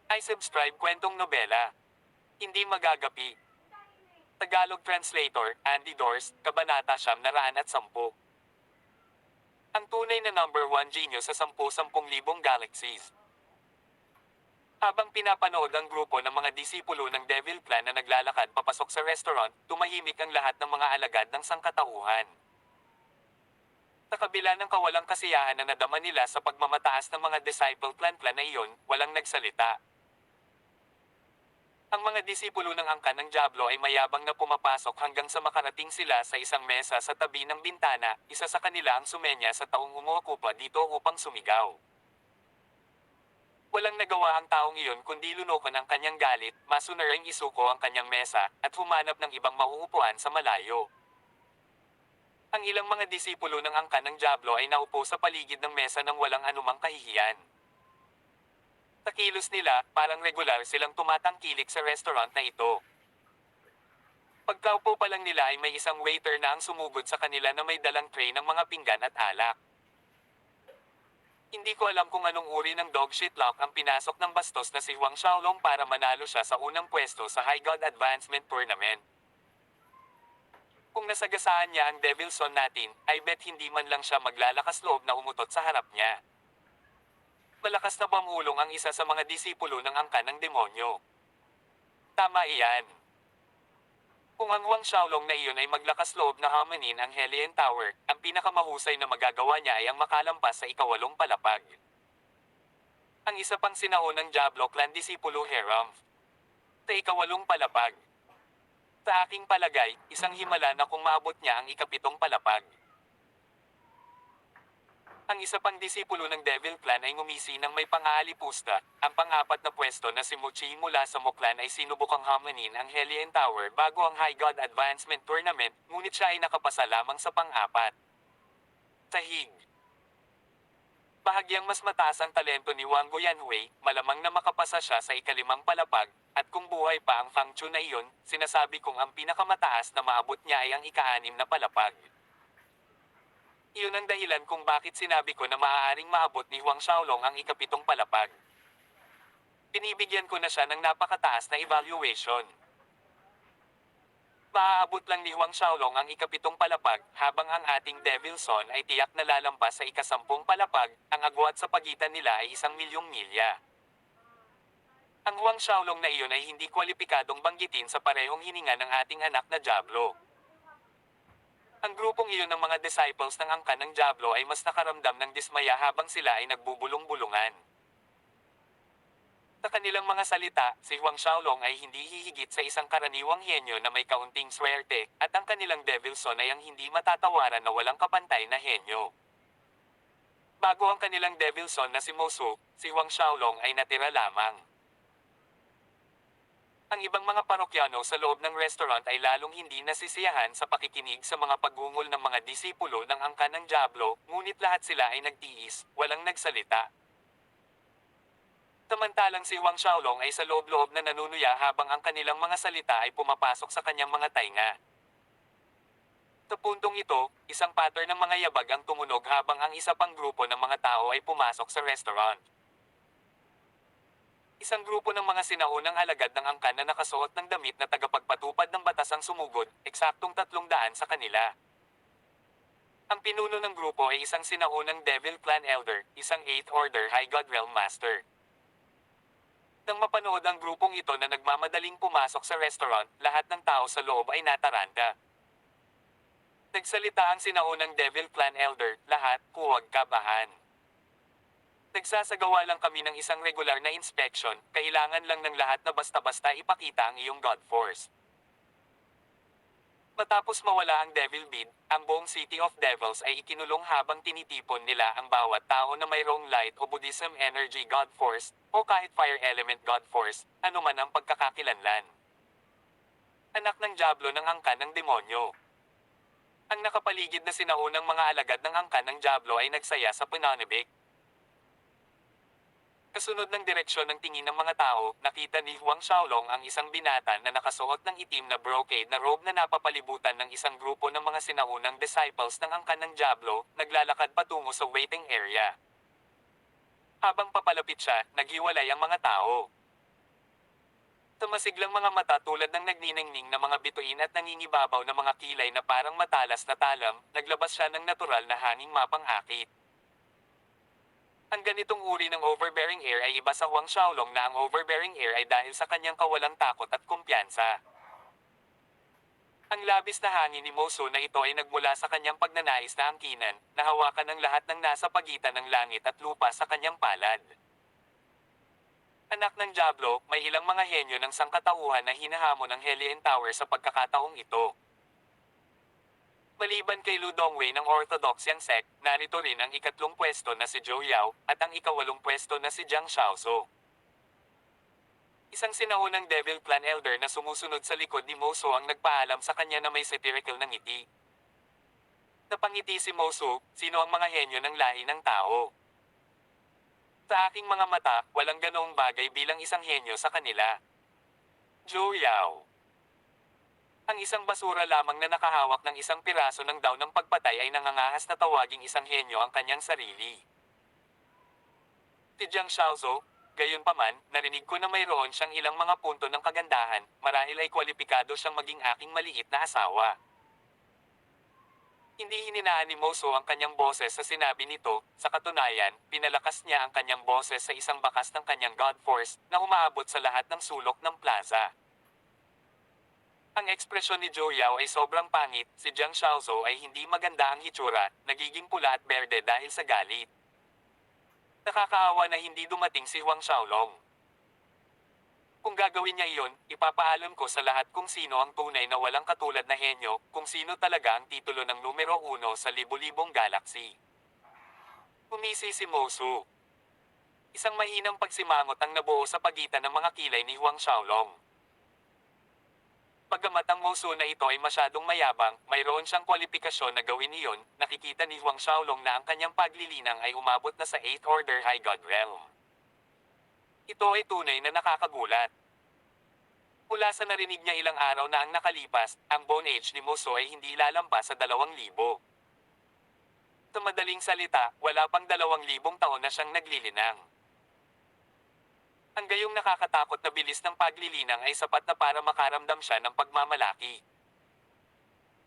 I subscribe kwentong nobela. Hindi magagapi. Tagalog Translator, Andy Dorst, Kabanata 910. Ang tunay na number 1 genius sa 10,000 galaxies. Habang pinapanood ang grupo ng mga disipulo ng Devil Clan na naglalakad papasok sa restaurant, tumahimik ang lahat ng mga alagad ng sangkatauhan. Sa kabila ng kawalang kasiyahan na nadama nila sa pagmamataas ng mga disciple clan na iyon, walang nagsalita. Ang mga disipulo ng angkan ng Diablo ay mayabang na pumapasok hanggang sa makarating sila sa isang mesa sa tabi ng bintana, isa sa kanila ang sumenya sa taong umuokupa dito upang sumigaw. Walang nagawa ang taong iyon kundi lunukan ang kanyang galit, masunarang isuko ang kanyang mesa, at humanap ng ibang mauupuan sa malayo. Ang ilang mga disipulo ng angkan ng Diablo ay naupo sa paligid ng mesa nang walang anumang kahihiyan. Sa kilos nila, parang regular silang tumatangkilik sa restaurant na ito. Pagkaupo pa lang nila ay may isang waiter na ang sumugod sa kanila na may dalang tray ng mga pinggan at alak. Hindi ko alam kung anong uri ng dog shit luck ang pinasok ng bastos na si Huang Xiaolong para manalo siya sa unang pwesto sa High God Advancement Tournament. Kung nasagasaan niya ang Devilson natin, ay bet hindi man lang siya maglalakas loob na umutot sa harap niya. Malakas na pamulong ang isa sa mga disipulo ng angkan ng demonyo. Tama iyan. Kung ang Huang Xiaolong na iyon ay maglakas loob na hamanin ang Hellion Tower, ang pinakamahusay na magagawa niya ay ang makalampas sa ikawalong palapag. Ang isa pang sinaunang Diablo Clan disipulo Heram. Sa ikawalong palapag. Sa aking palagay, isang himala na kung maabot niya ang ikapitong palapag. Ang isa pang disipulo ng Devil Clan ay ngumisi ng may pangaalipusta. Ang pang-apat na pwesto na si Muchi mula sa Muklan ay sinubukang hamanin ang Hellion Tower bago ang High God Advancement Tournament, ngunit siya ay nakapasa lamang sa pang-apat. Tahig. Bahagyang mas mataas ang talento ni Wang Guyanhui, malamang na makapasa siya sa ikalimang palapag, at kung buhay pa ang Fang Chu na iyon, sinasabi kong ang pinakamataas na maabot niya ay ang ika-6 na palapag. Iyon ang dahilan kung bakit sinabi ko na maaaring maabot ni Huang Xiaolong ang ikapitong palapag. Pinibigyan ko na siya ng napakataas na evaluation. Maaabot lang ni Huang Xiaolong ang ikapitong palapag, habang ang ating Devilson ay tiyak na lalampas sa ikasampung palapag, ang agwat sa pagitan nila ay 1,000,000 milya. Ang Huang Xiaolong na iyon ay hindi kwalipikadong banggitin sa parehong hininga ng ating anak na Diablo. Ang grupong iyon ng mga disciples ng angkan ng Diablo ay mas nakaramdam ng dismaya habang sila ay nagbubulong-bulungan. Sa kanilang mga salita, si Huang Xiaolong ay hindi hihigit sa isang karaniwang henyo na may kaunting swerte, at ang kanilang Devilson ay ang hindi matatawaran na walang kapantay na henyo. Bago ang kanilang Devilson na si Mosu, si Huang Xiaolong ay natira lamang. Ang ibang mga parokyano sa loob ng restaurant ay lalong hindi nasisiyahan sa pakikinig sa mga pagungol ng mga disipulo ng angkan ng Diablo, ngunit lahat sila ay nagtiis, walang nagsalita. Samantalang si Huang Xiaolong ay sa loob-loob na nanunuya habang ang kanilang mga salita ay pumapasok sa kanyang mga tainga. Sa puntong ito, isang pattern ng mga yabag ang tumunog habang ang isa pang grupo ng mga tao ay pumasok sa restaurant. Isang grupo ng mga sinaunang alagad ng angkan na nakasuot ng damit na tagapagpatupad ng batas ang sumugod, eksaktong 300 sa kanila. Ang pinuno ng grupo ay isang sinaunang Devil Clan Elder, isang 8th Order High God Realm Master. Nang mapanood ang grupong ito na nagmamadaling pumasok sa restaurant, lahat ng tao sa loob ay nataranta. Nagsalita ang sinaunang Devil Clan Elder, lahat, huwag kabahan. Nagsasagawa lang kami ng isang regular na inspection, kailangan lang ng lahat na basta-basta ipakita ang iyong God Force. Matapos mawala ang Devil Bead, ang buong City of Devils ay ikinulong habang tinitipon nila ang bawat tao na mayroong Light o Buddhism Energy God Force, o kahit Fire Element God Force, anuman ang pagkakakilanlan. Anak ng Diablo ng angkan ng demonyo. Ang nakapaligid na sinaunang mga alagad ng angkan ng Diablo ay nagsaya sa pananibik. Kasunod ng direksyon ng tingin ng mga tao, nakita ni Huang Xiaolong ang isang binata na nakasuot ng itim na brocade na robe na napapalibutan ng isang grupo ng mga sinaunang disciples ng angkan ng Diablo, naglalakad patungo sa waiting area. Habang papalapit siya, naghiwalay ang mga tao. Sa masiglang mga mata tulad ng nagniningning na mga bituin at nangingibabaw na mga kilay na parang matalas na talam, naglabas siya ng natural na hanging mapang-akit. Ang ganitong uri ng overbearing air ay iba sa Huang Xiaolong na ang overbearing air ay dahil sa kanyang kawalang takot at kumpiyansa. Ang labis na hangin ni Mosu na ito ay nagmula sa kanyang pagnanais na angkinan, na hawakan ng lahat ng nasa pagitan ng langit at lupa sa kanyang palad. Anak ng Diablo, may ilang mga henyo ng sangkatauhan na hinahamon ng Hellion Tower sa pagkakataong ito. Maliban kay Lu Dongwei ng Orthodoxian sect, narito rin ang ikatlong pwesto na si Zhou Yao, at ang ikawalong pwesto na si Jiang Xiaozu. Isang sinaunang Devil Clan Elder na sumusunod sa likod ni Mosu ang nagpaalam sa kanya na may satirical na ngiti. Napangiti si Mosu, sino ang mga henyo ng lahi ng tao? Sa aking mga mata, walang ganoong bagay bilang isang henyo sa kanila. Zhou Yao. Ang isang basura lamang na nakahawak ng isang piraso ng daw ng pagpatay ay nangangahas na tawaging isang henyo ang kanyang sarili. Si Jiang Shaozo, gayunpaman, narinig ko na mayroon siyang ilang mga punto ng kagandahan, marahil ay kwalipikado siyang maging aking maliit na asawa. Hindi hininaan ni Moso ang kanyang boses sa sinabi nito, sa katunayan, pinalakas niya ang kanyang boses sa isang bakas ng kanyang God Force na umaabot sa lahat ng sulok ng plaza. Ang ekspresyon ni Zhou Yao ay sobrang pangit, si Jiang Shaozo ay hindi maganda ang hitsura, nagiging pula at berde dahil sa galit. Nakakaawa na hindi dumating si Huang Xiaolong. Kung gagawin niya iyon, ipapaalam ko sa lahat kung sino ang tunay na walang katulad na henyo, kung sino talaga ang titulo ng numero 1 sa libu-libong galaxy. Umisi si Mosu. Isang mahinang pagsimangot ang nabuo sa pagitan ng mga kilay ni Huang Xiaolong. Pagkamat ang Mosu na ito ay masyadong mayabang, mayroon siyang kwalifikasyon na gawin iyon, nakikita ni Huang Xiaolong na ang kanyang paglilinang ay umabot na sa 8th Order High God Realm. Ito ay tunay na nakakagulat. Mula sa narinig niya ilang araw na ang nakalipas, ang bone age ni Moso ay hindi lalampas sa 2,000. Sa madaling salita, wala pang 2,000 taon na siyang naglilinang. Ang gayong nakakatakot na bilis ng paglilinang ay sapat na para makaramdam siya ng pagmamalaki.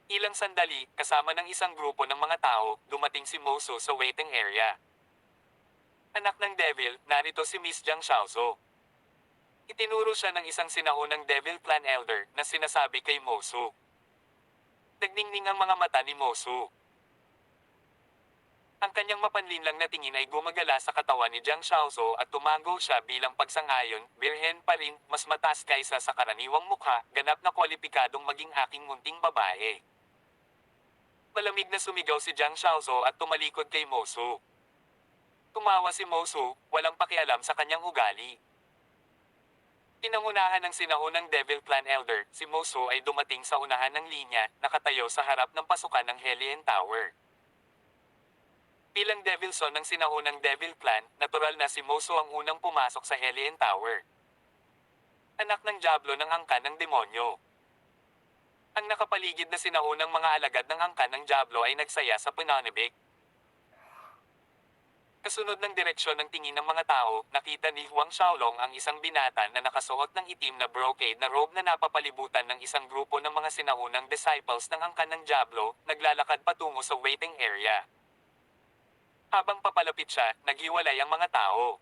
Ilang sandali, kasama ng isang grupo ng mga tao, dumating si Moso sa waiting area. Anak ng Devil, narito si Miss Jiang Shaozo. Itinuro siya ng isang sinaunang Devil Clan Elder na sinasabi kay Mosu. Nagningning ang mga mata ni Mosu. Ang kanyang mapanlinlang na tingin ay gumagala sa katawan ni Jiang Shaozo at tumango siya bilang pagsang-ayon, birhen pa rin, mas mataas kaysa sa karaniwang mukha, ganap na kwalipikadong maging aking munting babae. Malamig na sumigaw si Jiang Shaozo at tumalikod kay Mosu. Tumawa si Mosu, walang pakialam sa kanyang ugali. Pinangunahan ng sinaunang Devil Clan Elder, si Moso ay dumating sa unahan ng linya, nakatayo sa harap ng pasukan ng Hellion Tower. Bilang Devil Son ng sinaunang Devil Clan, natural na si Moso ang unang pumasok sa Hellion Tower. Anak ng Diablo ng angkan ng demonyo. Ang nakapaligid na sinaunang mga alagad ng angkan ng Diablo ay nagsaya sa pananibik. Kasunod ng direksyon ng tingin ng mga tao, nakita ni Huang Xiaolong ang isang binata na nakasuot ng itim na brocade na robe na napapalibutan ng isang grupo ng mga sinaunang disciples ng angkan ng Diablo, naglalakad patungo sa waiting area. Habang papalapit siya, naghiwalay ang mga tao.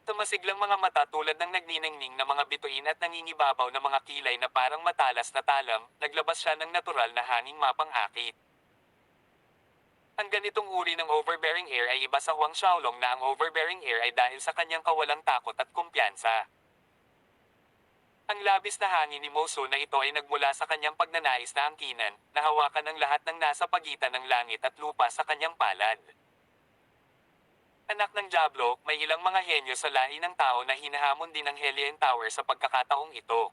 Tumasiglang mga mata tulad ng nagniningning na mga bituin at nangingibabaw na mga kilay na parang matalas na talam, naglabas siya ng natural na hanging mapang-akit. Ang ganitong uri ng overbearing air ay iba sa Huang Xiaolong na ang overbearing air ay dahil sa kanyang kawalang takot at kumpiyansa. Ang labis na hangin ni Moso na ito ay nagmula sa kanyang pagnanais na angkinan, na hawakan ng lahat ng nasa pagitan ng langit at lupa sa kanyang palad. Anak ng Diablo, may ilang mga henyo sa lahi ng tao na hinahamon din ng Hellion Tower sa pagkakataong ito.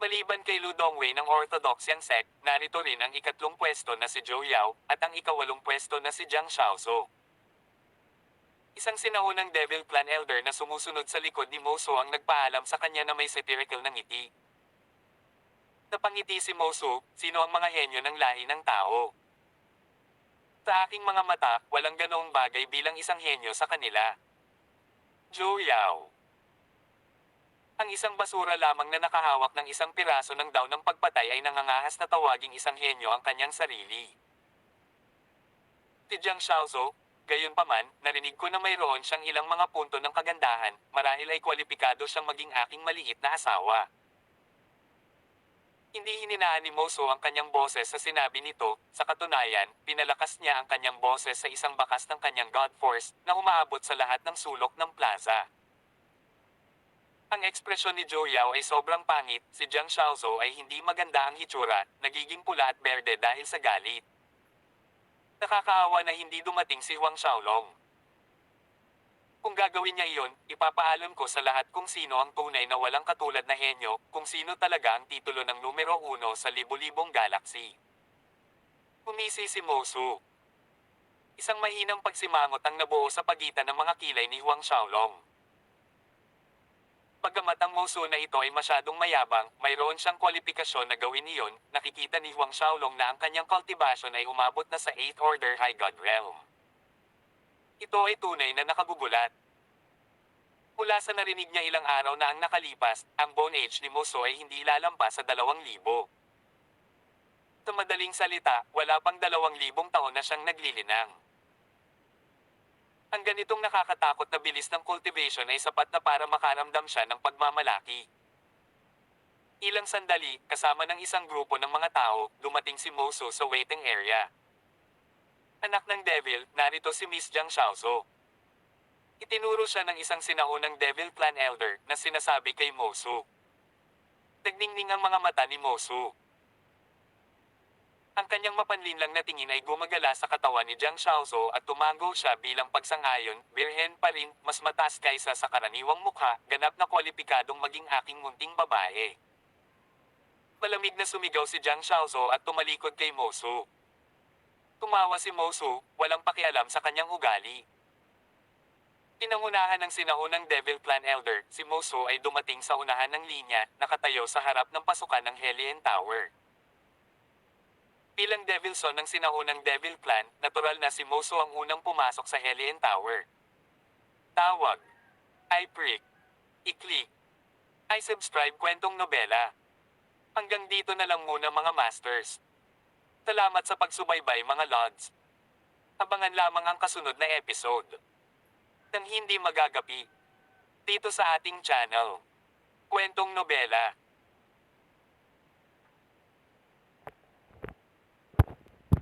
Maliban kay Lu Dongwei ng Orthodoxian sect, narito rin ang ikatlong pwesto na si Zhou Yao, at ang ikawalong pwesto na si Jiang Shaozo. Isang sinaunang Devil Clan Elder na sumusunod sa likod ni Moso ang nagpaalam sa kanya na may satirical na ngiti. Napangiti si Moso, sino ang mga henyo ng lahi ng tao? Sa aking mga mata, walang ganoong bagay bilang isang henyo sa kanila. Zhou Yao. Ang isang basura lamang na nakahawak ng isang piraso ng daw ng pagpatay ay nangangahas na tawaging isang henyo ang kanyang sarili. Si Jiang Shaozo, gayunpaman, narinig ko na mayroon siyang ilang mga punto ng kagandahan, marahil ay kwalipikado siyang maging aking maliit na asawa. Hindi hininaan ni Moso ang kanyang boses sa sinabi nito, sa katunayan, pinalakas niya ang kanyang boses sa isang bakas ng kanyang God Force na umaabot sa lahat ng sulok ng plaza. Ang ekspresyon ni Zhou Yao ay sobrang pangit, si Jiang Shaozo ay hindi maganda ang hitsura, nagiging pula at berde dahil sa galit. Nakakaawa na hindi dumating si Huang Xiaolong. Kung gagawin niya iyon, ipapaalam ko sa lahat kung sino ang tunay na walang katulad na henyo, kung sino talaga ang titulo ng numero 1 sa libu-libong galaxy. Umisi si Mosu. Isang mahinang pagsimangot ang nabuo sa pagitan ng mga kilay ni Huang Xiaolong. Bagamat ang Mosu na ito ay masyadong mayabang, mayroon siyang kwalipikasyon na gawin iyon, nakikita ni Huang Xiaolong na ang kanyang cultivation ay umabot na sa 8th Order High God Realm. Ito ay tunay na nakagugulat. Mula sa narinig niya ilang araw na ang nakalipas, ang Bone Age ni Mosu ay hindi lalampas sa 2,000. Sa madaling salita, wala pang 2,000 taon na siyang naglilinang. Ang ganitong nakakatakot na bilis ng cultivation ay sapat na para makaramdam siya ng pagmamalaki. Ilang sandali, kasama ng isang grupo ng mga tao, dumating si Mosu sa waiting area. Anak ng Devil, narito si Miss Jiang Xiaozo. Itinuro siya ng isang sinaunang Devil Clan Elder na sinasabi kay Mosu. Nagningning ang mga mata ni Mosu. Ang kanyang mapanlinlang na tingin ay gumagala sa katawan ni Jiang Xiaozo at tumango siya bilang pagsang-ayon, birhen pa rin, mas mataas kaysa sa karaniwang mukha, ganap na kwalipikadong maging aking munting babae. Malamig na sumigaw si Jiang Xiaozo at tumalikod kay Mosu. Tumawa si Mosu, walang pakialam sa kanyang ugali. Pinangunahan ng sinaunang Devil Clan Elder, si Mosu ay dumating sa unahan ng linya, nakatayo sa harap ng pasukan ng Hellion Tower. Bilang Devil Son ng sinaunang Devil Clan, natural na si Mosu ang unang pumasok sa Hellion Tower. Tawag. I-prick. I-click. I-subscribe kwentong nobela. Hanggang dito na lang muna mga masters. Salamat sa pagsubaybay mga lods. Abangan lamang ang kasunod na episode. Nang hindi magagapi. Dito sa ating channel. Kwentong nobela.